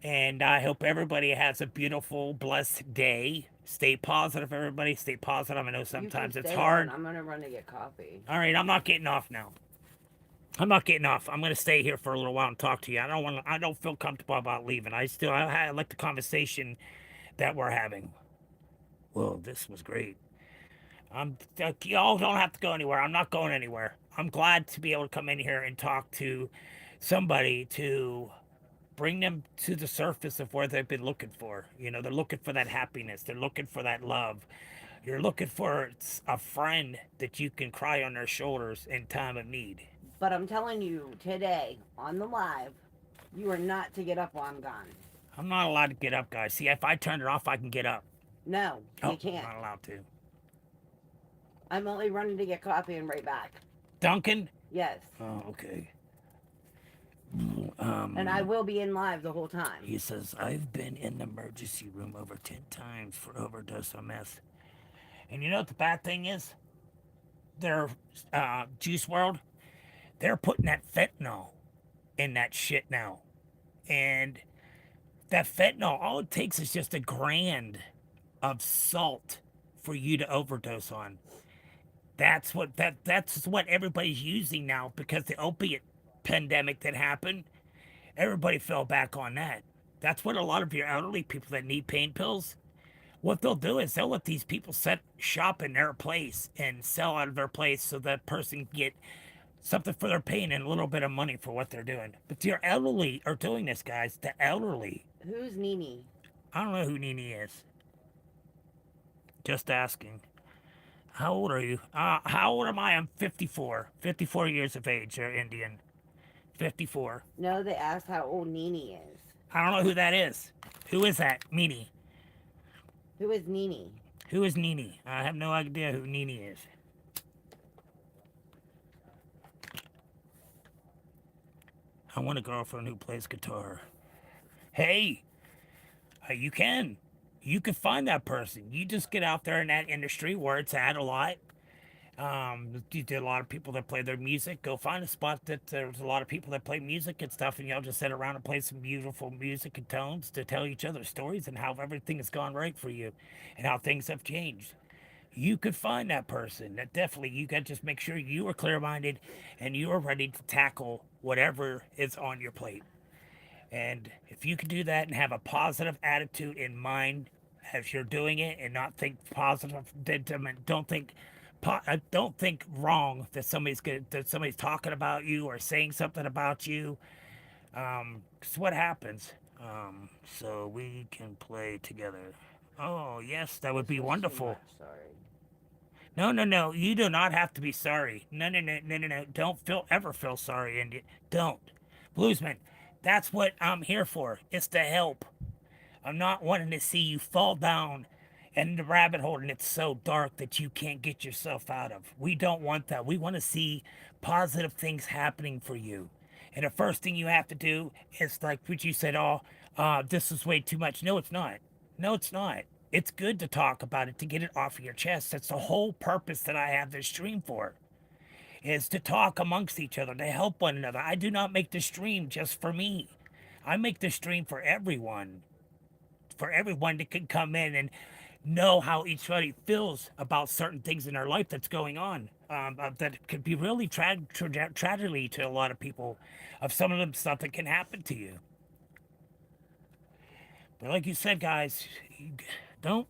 And I hope everybody has a beautiful, blessed day. Stay positive, everybody. Stay positive. I know You can sometimes it's stay hard. on. I'm gonna run to get coffee. All right, I'm not getting off now. I'm not getting off. I'm gonna stay here for a little while and talk to you. I don't feel comfortable about leaving. I like the conversation that we're having. Well, this was great. Y'all don't have to go anywhere. I'm not going anywhere. I'm glad to be able to come in here and talk to somebody to bring them to the surface of where they've been looking for. You know, they're looking for that happiness. They're looking for that love. You're looking for a friend that you can cry on their shoulders in time of need. But I'm telling you today on the live, you are not to get up while I'm gone. I'm not allowed to get up, guys. See, if I turn it off, I can get up. No, Oh, you can't. I'm not allowed to. I'm only running to get coffee and right back. Duncan? Yes. Oh, okay. And I will be in live the whole time. He says, I've been in the emergency room over 10 times for overdose on meth. And you know what the bad thing is? Their Juice World, they're putting that fentanyl in that shit now. And that fentanyl, all it takes is just a grand of salt for you to overdose on. That's what everybody's using now, because the opiate pandemic that happened, everybody fell back on that. That's what a lot of your elderly people that need pain pills, what they'll do is they'll let these people set shop in their place and sell out of their place so that person can get something for their pain and a little bit of money for what they're doing. But your elderly are doing this, guys. The elderly. Who's Nini? I don't know who Nini is. Just asking. How old are you? How old am I? I'm 54. 54 years of age, Indian. 54. No, they asked how old Nini is. I don't know who that is. Who is that? Nini. Who is Nini? Who is Nini? I have no idea who Nini is. I want a girlfriend who plays guitar. Hey, you can. You can find that person. You just get out there in that industry where it's at a lot. You did a lot of people that play their music. Go find a spot that there's a lot of people that play music and stuff, and y'all just sit around and play some beautiful music and tones to tell each other stories and how everything has gone right for you and how things have changed. You could find that person. That definitely, you got to just make sure you are clear-minded and you are ready to tackle whatever is on your plate. And if you can do that and have a positive attitude in mind as you're doing it, and not think positive, don't think wrong that somebody's talking about you or saying something about you. 'Cause what happens? So we can play together. Oh yes, that would be wonderful. Sorry. No. You do not have to be sorry. No. Don't ever feel sorry, Indian. Don't. Bluesman, that's what I'm here for. It's to help. I'm not wanting to see you fall down in the rabbit hole and it's so dark that you can't get yourself out of. We don't want that. We want to see positive things happening for you. And the first thing you have to do is like what you said, this is way too much. No, it's not. No, it's not. It's good to talk about it, to get it off of your chest. That's the whole purpose that I have this stream for, is to talk amongst each other, to help one another. I do not make the stream just for me. I make the stream for everyone that can come in and know how each body feels about certain things in their life that's going on, that could be really tragedy to a lot of people, of some of them stuff that can happen to you. But like you said, guys, don't.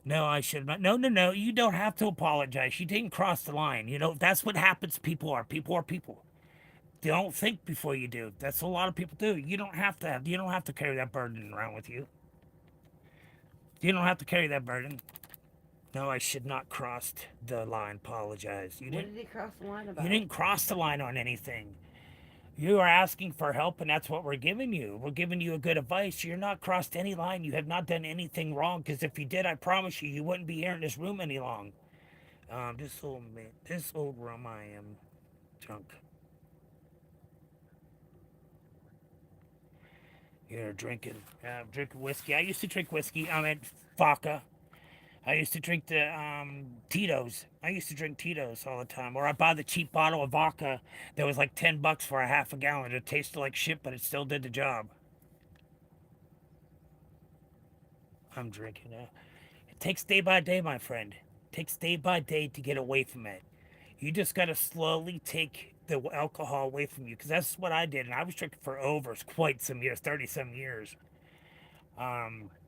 No, I should not. No. You don't have to apologize. You didn't cross the line. You know, that's what happens. People are people. Don't think before you do. That's what a lot of people do. You don't have to carry that burden around with you. You don't have to carry that burden. No, I should not cross the line. Apologize. What did he cross the line about? You didn't cross the line on anything. You are asking for help, and that's what we're giving you. We're giving you a good advice. You're not crossed any line. You have not done anything wrong. Because if you did, I promise you, you wouldn't be here in this room any long. This old room, I am drunk. You're drinking whiskey. I used to drink whiskey. I meant vodka. I used to drink the Tito's. I used to drink Tito's all the time. Or I buy the cheap bottle of vodka that was like $10 for a half a gallon. It tasted like shit, but it still did the job. I'm drinking it. It takes day by day, my friend. It takes day by day to get away from it. You just got to slowly take the alcohol away from you, because that's what I did. And I was drinking for over quite some years, 30 some years.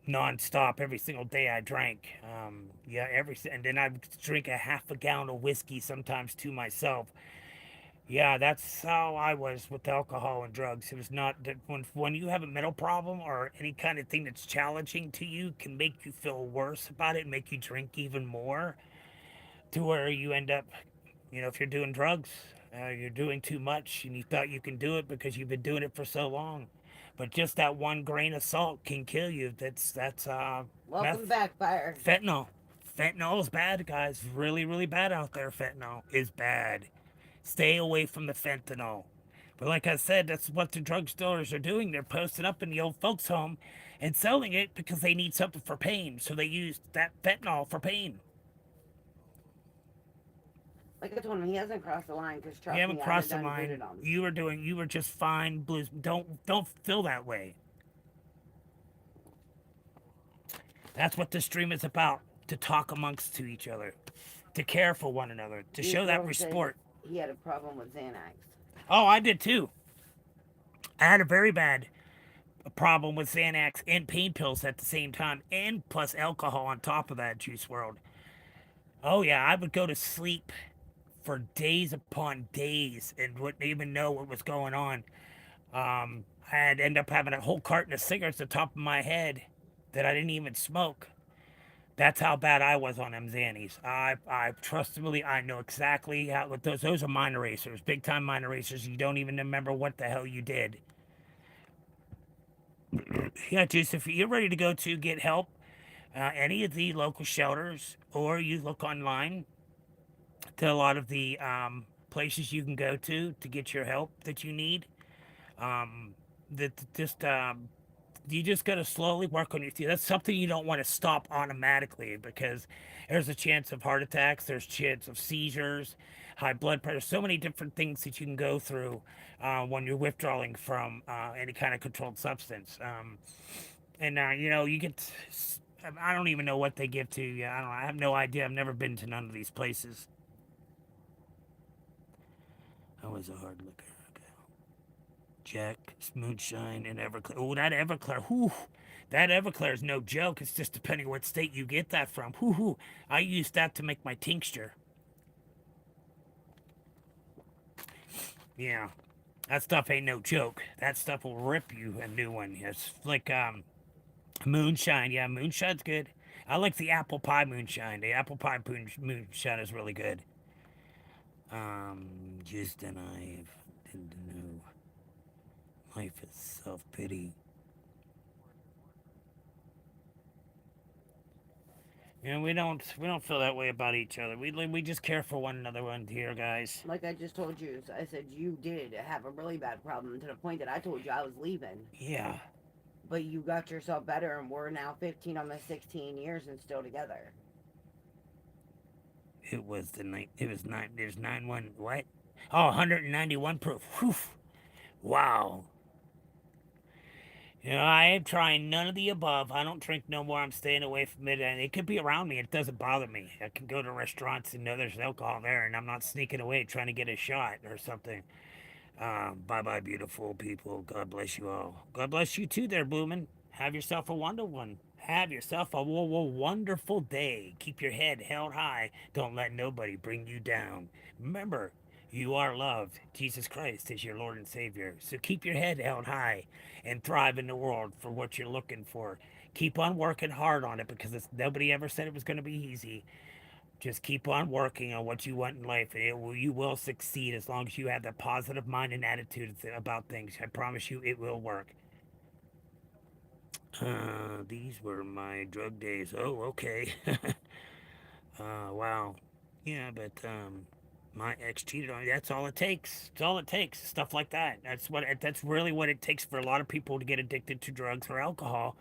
Non-stop every single day I drank. And then I would drink a half a gallon of whiskey sometimes to myself. Yeah, that's how I was with alcohol and drugs. It was not that when you have a mental problem or any kind of thing that's challenging to you can make you feel worse about it, make you drink even more, to where you end up, if you're doing drugs, you're doing too much, and you thought you can do it because you've been doing it for so long. But just that one grain of salt can kill you. That's Welcome back, Fire. Fentanyl. Fentanyl is bad, guys. Really, really bad out there. Fentanyl is bad. Stay away from the fentanyl. But like I said, that's what the drugstores are doing. They're posting up in the old folks' home and selling it because they need something for pain. So they use that fentanyl for pain. Like I told him, he hasn't crossed the line because You haven't crossed the line. You were just fine, Blues. Don't feel that way. That's what this stream is about. To talk amongst to each other. To care for one another. To show that respect. He had a problem with Xanax. Oh, I did too. I had a very bad problem with Xanax and pain pills at the same time, and plus alcohol on top of that, Juice WRLD. Oh yeah, I would go to sleep for days upon days and wouldn't even know what was going on. I'd end up having a whole carton of cigarettes at the top of my head that I didn't even smoke. That's how bad I was on them Xannies. I trustfully, I know exactly how. What those are mind erasers, big time mind erasers. You don't even remember what the hell you did. Yeah, Juice, if you're ready to go to get help, any of the local shelters, or you look online to a lot of the places you can go to get your help that you need. You just got to slowly work on your teeth. That's something you don't want to stop automatically, because there's a chance of heart attacks, there's a chance of seizures, high blood pressure, so many different things that you can go through when you're withdrawing from any kind of controlled substance. You get, I don't even know what they give to you. I have no idea. I've never been to none of these places. That was a hard liquor. Jack, Moonshine, and Everclear. Oh, that Everclear. Whew. That Everclear is no joke. It's just depending what state you get that from. Whew. I use that to make my tincture. Yeah. That stuff ain't no joke. That stuff will rip you a new one. It's like Moonshine. Yeah, Moonshine's good. I like the apple pie moonshine. The apple pie moonshine is really good. Just an I didn't know. Life is self-pity. We don't feel that way about each other. We just care for one another around here, guys. Like I just told you, I said you did have a really bad problem to the point that I told you I was leaving. Yeah. But you got yourself better, and we're now 15, almost 16 years and still together. It was there's 91, what? Oh, 191 proof. Whew. Wow. I am trying none of the above. I don't drink no more. I'm staying away from it. And it could be around me. It doesn't bother me. I can go to restaurants and know there's alcohol there, and I'm not sneaking away trying to get a shot or something. Bye-bye, beautiful people. God bless you all. God bless you too there, Bloomin'. Have yourself a wonderful one. Have yourself a wonderful day. Keep your head held high. Don't let nobody bring you down. Remember, You are loved. Jesus Christ is your Lord and Savior. So keep your head held high and thrive in the world for what you're looking for. Keep on working hard on it because nobody ever said it was going to be easy. Just keep on working on what you want in life, and you will succeed as long as you have that positive mind and attitude about things. I promise you, it will work. These were my drug days. Oh, okay. Wow. Yeah, but my ex cheated on me. That's all it takes. It's all it takes. Stuff like that. That's really what it takes for a lot of people to get addicted to drugs or alcohol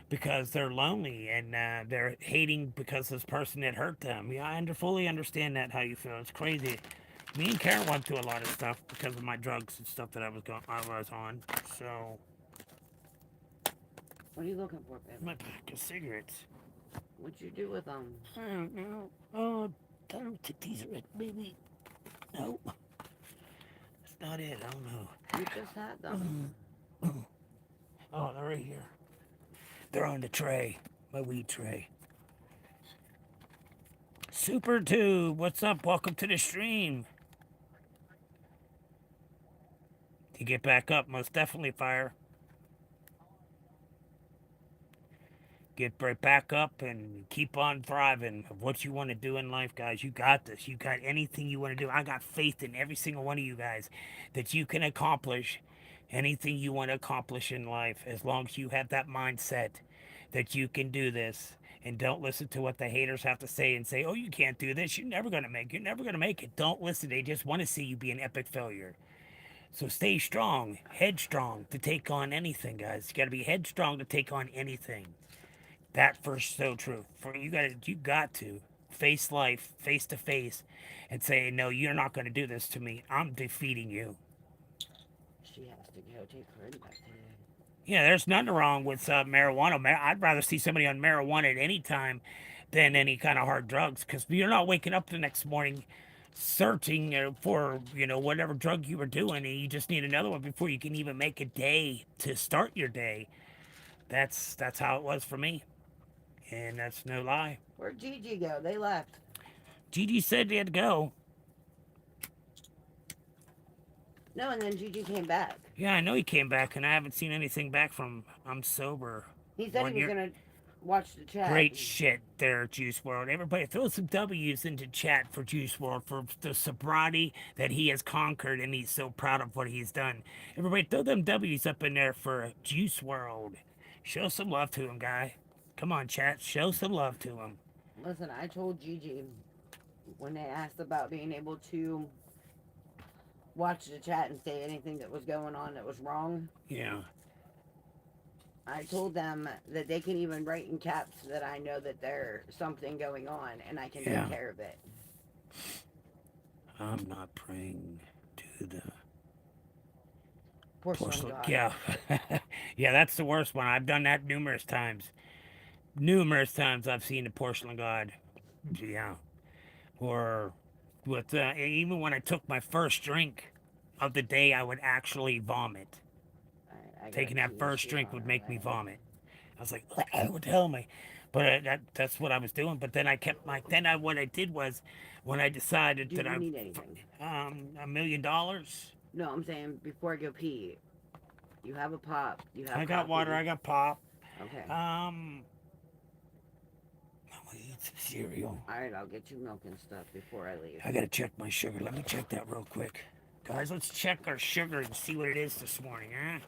because they're lonely and they're hating because this person had hurt them. Yeah, I fully understand that how you feel. It's crazy. Me and Karen went through a lot of stuff because of my drugs and stuff that I was on. So What are you looking for, my baby? pack of cigarettes. What'd you do with them? I don't know. Oh, I don't think these are it, baby. No, that's not it. I don't know. You just had them. Oh, they're right here. They're on the tray, my weed tray. Super Tube, what's up? Welcome to the stream. To get back up, most definitely fire. Get right back up and keep on thriving of what you want to do in life, guys. You got this. You got anything you want to do. I got faith in every single one of you guys that you can accomplish anything you want to accomplish in life as long as you have that mindset that you can do this. And don't listen to what the haters have to say and say, oh, you can't do this. You're never going to make it. You're never going to make it. Don't listen. They just want to see you be an epic failure. So stay strong, headstrong to take on anything, guys. You got to be headstrong to take on anything. That first so true. You got to face life face to face and say, no, you're not going to do this to me. I'm defeating you. She has to go take her injections. Yeah, there's nothing wrong with marijuana. I'd rather see somebody on marijuana at any time than any kind of hard drugs because you're not waking up the next morning searching for whatever drug you were doing and you just need another one before you can even make a day to start your day. That's how it was for me, and that's no lie. Where'd Gigi go? They left. Gigi said they had to go. No, and then Gigi came back. Yeah, I know he came back, and I haven't seen anything back from him. I'm sober. He said he was gonna watch the chat. Great shit there, Juice WRLD. Everybody throw some W's into chat for Juice WRLD for the sobriety that he has conquered, and he's so proud of what he's done. Everybody throw them W's up in there for Juice WRLD. Show some love to him, guy. Come on, chat. Show some love to him. Listen, I told Gigi when they asked about being able to watch the chat and say anything that was going on that was wrong. Yeah. I told them that they can even write in caps that I know that there's something going on and I can take care of it. I'm not praying to the Porcelain God. Yeah. Yeah, that's the worst one. I've done that numerous times. Numerous times I've seen the porcelain god. Yeah. Or with even when I took my first drink of the day, I would actually vomit. Taking that first drink would make me vomit. I was like, what would tell me? But that's what I was doing. But then I kept what I did was when I decided that I need anything. $1 million. No, I'm saying before I go pee, you have a pop. You have. I got water. I got pop. Okay. I'm gonna eat some cereal. All right, I'll get you milk and stuff before I leave. I gotta check my sugar. Let me check that real quick, guys. Let's check our sugar and see what it is this morning, huh?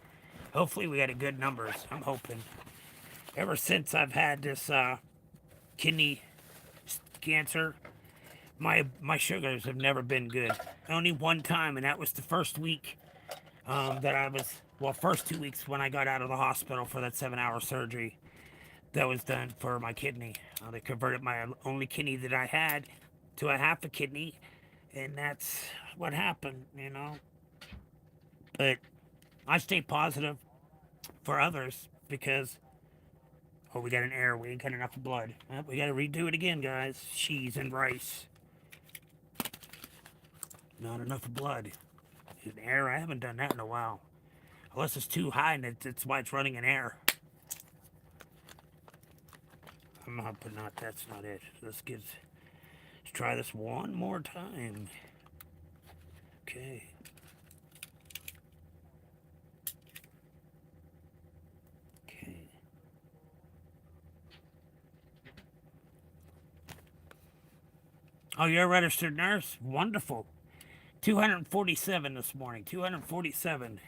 Hopefully we got a good numbers. I'm hoping. Ever since I've had this kidney cancer, my sugars have never been good. Only one time, and that was the first week that I was, first 2 weeks when I got out of the hospital for that 7-hour surgery that was done for my kidney. They converted my only kidney that I had to a half a kidney, and that's what happened, But I stay positive for others because, we got an error. We ain't got enough blood. We got to redo it again, guys. Cheese and rice. Not enough blood. An error. I haven't done that in a while. Unless it's too high and that's why it's running an error. But that's not it. Let's try this one more time. Okay. Okay. Oh, you're a registered nurse? Wonderful. 247 this morning. 247.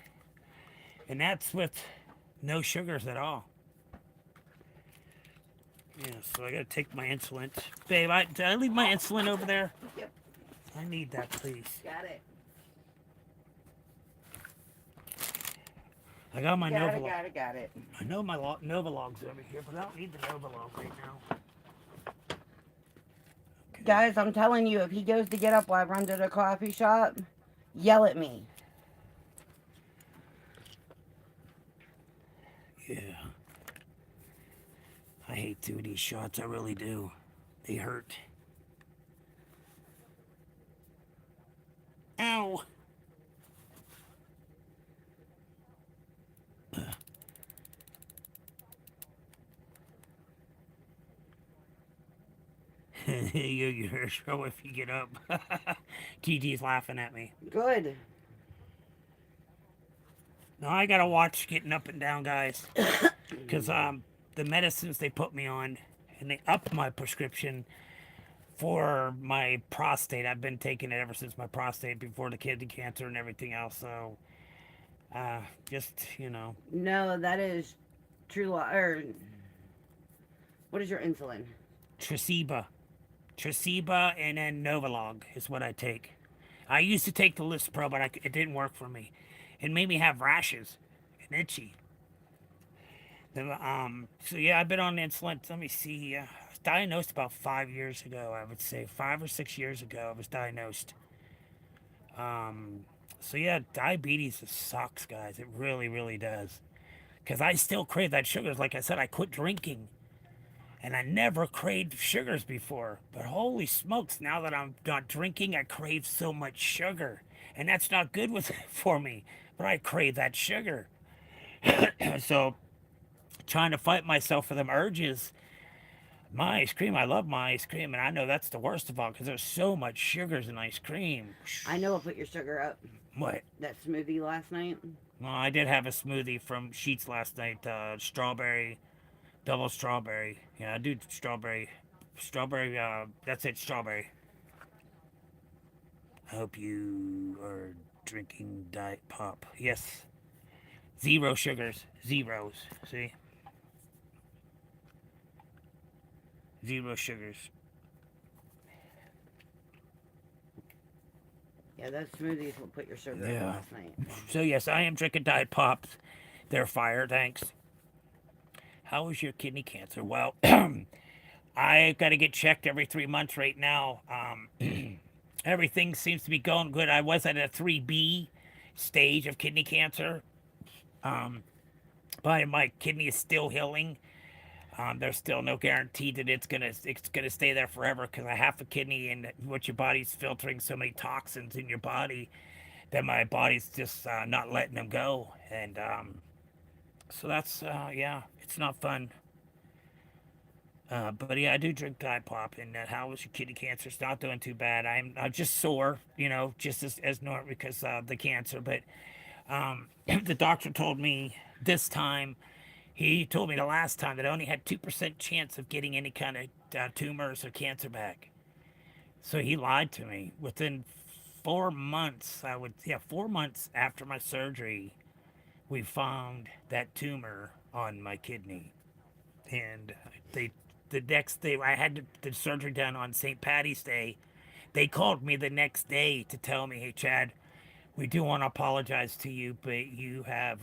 And that's with no sugars at all. Yeah, so I gotta take my insulin. Babe, did I leave my insulin over there? Yep. I need that, please. Got it. I got my Novolog. Got it. I know my Novolog's over here, but I don't need the Novolog right now. Okay. Guys, I'm telling you, if he goes to get up while I run to the coffee shop, yell at me. Yeah. I hate doing these shots. I really do. They hurt. Ow. You're sure if you get up. TT's laughing at me. Good. No, I gotta watch getting up and down, guys. Because the medicines they put me on, and they upped my prescription for my prostate. I've been taking it ever since my prostate, before the kidney cancer and everything else. So, just, you know. No, that is or what is your insulin? Tresiba and then Novolog is what I take. I used to take the Lispro, but it didn't work for me. It made me have rashes and itchy. So yeah, I've been on insulin. Let me see. I was diagnosed about 5 years ago. I would say 5 or 6 years ago. I was diagnosed. So yeah, diabetes sucks, guys. It really, really does. Because I still crave that sugars. Like I said, I quit drinking. And I never craved sugars before. But holy smokes, now that I'm not drinking, I crave so much sugar. And that's not good for me. But I crave that sugar. So, trying to fight myself for them urges. My ice cream, I love my ice cream. And I know that's the worst of all, because there's so much sugars in ice cream. I know I'll put your sugar up. What? That smoothie last night. Well, I did have a smoothie from Sheets last night. Strawberry. Double strawberry. Yeah, I do strawberry. Strawberry, that's it, strawberry. I hope you are drinking Diet Pop. Yes. 0 sugars. Zeros. See? 0 sugars. Yeah, those smoothies will put your sugar up last night. So, yes, I am drinking Diet Pops. They're fire, thanks. How is your kidney cancer? Well, I got to get checked every 3 months right now. Everything seems to be going good. I was at a 3B stage of kidney cancer. But my kidney is still healing. There's still no guarantee that it's gonna stay there forever, because I have a kidney, and what your body's filtering so many toxins in your body that my body's just not letting them go. And so that's yeah, it's not fun. But yeah, I do drink Diet Pop. And how is your kidney cancer? It's not doing too bad. I'm just sore, just as normal because of the cancer. But the doctor told me this time, he told me the last time that I only had 2% chance of getting any kind of tumors or cancer back. So he lied to me. Within 4 months, 4 months after my surgery, we found that tumor on my kidney. And the next day, I had the surgery done on St. Patty's Day. They called me the next day to tell me, hey, Chad, we do want to apologize to you, but you have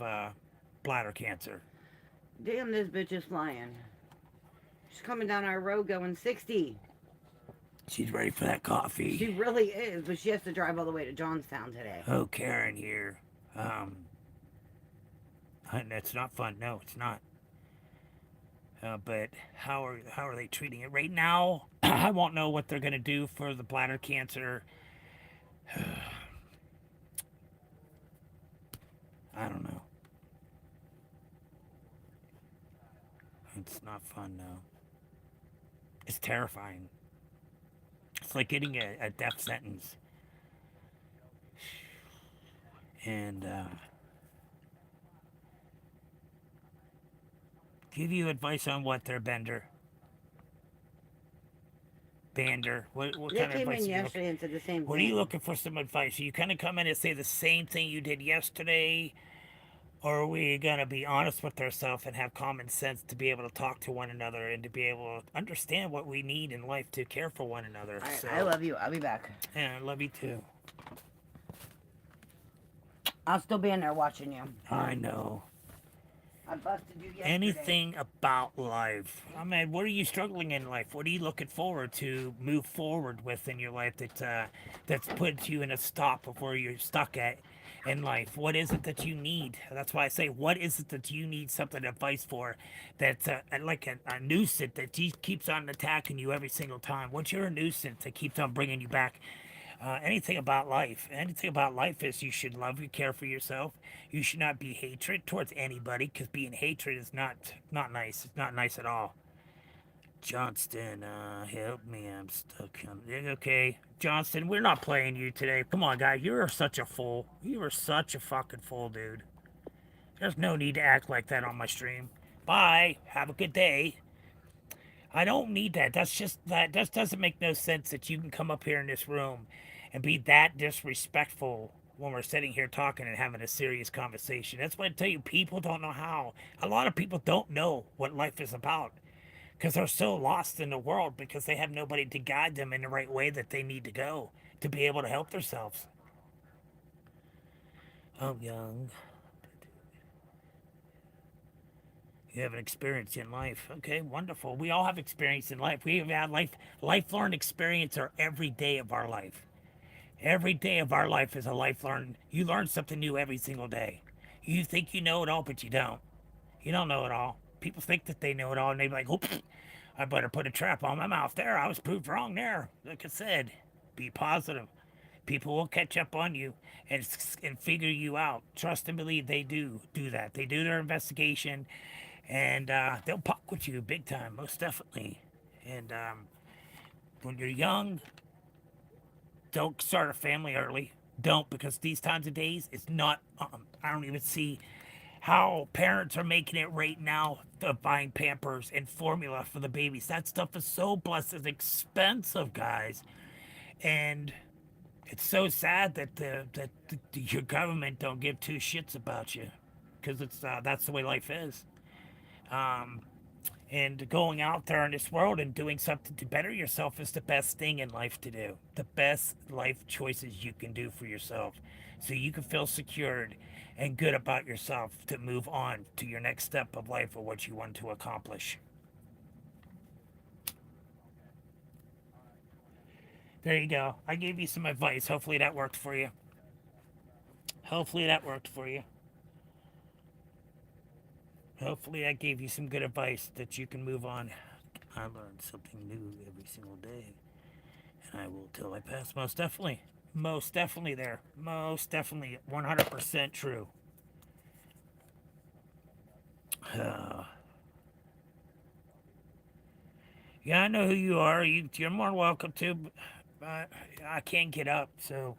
bladder cancer. Damn, this bitch is flying. She's coming down our road going 60. She's ready for that coffee. She really is, but she has to drive all the way to Johnstown today. Oh, Karen here. That's not fun. No, it's not. But how are they treating it right now? I won't know what they're gonna do for the bladder cancer. I don't know. It's not fun, though. It's terrifying. It's like getting a death sentence. and give you advice on what there, Bender. Bander, what They kind of came advice in are you looking? yesterday and said the same What are you thing. looking for? Some advice? Are you kind of come in and say the same thing you did yesterday, or are we gonna be honest with ourselves and have common sense to be able to talk to one another and to be able to understand what we need in life to care for one another? Alright, So, I love you. I'll be back. and I love you too. I'll still be in there watching you. I know. I busted you yesterday. Anything about life? I mean, what are you struggling in life? What are you looking forward to move forward with in your life that's put you in a stop of where you're stuck at in life? What is it that you need? That's why I say, what is it that you need something advice for? That's like a nuisance that keeps on attacking you every single time. What's your nuisance that keeps on bringing you back? Anything about life. Anything about life is you should love and care for yourself. You should not be hatred towards anybody because being hatred is not nice. It's not nice at all. Johnston, help me. I'm stuck. Okay, Johnston, we're not playing you today. Come on, guy. You're such a fool. You are such a fucking fool, dude. There's no need to act like that on my stream. Bye. Have a good day. I don't need that. That just doesn't make no sense that you can come up here in this room and be that disrespectful when we're sitting here talking and having a serious conversation. That's why I tell you, people don't know how. A lot of people don't know what life is about because they're so lost in the world because they have nobody to guide them in the right way that they need to go to be able to help themselves. I'm young. You have an experience in life. Okay, wonderful. We all have experience in life. We have had life learned experience or every day of our life. Every day of our life is a life learned. You learn something new every single day. You think you know it all, but you don't. You don't know it all. People think that they know it all, and they're like, "Oops, I better put a trap on my mouth there. I was proved wrong there." Like I said, be positive. People will catch up on you and figure you out. Trust and believe they do that. They do their investigation, and they'll puck with you big time, most definitely. And when you're young, don't start a family early. Don't, because these times of days, it's not. I don't even see how parents are making it right now of buying Pampers and formula for the babies. That stuff is so blessed. It's expensive, guys, and it's so sad that your government don't give two shits about you, because it's that's the way life is. Um, and going out there in this world and doing something to better yourself is the best thing in life to do. The best life choices you can do for yourself. So you can feel secured and good about yourself to move on to your next step of life or what you want to accomplish. There you go. I gave you some advice. Hopefully that worked for you. Hopefully that worked for you. Hopefully I gave you some good advice that you can move on. I learn something new every single day. And I will till I pass. Most definitely. Most definitely there. Most definitely 100% true. Yeah, I know who you are. You're more welcome to. I can't get up, so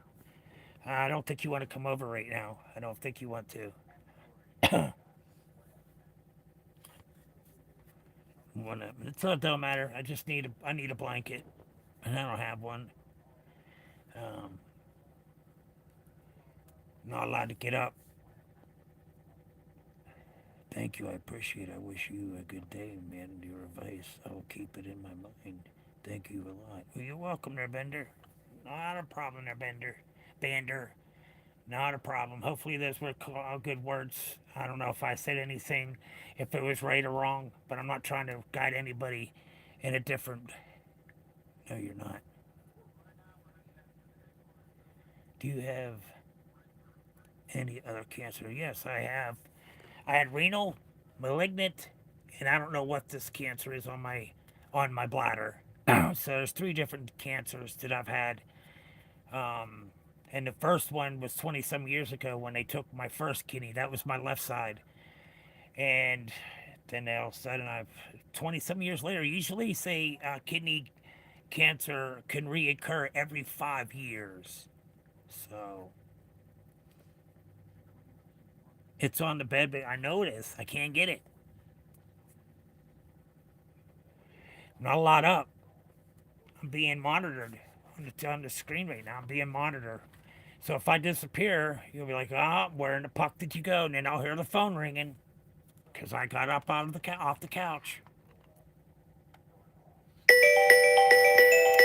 I don't think you want to come over right now. I don't think you want to. It don't matter. I need a blanket, and I don't have one. Um, not allowed to get up. Thank you. I appreciate it. I wish you a good day, man. Your advice, I will keep it in my mind. Thank you a lot. Well, you're welcome there, Bender. Not a problem there, Bender. Not a problem. Hopefully those were good words. I don't know if I said anything, if it was right or wrong, but I'm not trying to guide anybody in a different... No, you're not. Do you have any other cancer? Yes, I have. I had renal, malignant, and I don't know what this cancer is on my bladder. So there's 3 different cancers that I've had. And the first one was 20 some years ago when they took my first kidney. That was my left side. And then all of a sudden, 20 some years later, usually say kidney cancer can reoccur every 5 years. So It's on the bed, but I know it is. I can't get it. Not a lot up. I'm being monitored on the screen right now. I'm being monitored. So if I disappear, you'll be like, "Ah, where in the puck did you go?" And then I'll hear the phone ringing because I got up out of the off the couch.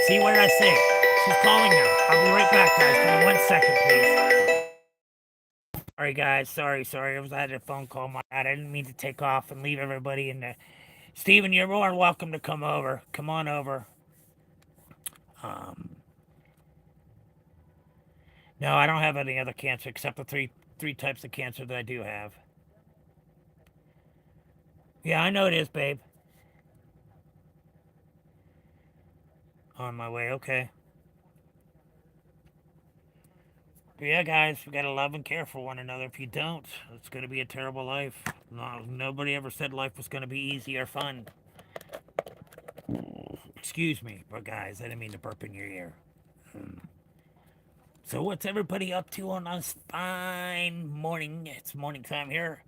See what I say? She's calling now. I'll be right back, guys. Give me 1 second, please. Sorry, guys. Sorry. I had a phone call. My bad. I didn't mean to take off and leave everybody in there. Steven, you're more than welcome to come over. Come on over. No, I don't have any other cancer except the three types of cancer that I do have. Yeah, I know it is, babe. On my way, okay. But yeah, guys, we gotta love and care for one another. If you don't, it's gonna be a terrible life. No, nobody ever said life was gonna be easy or fun. Excuse me, but guys, I didn't mean to burp in your ear. So what's everybody up to on this fine morning? It's morning time here.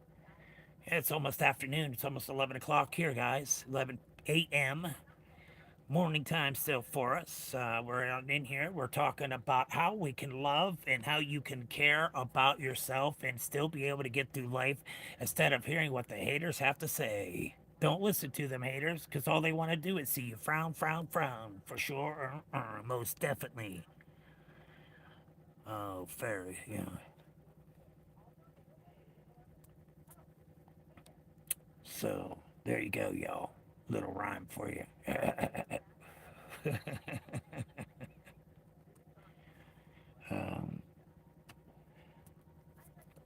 Yeah, it's almost afternoon. It's almost 11 o'clock here, guys. 11 a.m. Morning time still for us. We're out in here. We're talking about how we can love and how you can care about yourself and still be able to get through life instead of hearing what the haters have to say. Don't listen to them haters because all they want to do is see you frown, frown, frown. For sure. Most definitely. Oh, very, yeah. So, there you go, y'all. Little rhyme for you.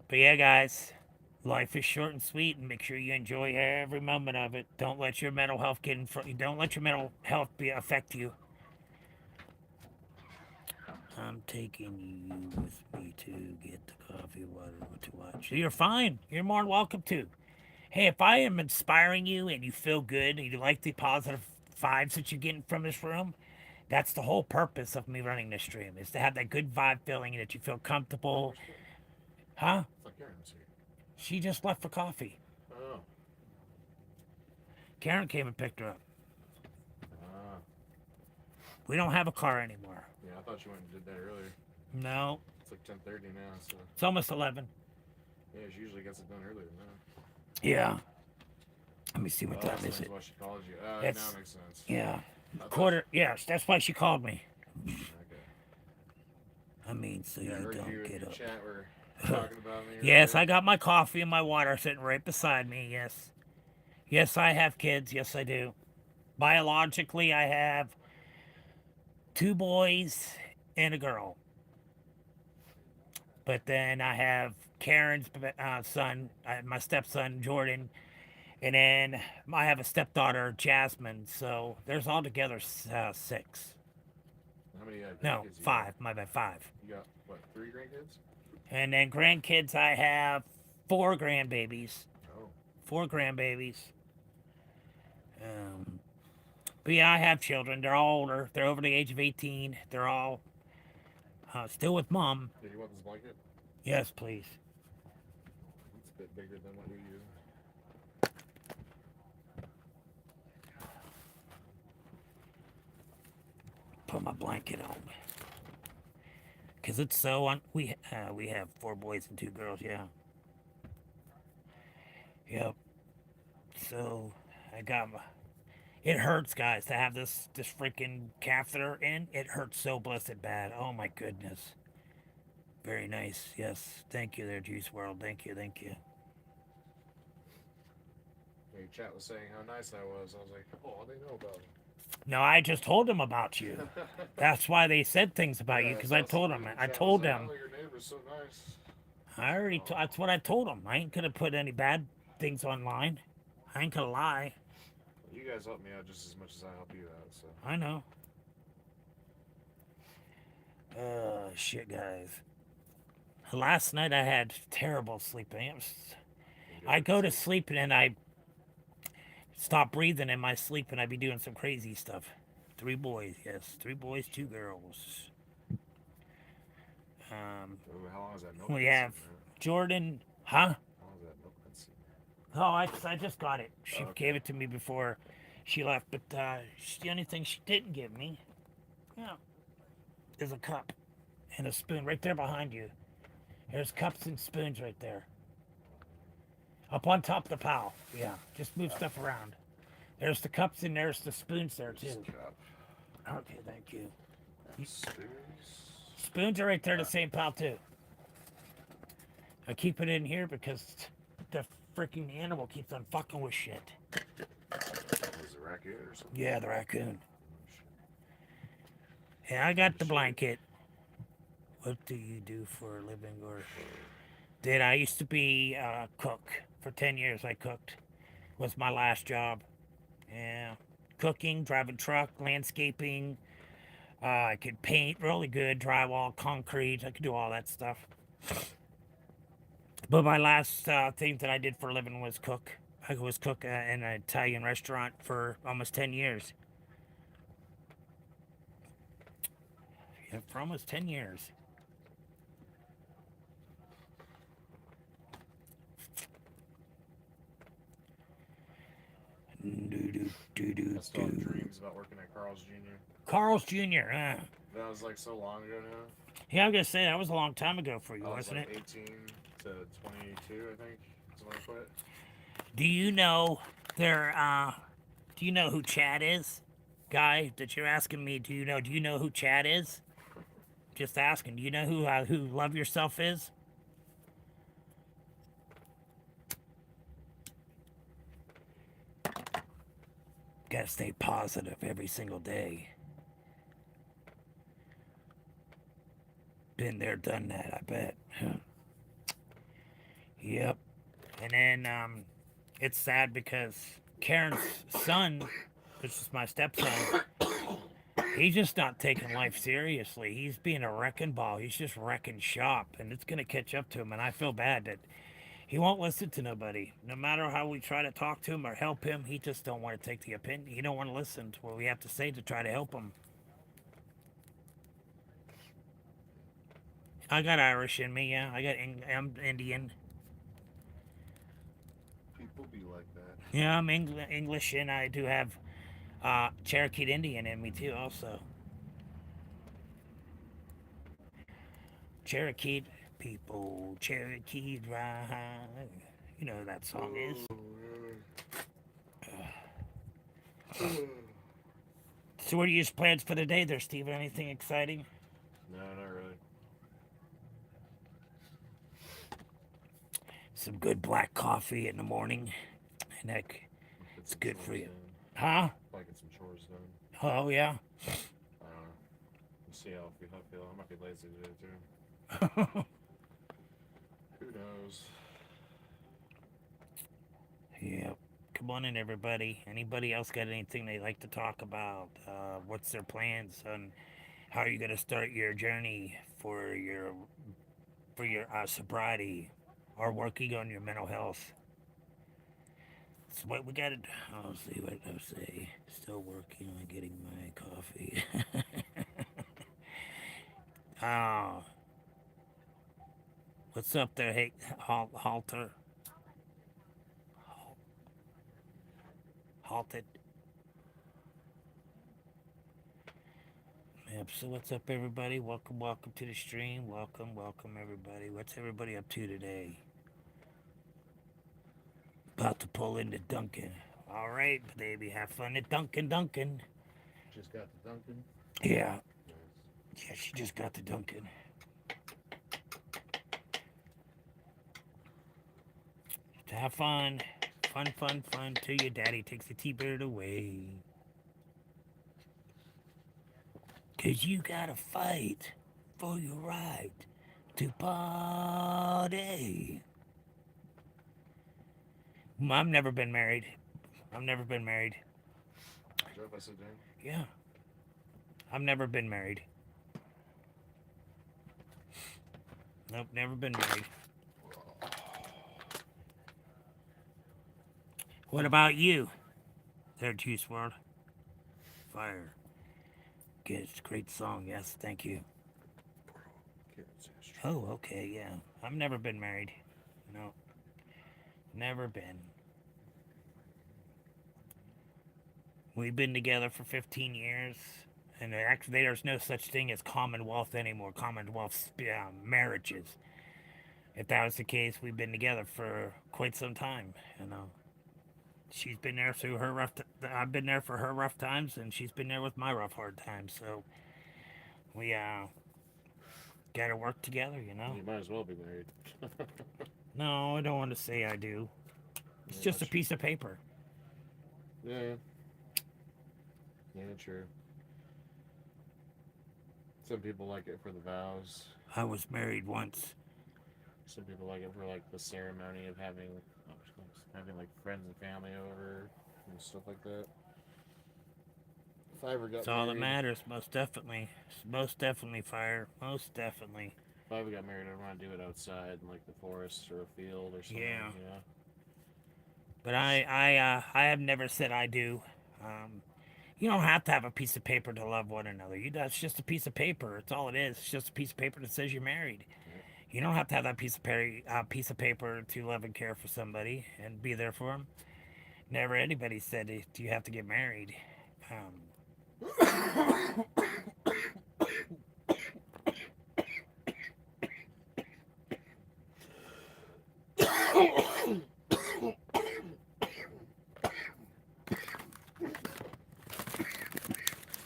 But yeah, guys, life is short and sweet, and make sure you enjoy every moment of it. Don't let your mental health get in front. Don't let your mental health affect you. I'm taking you with me to get the coffee, water, to watch. You're fine. You're more than welcome to. Hey, if I am inspiring you and you feel good and you like the positive vibes that you're getting from this room, that's the whole purpose of me running this stream, is to have that good vibe feeling that you feel comfortable. Huh? She just left for coffee. Oh. Karen came and picked her up. We don't have a car anymore. Yeah, I thought you went and did that earlier. No. It's like 10:30 now, so. It's almost 11. Yeah, she usually gets it done earlier than that. Yeah. Let me see what time is it. That's why she called you. Now it makes sense. Yeah. Quarter. Yes, that's why she called me. Okay. I mean, so Yeah, I you heard don't you get in your up. chat were talking about me. Yes, earlier. I got my coffee and my water sitting right beside me. Yes. Yes, I have kids. Yes, I do. Biologically, I have 2 boys and a girl. But then I have Karen's son, my stepson, Jordan. And then I have a stepdaughter, Jasmine. So there's altogether 6. How many No, grandkids you 5. My bad, 5. got? You got, what, 3 grandkids? And then grandkids, I have 4 grandbabies. Oh. 4 grandbabies. But yeah, I have children. They're all older. They're over the age of 18. They're all still with mom. Yeah, you want this blanket? Yes, please. It's a bit bigger than what we use. Put my blanket on. Cause it's so on. We have 4 boys and 2 girls. Yeah. Yep. So I got my. It hurts, guys, to have this freaking catheter in. It hurts so blessed bad. Oh my goodness. Very nice. Yes. Thank you there, Juice World. Thank you. Yeah, your chat was saying how nice I was. I was like, oh, they know about me. No, I just told them about you. That's why they said things about you, because I told them. I told them. Oh, your neighbor's so nice. I already. That's what I told them. I ain't gonna put any bad things online. I ain't gonna lie. You guys help me out just as much as I help you out, so. I know. Shit, guys. Last night I had terrible sleeping. I go to sleep and then I stop breathing in my sleep and I be doing some crazy stuff. 3 boys, yes. 3 boys, 2 girls. How long is that milk? We have Jordan, huh? How long is Oh, I just got it. She Okay. gave it to me before she left, but the only thing she didn't give me, yeah, is a cup and a spoon right there behind you. There's cups and spoons right there. Up on top of the pile. Yeah, just move stuff around. There's the cups and there's the spoons there There's too. a cup. Okay, thank you. Spoons. Spoons are right there, the same pile too. I keep it in here because the freaking animal keeps on fucking with shit. Was it raccoon or something? Yeah, the raccoon. Yeah, I got the blanket. What do you do for a living? Or did I used to be a cook for 10 years? I cooked. Was my last job. Yeah, cooking, driving truck, landscaping. I could paint really good, drywall, concrete. I could do all that stuff. But my last thing that I did for a living was cook. I was cook in an Italian restaurant for almost 10 years. Yeah, for almost 10 years. I still have dreams about working at Carl's Jr. Carl's Jr. That was like so long ago now. Yeah, I'm gonna say that was a long time ago for you, I was wasn't like it? 18 to 22, I think, is when I quit. Do you know there? Do you know who Chad is, guy? That you're asking me? Do you know? Do you know who Chad is? Just asking. Do you know who Love Yourself is? Gotta stay positive every single day. Been there, done that, I bet. Yep. And then it's sad because Karen's son, which is my stepson, he's just not taking life seriously. He's being a wrecking ball. He's just wrecking shop, and it's gonna catch up to him. And I feel bad that he won't listen to nobody. No matter how we try to talk to him or help him, he just don't want to take the opinion. He don't want to listen to what we have to say to try to help him. I got Irish in me, yeah. I'm Indian. People be like that. Yeah, I'm English, and I do have Cherokee Indian in me too, also. Cherokee people, Cherokee drive. You know who that song is. So, what are your plans for the day there, Steven? Anything exciting? No, not really. Some good black coffee in the morning, and that Get it's some good for chores you. done. Huh? Might get some chores done. Oh yeah. I don't know. We'll see how I feel. I might be lazy today too. Who knows? Yep. Come on in, everybody. Anybody else got anything they like to talk about? What's their plans on how are you going to start your journey for your sobriety or working on your mental health? That's what we got to. I'll see what I'll say. Still working on getting my coffee. Oh, what's up there? Hey, Halter. Halted. Yep, so what's up, everybody? Welcome to the stream. Welcome, everybody. What's everybody up to today? About to pull into Duncan. All right, baby, have fun at Duncan. Just got the Dunkin'. Yeah, Nice. yeah, she just got to Duncan. To have fun. Fun till your daddy takes the T-bird away. 'Cause you gotta fight for your right to party. I've never been married. Is that if I sit down? Yeah. I've never been married. Nope, never been married. What about you? There, Juice WRLD. Fire. Good, great song. Yes, thank you. Oh, okay, yeah. I've never been married. No. Never been. We've been together for 15 years, and actually, there's no such thing as Commonwealth anymore. Commonwealth marriages. If that was the case, we've been together for quite some time. You know, she's been there through her rough. I've been there for her rough times, and she's been there with my rough hard times. So we gotta work together. You know. You might as well be married. No, I don't want to say I do. It's Yeah, just a that's piece of paper. Yeah. Yeah, true. Some people like it for the vows. I was married once. Some people like it for like the ceremony of having like friends and family over and stuff like that. If I ever got That's all that married, matters. Most definitely. Most definitely, fire. Most definitely. if I ever got married, I'd want to do it outside in like the forest or a field or something. Yeah. You know? But I have never said I do. You don't have to have a piece of paper to love one another. That's just a piece of paper. It's all it is. It's just a piece of paper that says you're married. You don't have to have that piece of paper to love and care for somebody and be there for them. Never anybody said you have to get married.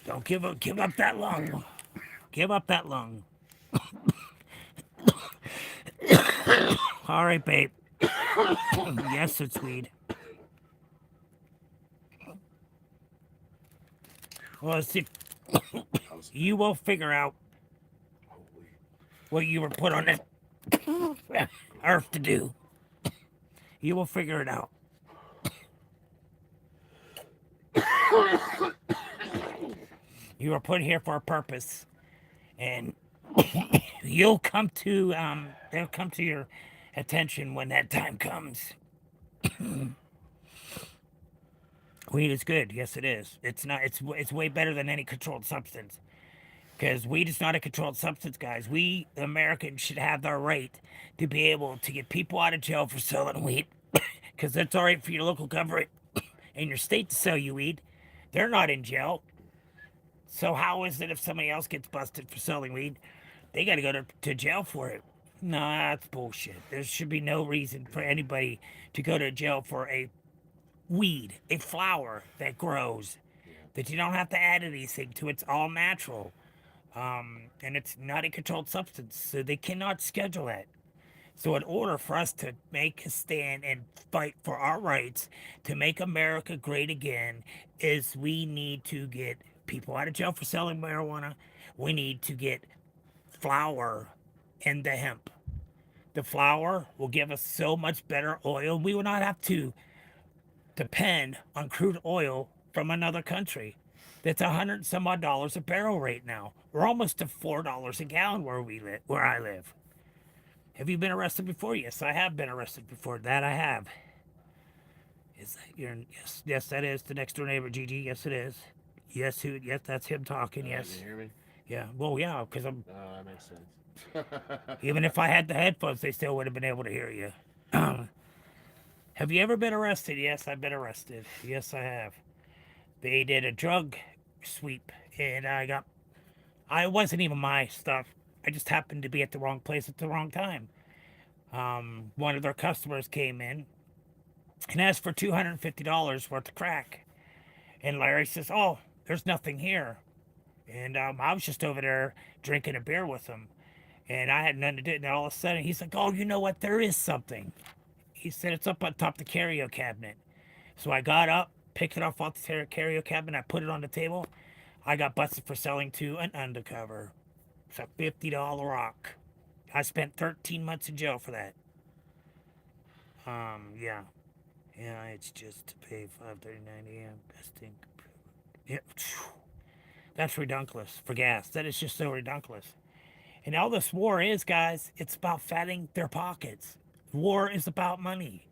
Don't give up that lung. Give up that lung. All right, babe. Yes, it's weed. Well, see, you will figure out what you were put on this earth to do. You will figure it out. You were put here for a purpose, and you'll come to they'll come to your attention when that time comes. Weed is good. Yes, it is. It's not. It's way better than any controlled substance. Because weed is not a controlled substance, guys. We Americans should have the right to be able to get people out of jail for selling weed. Because that's all right for your local government and your state to sell you weed. They're not in jail. So how is it if somebody else gets busted for selling weed, they got to go to jail for it? No, that's bullshit. There should be no reason for anybody to go to jail for a weed, a flower that grows, that you don't have to add anything to. It's all natural. And it's not a controlled substance, so they cannot schedule it. So in order for us to make a stand and fight for our rights to make America great again, is we need to get people out of jail for selling marijuana. We need to get flour and the hemp. The flour will give us so much better oil. We will not have to depend on crude oil from another country. That's $100 and some odd a barrel right now. We're almost to $4 a gallon where I live. Have you been arrested before? Yes, I have been arrested before. That I have. Is that your? Yes, that is the next door neighbor, Gigi. Yes, it is. Yes, yes, that's him talking. Yes. Can you hear me? Yeah. Well, yeah, because I'm. Oh, that makes sense. Even if I had the headphones, they still would have been able to hear you. Have you ever been arrested? Yes, I've been arrested. Yes, I have. They did a drug sweep, and I wasn't even my stuff. I just happened to be at the wrong place at the wrong time. One of their customers came in and asked for $250 worth of crack. And Larry says, "Oh, there's nothing here." And I was just over there drinking a beer with him. And I had nothing to do. And then all of a sudden, he's like, "Oh, you know what? There is something." He said, "It's up on top of the carry cabinet." So I got up, picked it off the carry cabinet, I put it on the table. I got busted for selling to an undercover. It's a $50 rock. I spent 13 months in jail for that. Yeah. Yeah, it's just to pay $5.39 a.m. Best thing. Yeah. That's redunculous for gas. That is just so redunculous. And all this war is, guys, it's about fattening their pockets. War is about money.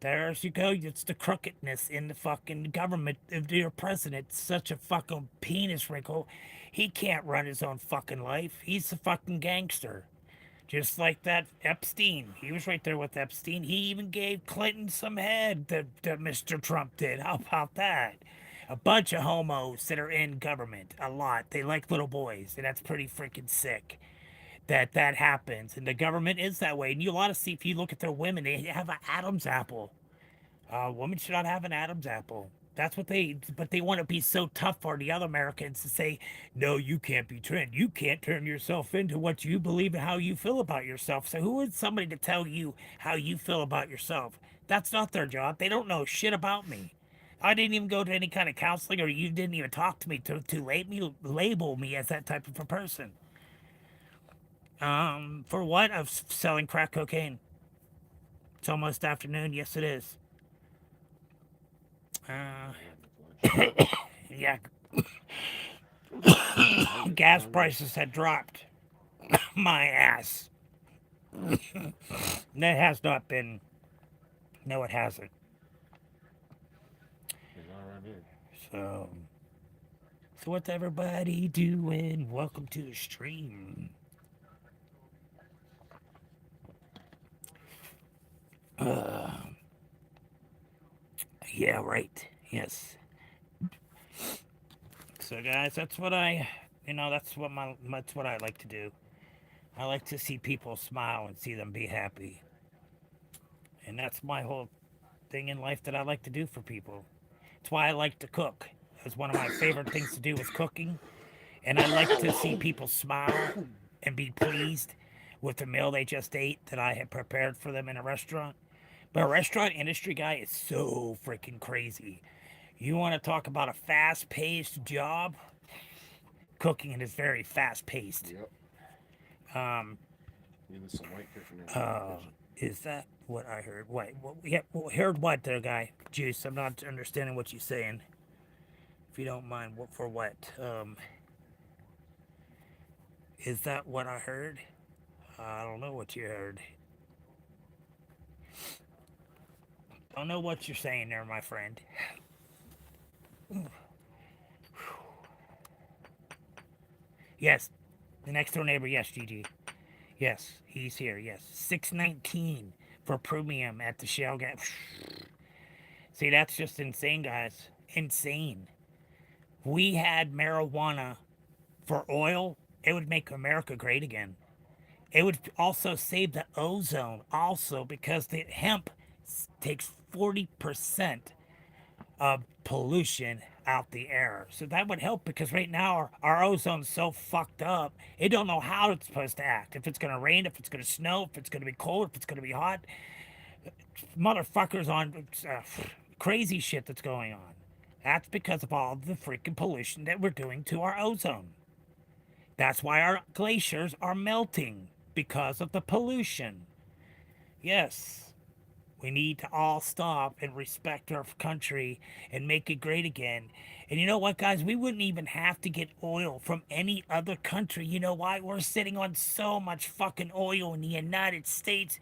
There's you go. It's the crookedness in the fucking government of your president. Such a fucking penis wrinkle. He can't run his own fucking life. He's a fucking gangster. Just like that Epstein. He was right there with Epstein. He even gave Clinton some head that Mr. Trump did. How about that? A bunch of homos that are in government. A lot. They like little boys. And that's pretty freaking sick that happens. And the government is that way. And you a lot of see, if you look at their women, they have an Adam's apple. Women should not have an Adam's apple. That's what but they want to be so tough for the other Americans to say, no, you can't be turned. You can't turn yourself into what you believe and how you feel about yourself. So who is somebody to tell you how you feel about yourself? That's not their job. They don't know shit about me. I didn't even go to any kind of counseling, or you didn't even talk to me to label me as that type of a person. For what? Of selling crack cocaine. It's almost afternoon. Yes, it is. Yeah. Gas prices had dropped. My ass. That has not been. No, it hasn't. He's not around here. So what's everybody doing? Welcome to the stream. Yeah, right. Yes. So guys, that's what that's what I like to do. I like to see people smile and see them be happy. And that's my whole thing in life that I like to do for people. It's why I like to cook. It's one of my favorite things to do is cooking. And I like to see people smile and be pleased with the meal they just ate that I had prepared for them in a restaurant. But a restaurant industry guy is so freaking crazy. You want to talk about a fast-paced job? Cooking is very fast-paced. Yep. Um, Even some white person in the kitchen. Is that what I heard? Wait, heard what there, guy? Juice, I'm not understanding what you're saying. If you don't mind, for what? Is that what I heard? I don't know what you heard. Don't know what you're saying there, my friend. Yes, the next door neighbor. Yes, GG. Yes, he's here. Yes, $6.19 for premium at the Shell gas. See, that's just insane, guys. Insane. We had marijuana for oil. It would make America great again. It would also save the ozone, also because the hemp takes 40% of pollution out the air. So that would help, because right now our ozone's so fucked up. It don't know how it's supposed to act. If it's going to rain, if it's going to snow, if it's going to be cold, if it's going to be hot. Motherfuckers on crazy shit that's going on. That's because of all the freaking pollution that we're doing to our ozone. That's why our glaciers are melting, because of the pollution. Yes. We need to all stop and respect our country and make it great again. And you know what, guys? We wouldn't even have to get oil from any other country. You know why? We're sitting on so much fucking oil in the United States.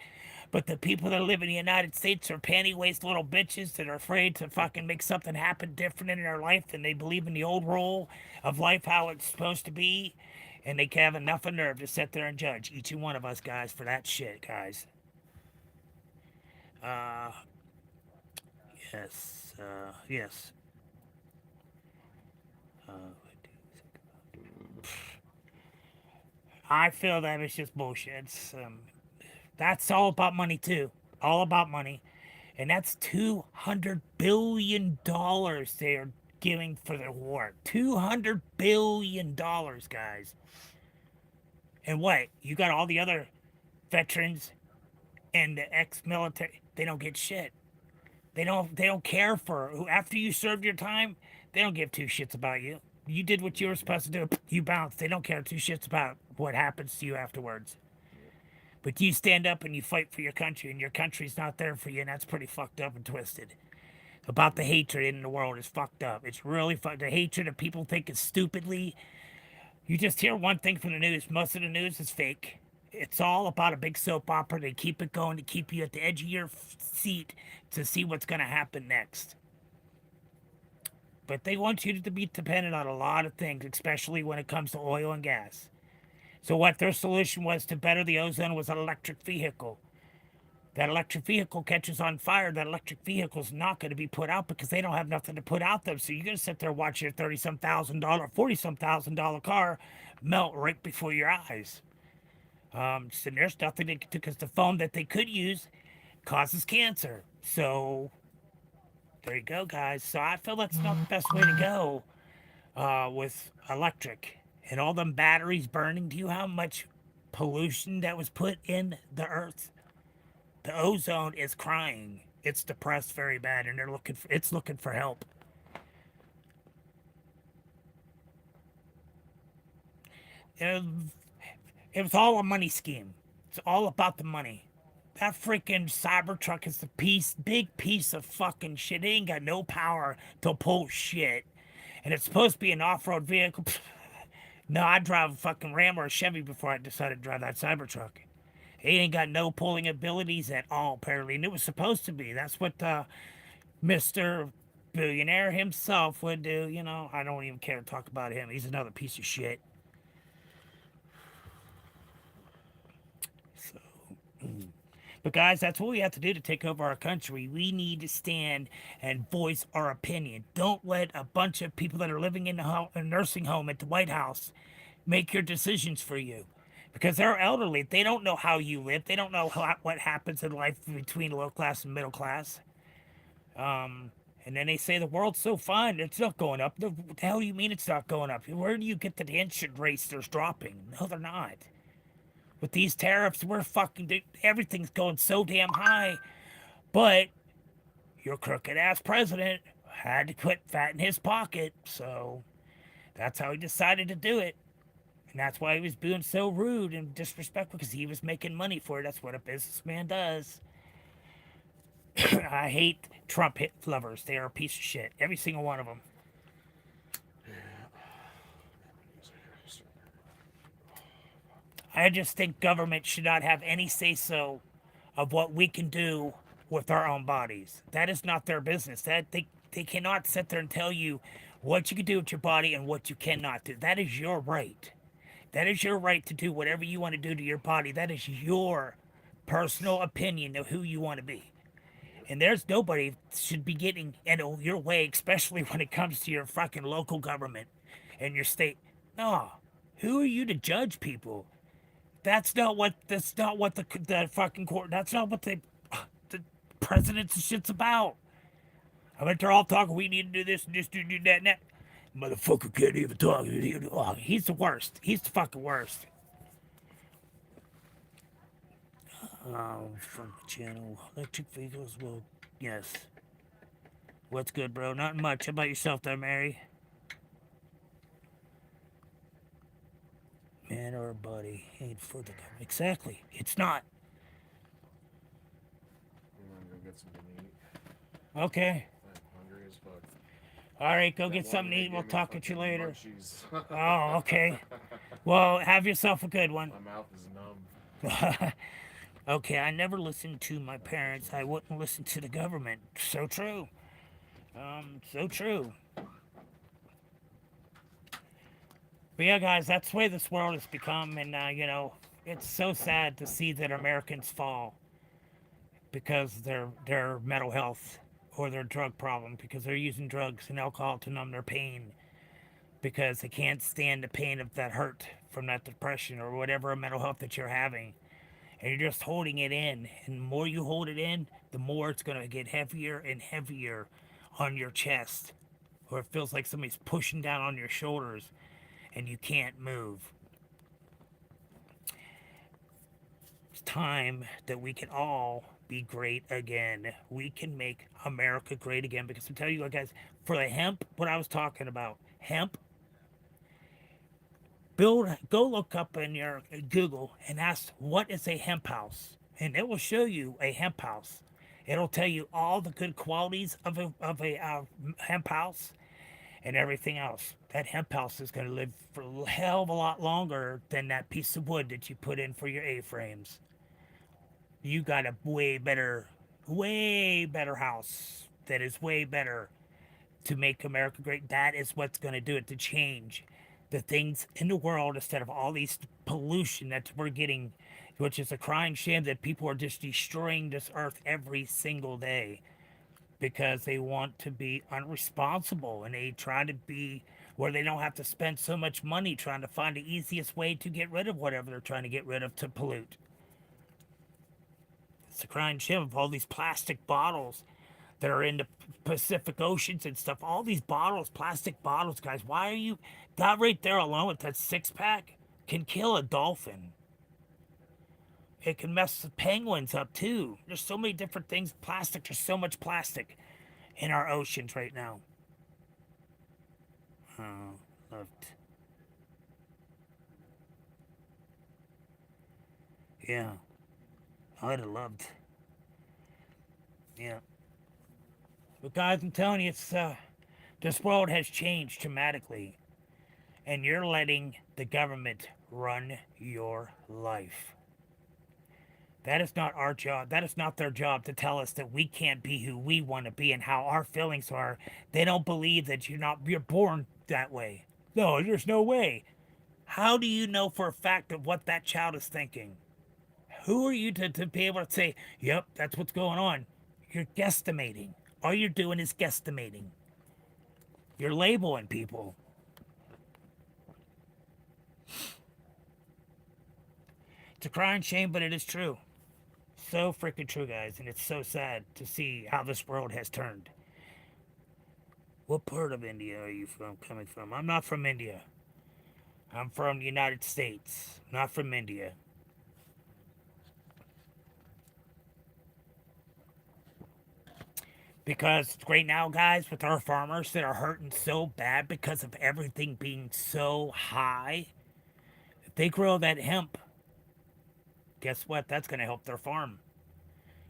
But the people that live in the United States are panty-waist little bitches that are afraid to fucking make something happen different in their life, and they believe in the old role of life, how it's supposed to be. And they have enough of nerve to sit there and judge each and one of us, guys, for that shit, guys. Yes, yes. I feel that it's just bullshit. That's all about money too. All about money, and that's $200 billion they're giving for the war. $200 billion, guys. And what? You got all the other veterans and the ex-military. They don't get shit. They don't care for after you served your time. They don't give two shits about you. You did what you were supposed to do. You bounced. They don't care two shits about what happens to you afterwards. But you stand up and you fight for your country, and your country's not there for you, and that's pretty fucked up and twisted. About the hatred in the world is fucked up. It's really fucked. The hatred that people think is stupidly. You just hear one thing from the news. Most of the news is fake. It's all about a big soap opera. They keep it going to keep you at the edge of your seat to see what's going to happen next. But they want you to be dependent on a lot of things, especially when it comes to oil and gas. So what their solution was to better the ozone was an electric vehicle. That electric vehicle catches on fire. That electric vehicle's not going to be put out because they don't have nothing to put out them. So you're going to sit there and watch your $30-some thousand, $40-some thousand car melt right before your eyes. So there's nothing they could do because the foam that they could use causes cancer. So there you go, guys. So I feel that's not the best way to go with electric and all them batteries burning. Do you know how much pollution that was put in the earth? The ozone is crying. It's depressed very bad, and it's looking for help. It, it was all a money scheme. It's all about the money. That freaking Cybertruck is big piece of fucking shit. It ain't got no power to pull shit. And it's supposed to be an off-road vehicle. No, I'd drive a fucking Ram or a Chevy before I decided to drive that Cybertruck. It ain't got no pulling abilities at all, apparently. And it was supposed to be. That's what Mr. Billionaire himself would do. You know, I don't even care to talk about him. He's another piece of shit. So, but guys, that's what we have to do to take over our country. We need to stand and voice our opinion. Don't let a bunch of people that are living in a nursing home at the White House make your decisions for you. Because they're elderly. They don't know how you live. They don't know what happens in life between low class and middle class. And then they say the world's so fine, it's not going up. What the hell do you mean it's not going up? Where do you get the interest rates there's dropping? No, they're not. With these tariffs, everything's going so damn high. But your crooked ass president had to put fat in his pocket. So that's how he decided to do it. And that's why he was being so rude and disrespectful, because he was making money for it. That's what a businessman does. I hate Trump hit lovers. They are a piece of shit. Every single one of them. I just think government should not have any say-so of what we can do with our own bodies. That is not their business. They cannot sit there and tell you what you can do with your body and what you cannot do. That is your right. That is your right to do whatever you want to do to your body. That is your personal opinion of who you want to be. And there's nobody should be getting in your way, especially when it comes to your fucking local government and your state. No. Who are you to judge people? That's not what the fucking court, that's not what the president's shit's about. I mean, they're all talking, we need to do this and this, do that and that. Motherfucker can't even talk. Oh, he's the worst. He's the fucking worst. From the channel. Electric vehicles will, yes. What's good, bro? Not much. How about yourself there, Mary? Man or a buddy ain't for the government. Exactly. It's not. I'm gonna go get something to eat. Okay. I'm hungry as fuck. All right, go get something to eat. We'll talk at you later. Oh, okay. Well, have yourself a good one. My mouth is numb. Okay, I never listened to my parents. I wouldn't listen to the government. So true. So true. But yeah, guys, that's the way this world has become. And, it's so sad to see that Americans fall because of their mental health or their drug problem, because they're using drugs and alcohol to numb their pain because they can't stand the pain of that hurt from that depression or whatever mental health that you're having. And you're just holding it in. And the more you hold it in, the more it's going to get heavier and heavier on your chest. Or it feels like somebody's pushing down on your shoulders and you can't move. It's time that we can all be great again. We can make America great again. Because I'm telling you what, guys, for the hemp, what I was talking about, hemp, go look up in your Google and ask, what is a hemp house? And it will show you a hemp house. It'll tell you all the good qualities of a hemp house and everything else. That hemp house is going to live for a hell of a lot longer than that piece of wood that you put in for your A-frames. You got a way better house that is way better to make America great. That is what's going to do it, to change the things in the world instead of all these pollution that we're getting, which is a crying shame that people are just destroying this earth every single day because they want to be unresponsible and they try to be where they don't have to spend so much money trying to find the easiest way to get rid of whatever they're trying to get rid of to pollute. It's a crying shame of all these plastic bottles that are in the Pacific Oceans and stuff. All these bottles, plastic bottles, guys. Why are you... That right there alone with that 6-pack can kill a dolphin. It can mess the penguins up too. There's so many different things. Plastic, there's so much plastic in our oceans right now. Oh, loved. Yeah. I'd have loved. Yeah. But guys, I'm telling you, it's this world has changed dramatically. And you're letting the government run your life. That is not our job. That is not their job to tell us that we can't be who we want to be and how our feelings are. They don't believe that you're born that way. No, there's no way. How do you know for a fact of what that child is thinking? Who are you to be able to say, yep, that's what's going on? You're guesstimating. All you're doing is guesstimating. You're labeling people. It's a crying shame, but it is true. So freaking true, guys, and it's so sad to see how this world has turned. What part of India are you coming from? I'm not from India. I'm from the United States, not from India. Because right now, guys, with our farmers that are hurting so bad because of everything being so high, if they grow that hemp, guess what? That's going to help their farm.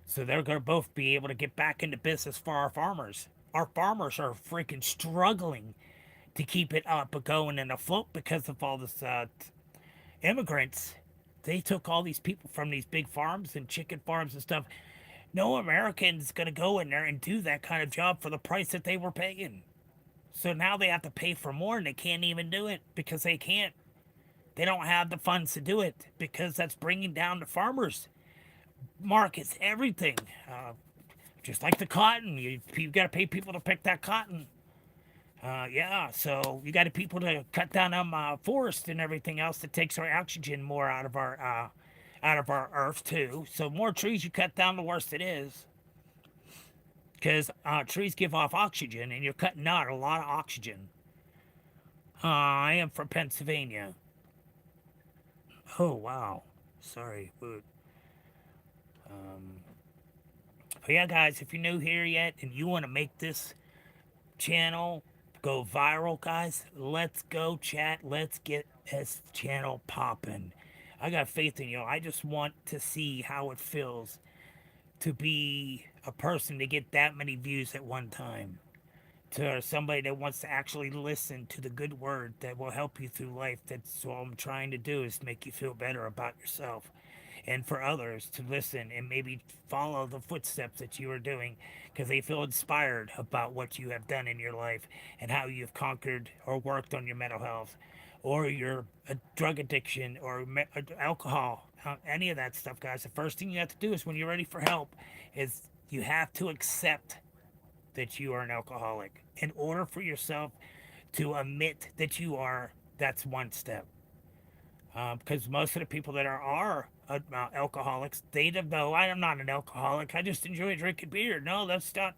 So they're going to both be able to get back into business for our farmers. Our farmers are freaking struggling to keep it up and going and afloat because of all this immigrants. They took all these people from these big farms and chicken farms and stuff. No American's going to go in there and do that kind of job for the price that they were paying. So now they have to pay for more and they can't even do it because they can't. They don't have the funds to do it because that's bringing down the farmers' markets, everything. Just like the cotton. You got to pay people to pick that cotton. Yeah, so you got to people to cut down on forest and everything else that takes our oxygen more out of our earth too. So more trees you cut down, the worse it is. Because trees give off oxygen, and you're cutting out a lot of oxygen. I am from Pennsylvania. Oh wow, sorry. But yeah, guys, if you're new here yet and you want to make this channel go viral, guys, let's go chat. Let's get this channel popping. I got faith in you. I just want to see how it feels to be a person to get that many views at one time. To somebody that wants to actually listen to the good word that will help you through life. That's all I'm trying to do, is make you feel better about yourself. And for others to listen and maybe follow the footsteps that you are doing because they feel inspired about what you have done in your life and how you've conquered or worked on your mental health or your drug addiction or alcohol, any of that stuff, guys. The first thing you have to do is when you're ready for help is you have to accept that you are an alcoholic. In order for yourself to admit that you are, that's one step. Because most of the people that are alcoholics, they don't know, I'm not an alcoholic, I just enjoy drinking beer. No, that's not.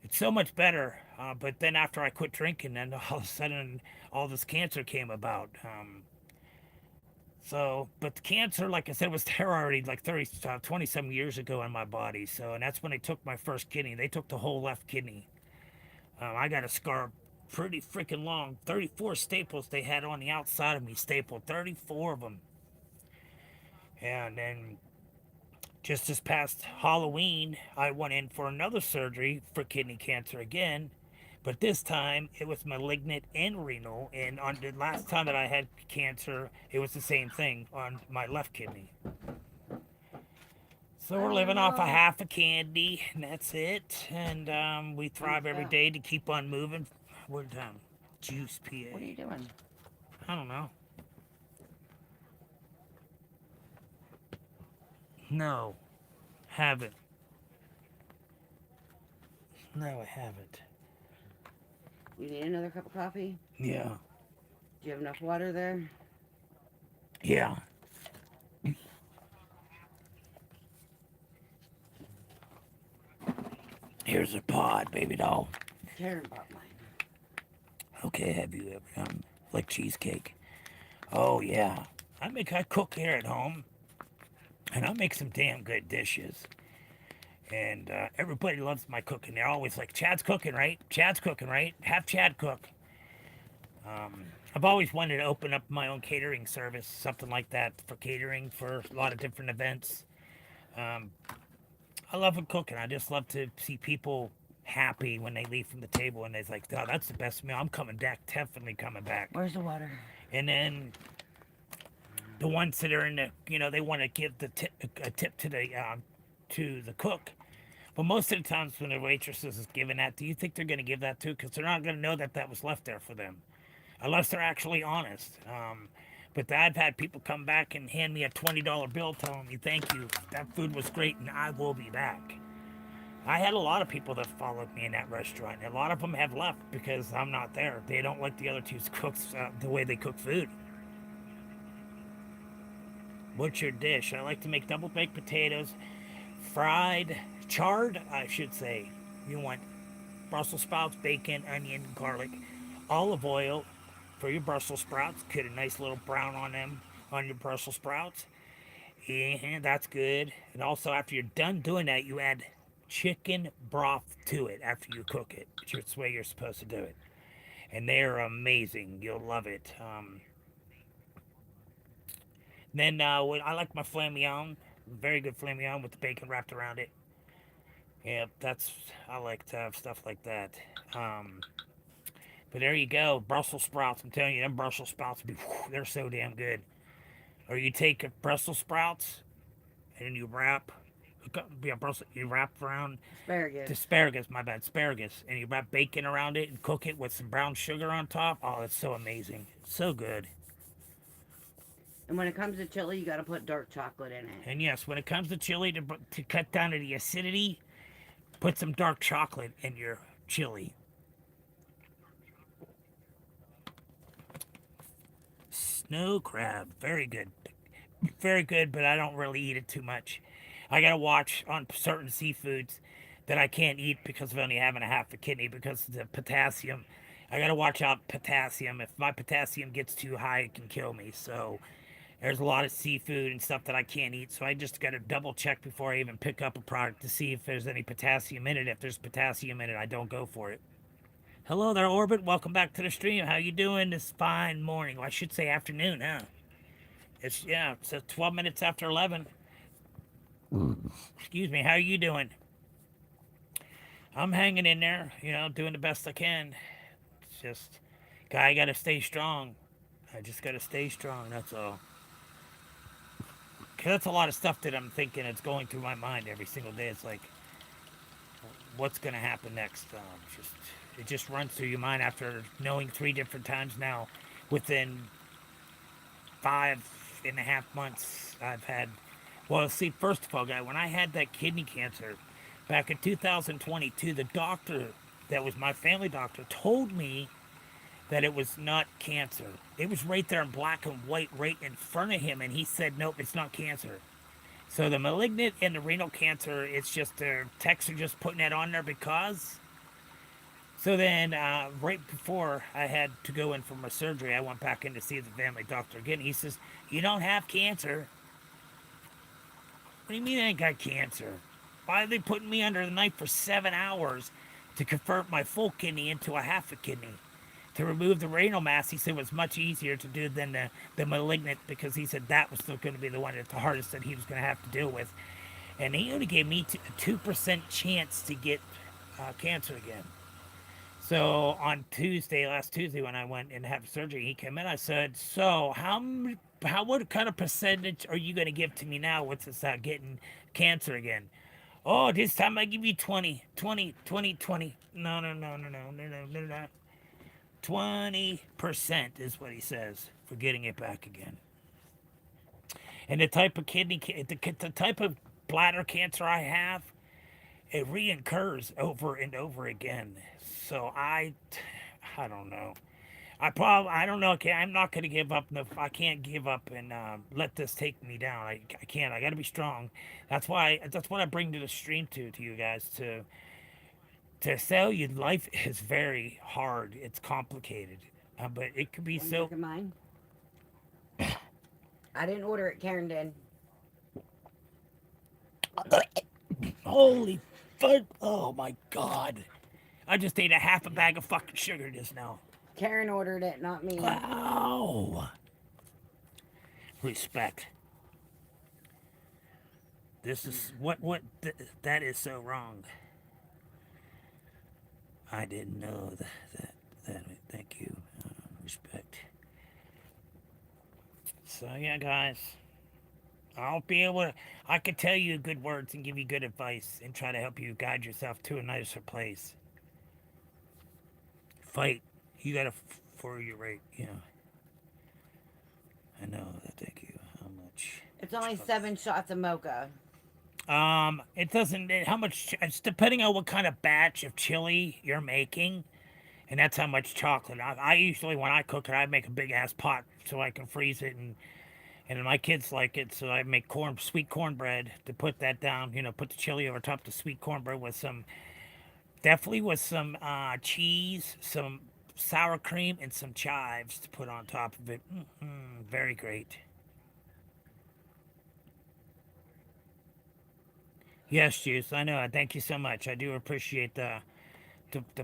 It's so much better. But then after I quit drinking, then all of a sudden, all this cancer came about. But the cancer, like I said, was there already like 20-some years ago in my body. So, and that's when they took my first kidney. They took the whole left kidney. I got a scar pretty freaking long. 34 staples they had on the outside of me, stapled. 34 of them. And then just this past Halloween, I went in for another surgery for kidney cancer again. But this time, it was malignant and renal. And on the last time that I had cancer, it was the same thing on my left kidney. So we're living off a half a candy, and that's it. And we thrive every day to keep on moving. What Juice PA. What are you doing? I don't know. No, haven't. No, I haven't. You need another cup of coffee? Yeah. Do you have enough water there? Yeah. Here's a pod, baby doll. Karen bought mine. Okay, have you ever like cheesecake? Oh yeah. I cook here at home, and I make some damn good dishes. And everybody loves my cooking. They're always like, Chad's cooking, right? Chad's cooking, right? Have Chad cook. I've always wanted to open up my own catering service, something like that, for catering for a lot of different events. I love cooking. I just love to see people happy when they leave from the table and they're like, oh, that's the best meal. I'm coming back, definitely coming back. Where's the water? And then the ones that are in the, they want to give a tip to the cook. But most of the times when the waitresses is giving that, do you think they're going to give that too? Because they're not going to know that was left there for them, unless they're actually honest. But I've had people come back and hand me a $20 bill telling me, thank you, that food was great and I will be back. I had a lot of people that followed me in that restaurant. A lot of them have left because I'm not there. They don't like the other two cooks, the way they cook food. What's your dish? I like to make double baked potatoes, charred, I should say. You want Brussels sprouts, bacon, onion, garlic, olive oil for your Brussels sprouts. Get a nice little brown on them, on your Brussels sprouts. And that's good. And also, after you're done doing that, you add chicken broth to it after you cook it. It's the way you're supposed to do it. And they're amazing. You'll love it. Then I like my filet mignon. Very good filet mignon with the bacon wrapped around it. Yeah, I like to have stuff like that. But there you go, Brussels sprouts. I'm telling you, them Brussels sprouts, they're so damn good. Or you take Brussels sprouts and you wrap around asparagus, and you wrap bacon around it and cook it with some brown sugar on top. Oh, it's so amazing, so good. And when it comes to chili, you got to put dark chocolate in it. And yes, when it comes to chili, to cut down to the acidity, put some dark chocolate in your chili. Snow crab, very good, but I don't really eat it too much. I gotta watch on certain seafoods that I can't eat because of only having a half a kidney because of the potassium. I gotta watch out potassium. If my potassium gets too high, it can kill me. So there's a lot of seafood and stuff that I can't eat. So I just gotta double check before I even pick up a product to see if there's any potassium in it. If there's potassium in it, I don't go for it. Hello there, Orbit. Welcome back to the stream. How you doing this fine morning? Well, I should say afternoon, huh? It's 12 minutes after 11. Excuse me. How are you doing? I'm hanging in there, doing the best I can. It's just, guy, got to stay strong. I just got to stay strong. That's all. Cause that's a lot of stuff that I'm thinking. It's going through my mind every single day. It's like, what's gonna happen next? It just runs through your mind after knowing 3 different times now. Within 5.5 months, I've had. Well, see, first of all, guy, when I had that kidney cancer back in 2022, the doctor that was my family doctor told me that it was not cancer. It was right there in black and white right in front of him, and he said, nope, it's not cancer. So the malignant and the renal cancer, it's just their techs are just putting that on there because. So then right before I had to go in for my surgery, I went back in to see the family doctor again. He says, you don't have cancer. What do you mean I ain't got cancer? Why are they putting me under the knife for 7 hours to convert my full kidney into a half a kidney? To remove the renal mass, he said, was much easier to do than the malignant, because he said that was still going to be the one that's the hardest that he was going to have to deal with. And he only gave me a 2% chance to get cancer again. So on last Tuesday, when I went and had surgery, he came in. I said, so what kind of percentage are you going to give to me now once it's getting cancer again? Oh, this time I give you 20. No. 20% is what he says for getting it back again. And the type of the type of bladder cancer I have, it reoccurs over and over again. So I don't know. I don't know. Okay, I'm not gonna give up. I can't give up and let this take me down. I can't. I got to be strong. That's what I bring to the stream to you guys to tell you life is very hard. It's complicated, but it could be One so. drink of mine. I didn't order it. Karen did. Holy fuck! Oh my god! I just ate a half a bag of fucking sugar just now. Karen ordered it, not me. Wow! Respect. This is that is so wrong. I didn't know that thank you. Respect. So yeah, guys, I'll be able to. I could tell you good words and give you good advice and try to help you guide yourself to a nicer place. Fight. You gotta for your right. Yeah. I know that. Thank you. How much? It's only 7 shots of mocha. It doesn't. How much? It's depending on what kind of batch of chili you're making, and that's how much chocolate. I usually when I cook it, I make a big ass pot so I can freeze it, and my kids like it, so I make sweet cornbread to put that down. You know, put the chili over top the sweet cornbread with definitely with some cheese, some sour cream, and some chives to put on top of it. Very great. Yes, Juice, I know. Thank you so much. I do appreciate the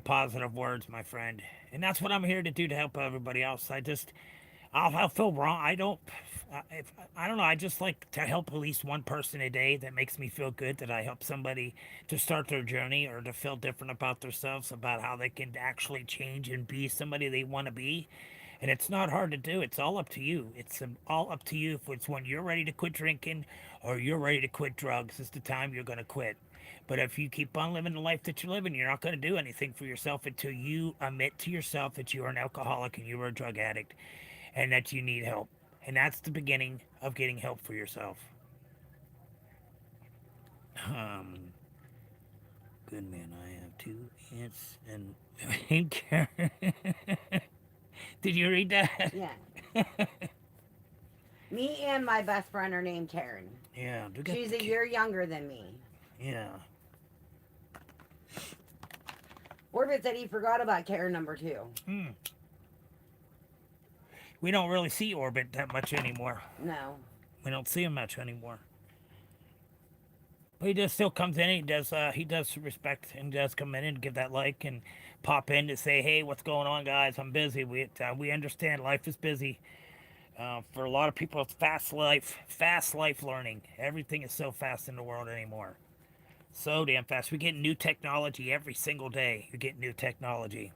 positive words, my friend. And that's what I'm here to do to help everybody else. I'll feel wrong. I don't know. I just like to help at least one person a day. That makes me feel good that I help somebody to start their journey or to feel different about themselves, about how they can actually change and be somebody they want to be. And it's not hard to do. It's all up to you. It's all up to you if it's when you're ready to quit drinking or you're ready to quit drugs. It's the time you're going to quit. But if you keep on living the life that you're living, you're not going to do anything for yourself until you admit to yourself that you are an alcoholic and you are a drug addict and that you need help. And that's the beginning of getting help for yourself. Good man, I have 2 aunts and Karen. Did you read that? Yeah. Me and my best friend are named Karen. Yeah. She's a year younger than me. Yeah. Orbit said he forgot about Karen number 2. We don't really see Orbit that much anymore. No. We don't see him much anymore. But he just still comes in. He does respect and does come in and give that like and pop in to say, hey, what's going on, guys? I'm busy. We understand life is busy. For a lot of people, it's fast life learning. Everything is so fast in the world anymore. So damn fast. We get new technology every single day. You get new technology.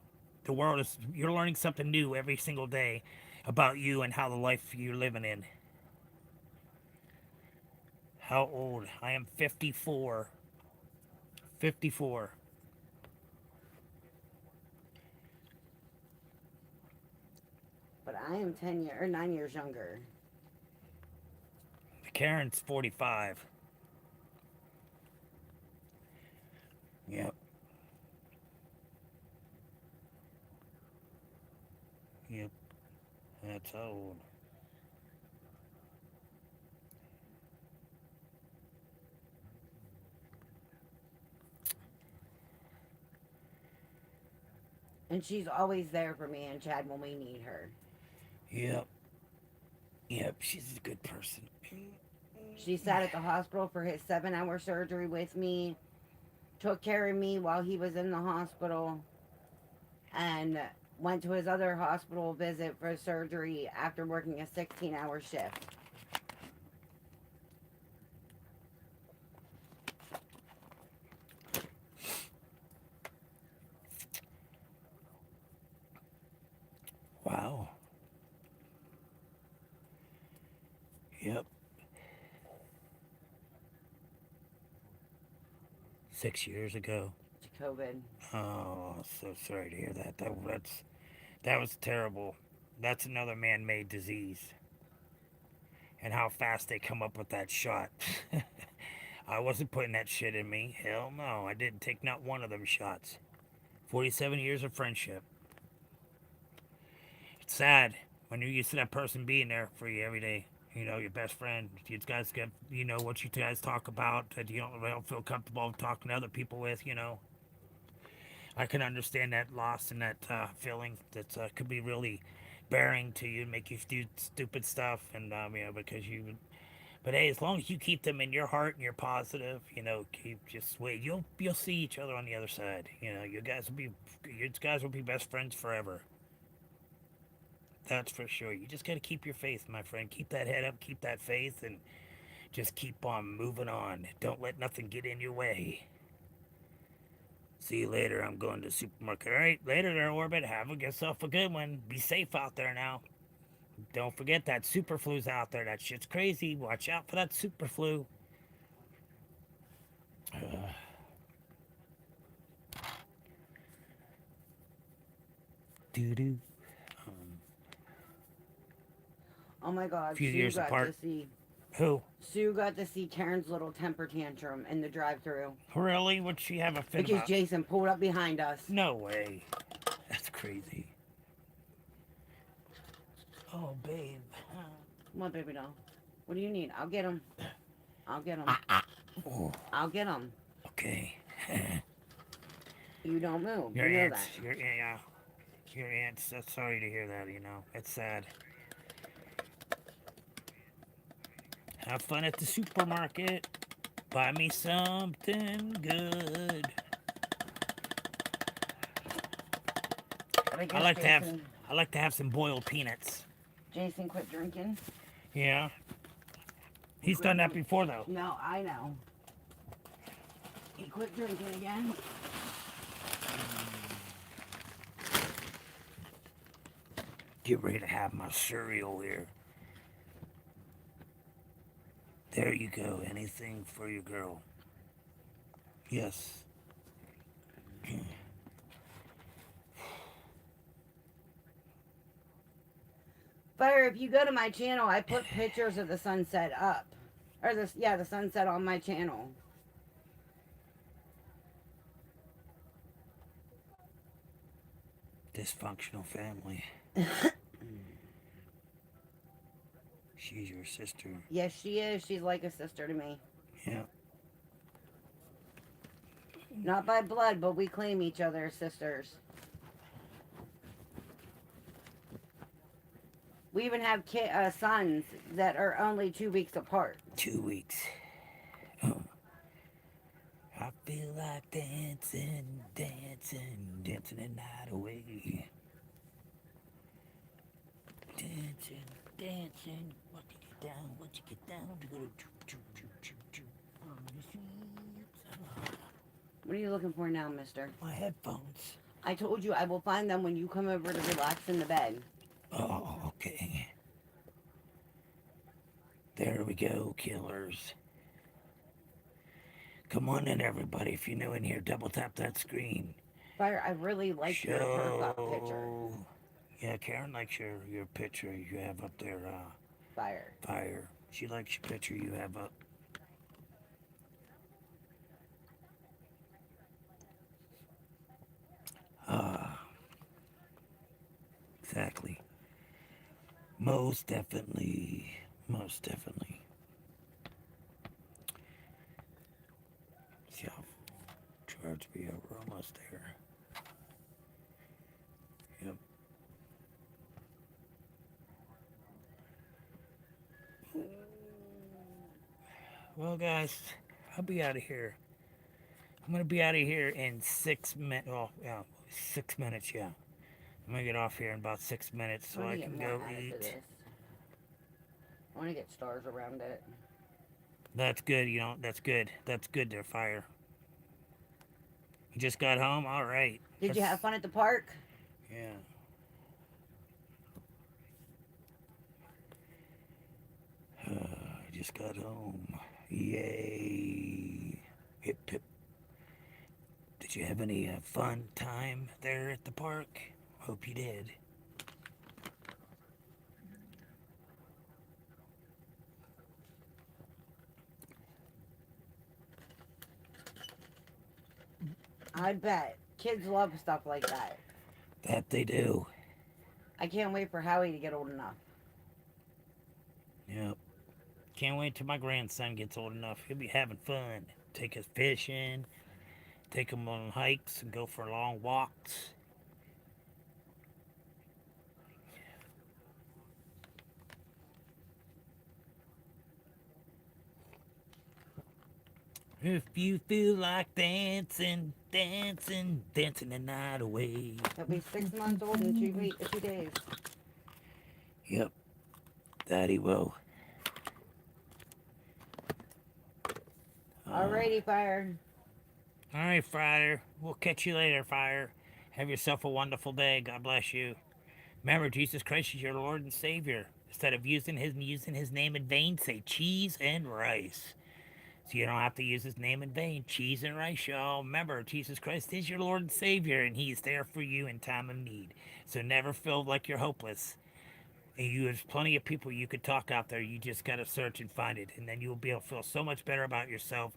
You're learning something new every single day about you and how the life you're living in. How old? I am 54. 54. But I am 9 years younger. Karen's 45. Yep. Yep. That's old. And she's always there for me and Chad when we need her. Yep. Yep, she's a good person. She sat at the hospital for his 7-hour surgery with me, took care of me while he was in the hospital, and went to his other hospital visit for surgery after working a 16-hour shift. Wow. Yep. 6 years ago. COVID. Oh, so sorry to hear that. That was terrible. That's another man-made disease. And how fast they come up with that shot. I wasn't putting that shit in me. Hell no, I didn't take not one of them shots. 47 years of friendship. It's sad when you're used to that person being there for you every day. You know, your best friend. You guys get, you know, what you guys talk about that you don't feel comfortable talking to other people with, you know. I can understand that loss and that feeling that could be really bearing to you, make you do stupid stuff, and you know, because you. But hey, as long as you keep them in your heart and you're positive, you know, keep just wait. You'll see each other on the other side. You know, you guys will be best friends forever. That's for sure. You just gotta keep your faith, my friend. Keep that head up, keep that faith, and just keep on moving on. Don't let nothing get in your way. See you later. I'm going to the supermarket. All right, later there, Orbit. Have yourself a good one. Be safe out there now. Don't forget that super flu's out there. That shit's crazy. Watch out for that super flu. Doo doo. Oh my God, Few Sue years got apart. to see Who? Sue got to see Karen's little temper tantrum in the drive-through Really? Would she have a fit because about? Jason pulled up behind us. No way. That's crazy. Oh, babe. Come on, baby doll. What do you need? I'll get him. I'll get him. Oh, I'll get him. okay. You don't move. Your You know aunt's, that. your aunt's. Sorry to hear that. You know, it's sad. Have fun at the supermarket. Buy me something good. But I guess I like Jason, to have some boiled peanuts. Jason quit drinking. Yeah. He's done that before though. No, I know. He quit drinking again. Get ready to have my cereal here. There you go. Anything for your girl. Yes. Fire, if you go to my channel, I put pictures of the sunset up. Or the sunset on my channel. Dysfunctional family. She's your sister. Yes, she is. She's like a sister to me. Yeah. Not by blood, but we claim each other as sisters. We even have sons that are only 2 weeks apart. 2 weeks. Oh. I feel like dancing, dancing, dancing the night away. Dancing, dancing. What you get down, what you get down. To go to choo choo choo choo choo on the streets. What are you looking for now, mister? My headphones. I told you I will find them when you come over to relax in the bed. Oh, okay. There we go, killers. Come on in, everybody. If you're new in here, double tap that screen. Fire, I really like your profile picture. Yeah, Karen likes your picture you have up there. Fire. Fire. She likes your picture you have up. Exactly. Most definitely. Most definitely. See how charge me up. We're almost there. Yep. Well, guys, I'll be out of here. I'm gonna be out of here in 6 minutes. Oh, yeah, 6 minutes. Yeah, I'm gonna get off here in about 6 minutes so I can go eat. I want to get stars around it. That's good. You know, that's good. That's good. There, Fire. You just got home. All right. Did you have fun at the park? Yeah. I just got home. Yay. Hip hip. Did you have any fun time there at the park? Hope you did. I'd bet. Kids love stuff like that. That they do. I can't wait for Howie to get old enough. Yep. Can't wait till my grandson gets old enough. He'll be having fun. Take us fishing, take him on hikes, and go for long walks. If you feel like dancing, dancing, dancing the night away. He'll be 6 months old in 2 days. Yep. That he will. Alrighty, Fire. All right, Fire. We'll catch you later, Fire. Have yourself a wonderful day. God bless you. Remember, Jesus Christ is your Lord and Savior. Instead of using his name in vain, say cheese and rice. So you don't have to use his name in vain. Cheese and rice, y'all. Remember, Jesus Christ is your Lord and Savior, and he is there for you in time of need. So never feel like you're hopeless. And there's plenty of people you could talk out there. You just got to search and find it. And then you will be able to feel so much better about yourself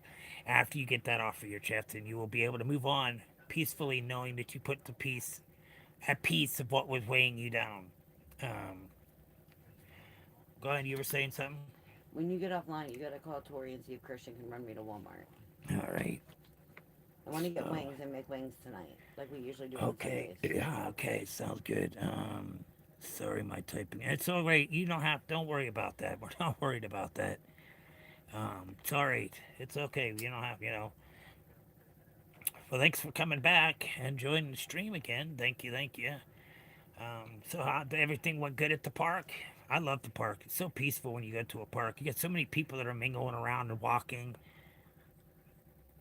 after you get that off of your chest. And you will be able to move on peacefully, knowing that you put the peace at peace of what was weighing you down. Go ahead, you were saying something? When you get offline, you gotta call Tori and see if Christian can run me to Walmart. All right. I want to get So- wings and make wings tonight, like we usually do on Okay. Sundays. Yeah. Okay. Sounds good. Sorry, my typing. It's all right. You don't worry about that. We're not worried about that. It's all right. It's okay. You don't have. Well, thanks for coming back and joining the stream again. Thank you. Thank you. Everything went good at the park? I love the park. It's so peaceful when you go to a park. You get so many people that are mingling around and walking.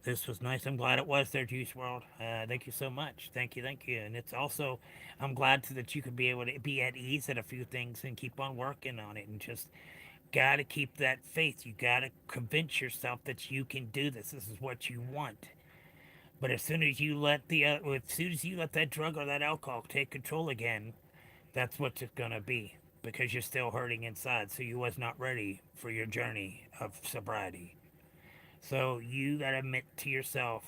This was nice. I'm glad it was there, Juice World. Thank you so much. Thank you, thank you. And it's also, I'm glad that you could be able to be at ease at a few things and keep on working on it, and just gotta keep that faith. You gotta convince yourself that you can do this. This is what you want. But as soon as you let that drug or that alcohol take control again, that's what it's gonna be, because you're still hurting inside. So you was not ready for your journey of sobriety. So you got to admit to yourself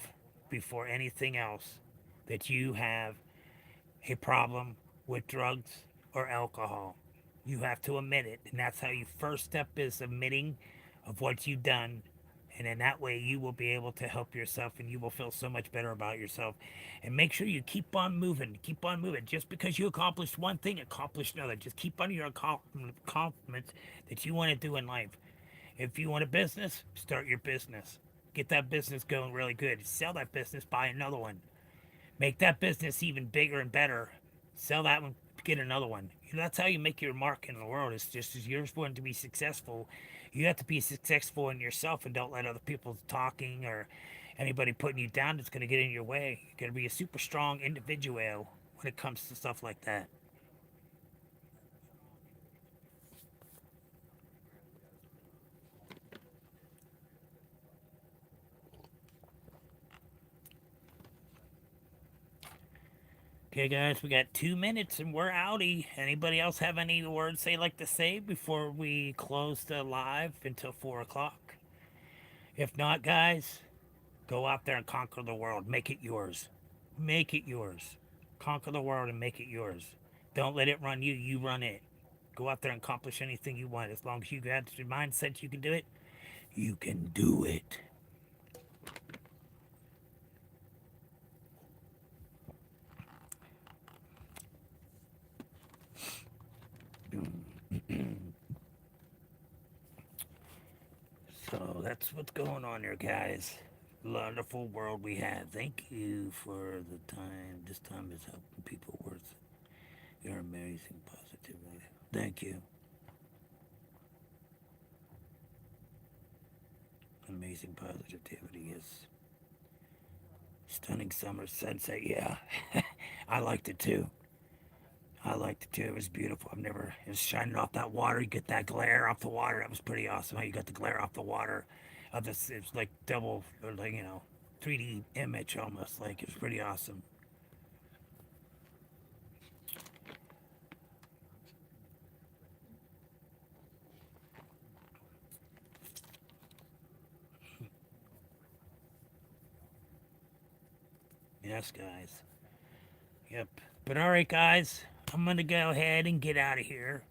before anything else that you have a problem with drugs or alcohol. You have to admit it. And that's how you first step is admitting of what you've done. And in that way, you will be able to help yourself, and you will feel so much better about yourself. And make sure you keep on moving. Keep on moving. Just because you accomplished one thing, accomplish another. Just keep on your accomplishments that you want to do in life. If you want a business, start your business. Get that business going really good. Sell that business, buy another one. Make that business even bigger and better. Sell that one, get another one. That's how you make your mark in the world. It's just as you're going to be successful, you have to be successful in yourself, and don't let other people talking or anybody putting you down that's going to get in your way. You're going to be a super strong individual when it comes to stuff like that. Okay, guys, we got 2 minutes and we're outie. Anybody else have any words they like to say before we close the live until 4 o'clock? If not, guys, go out there and conquer the world. Make it yours. Make it yours. Conquer the world and make it yours. Don't let it run you. You run it. Go out there and accomplish anything you want. As long as you got your mindset you can do it, you can do it. So that's what's going on here, guys. Wonderful world we have. Thank you for the time. This time is helping people worth your amazing positivity. Thank you. Amazing positivity is stunning summer sunset. Yeah, I liked it too. I liked it too. It was beautiful. It was shining off that water. You get that glare off the water. That was pretty awesome. How you got the glare off the water of this. It's like double, or like 3D image almost. Like it was pretty awesome. Yes, guys. Yep. But all right, guys, I'm gonna go ahead and get out of here.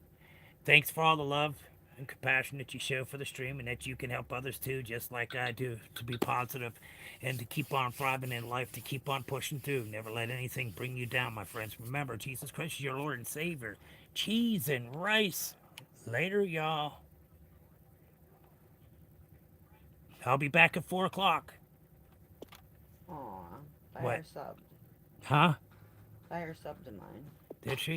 Thanks for all the love and compassion that you show for the stream, and that you can help others too, just like I do, to be positive and to keep on thriving in life, to keep on pushing through. Never let anything bring you down, my friends. Remember, Jesus Christ is your Lord and Savior. Cheese and rice. Later, y'all. I'll be back at 4 o'clock. Aw, What? fire subbed. Huh? Fire subbed to mine. Did she?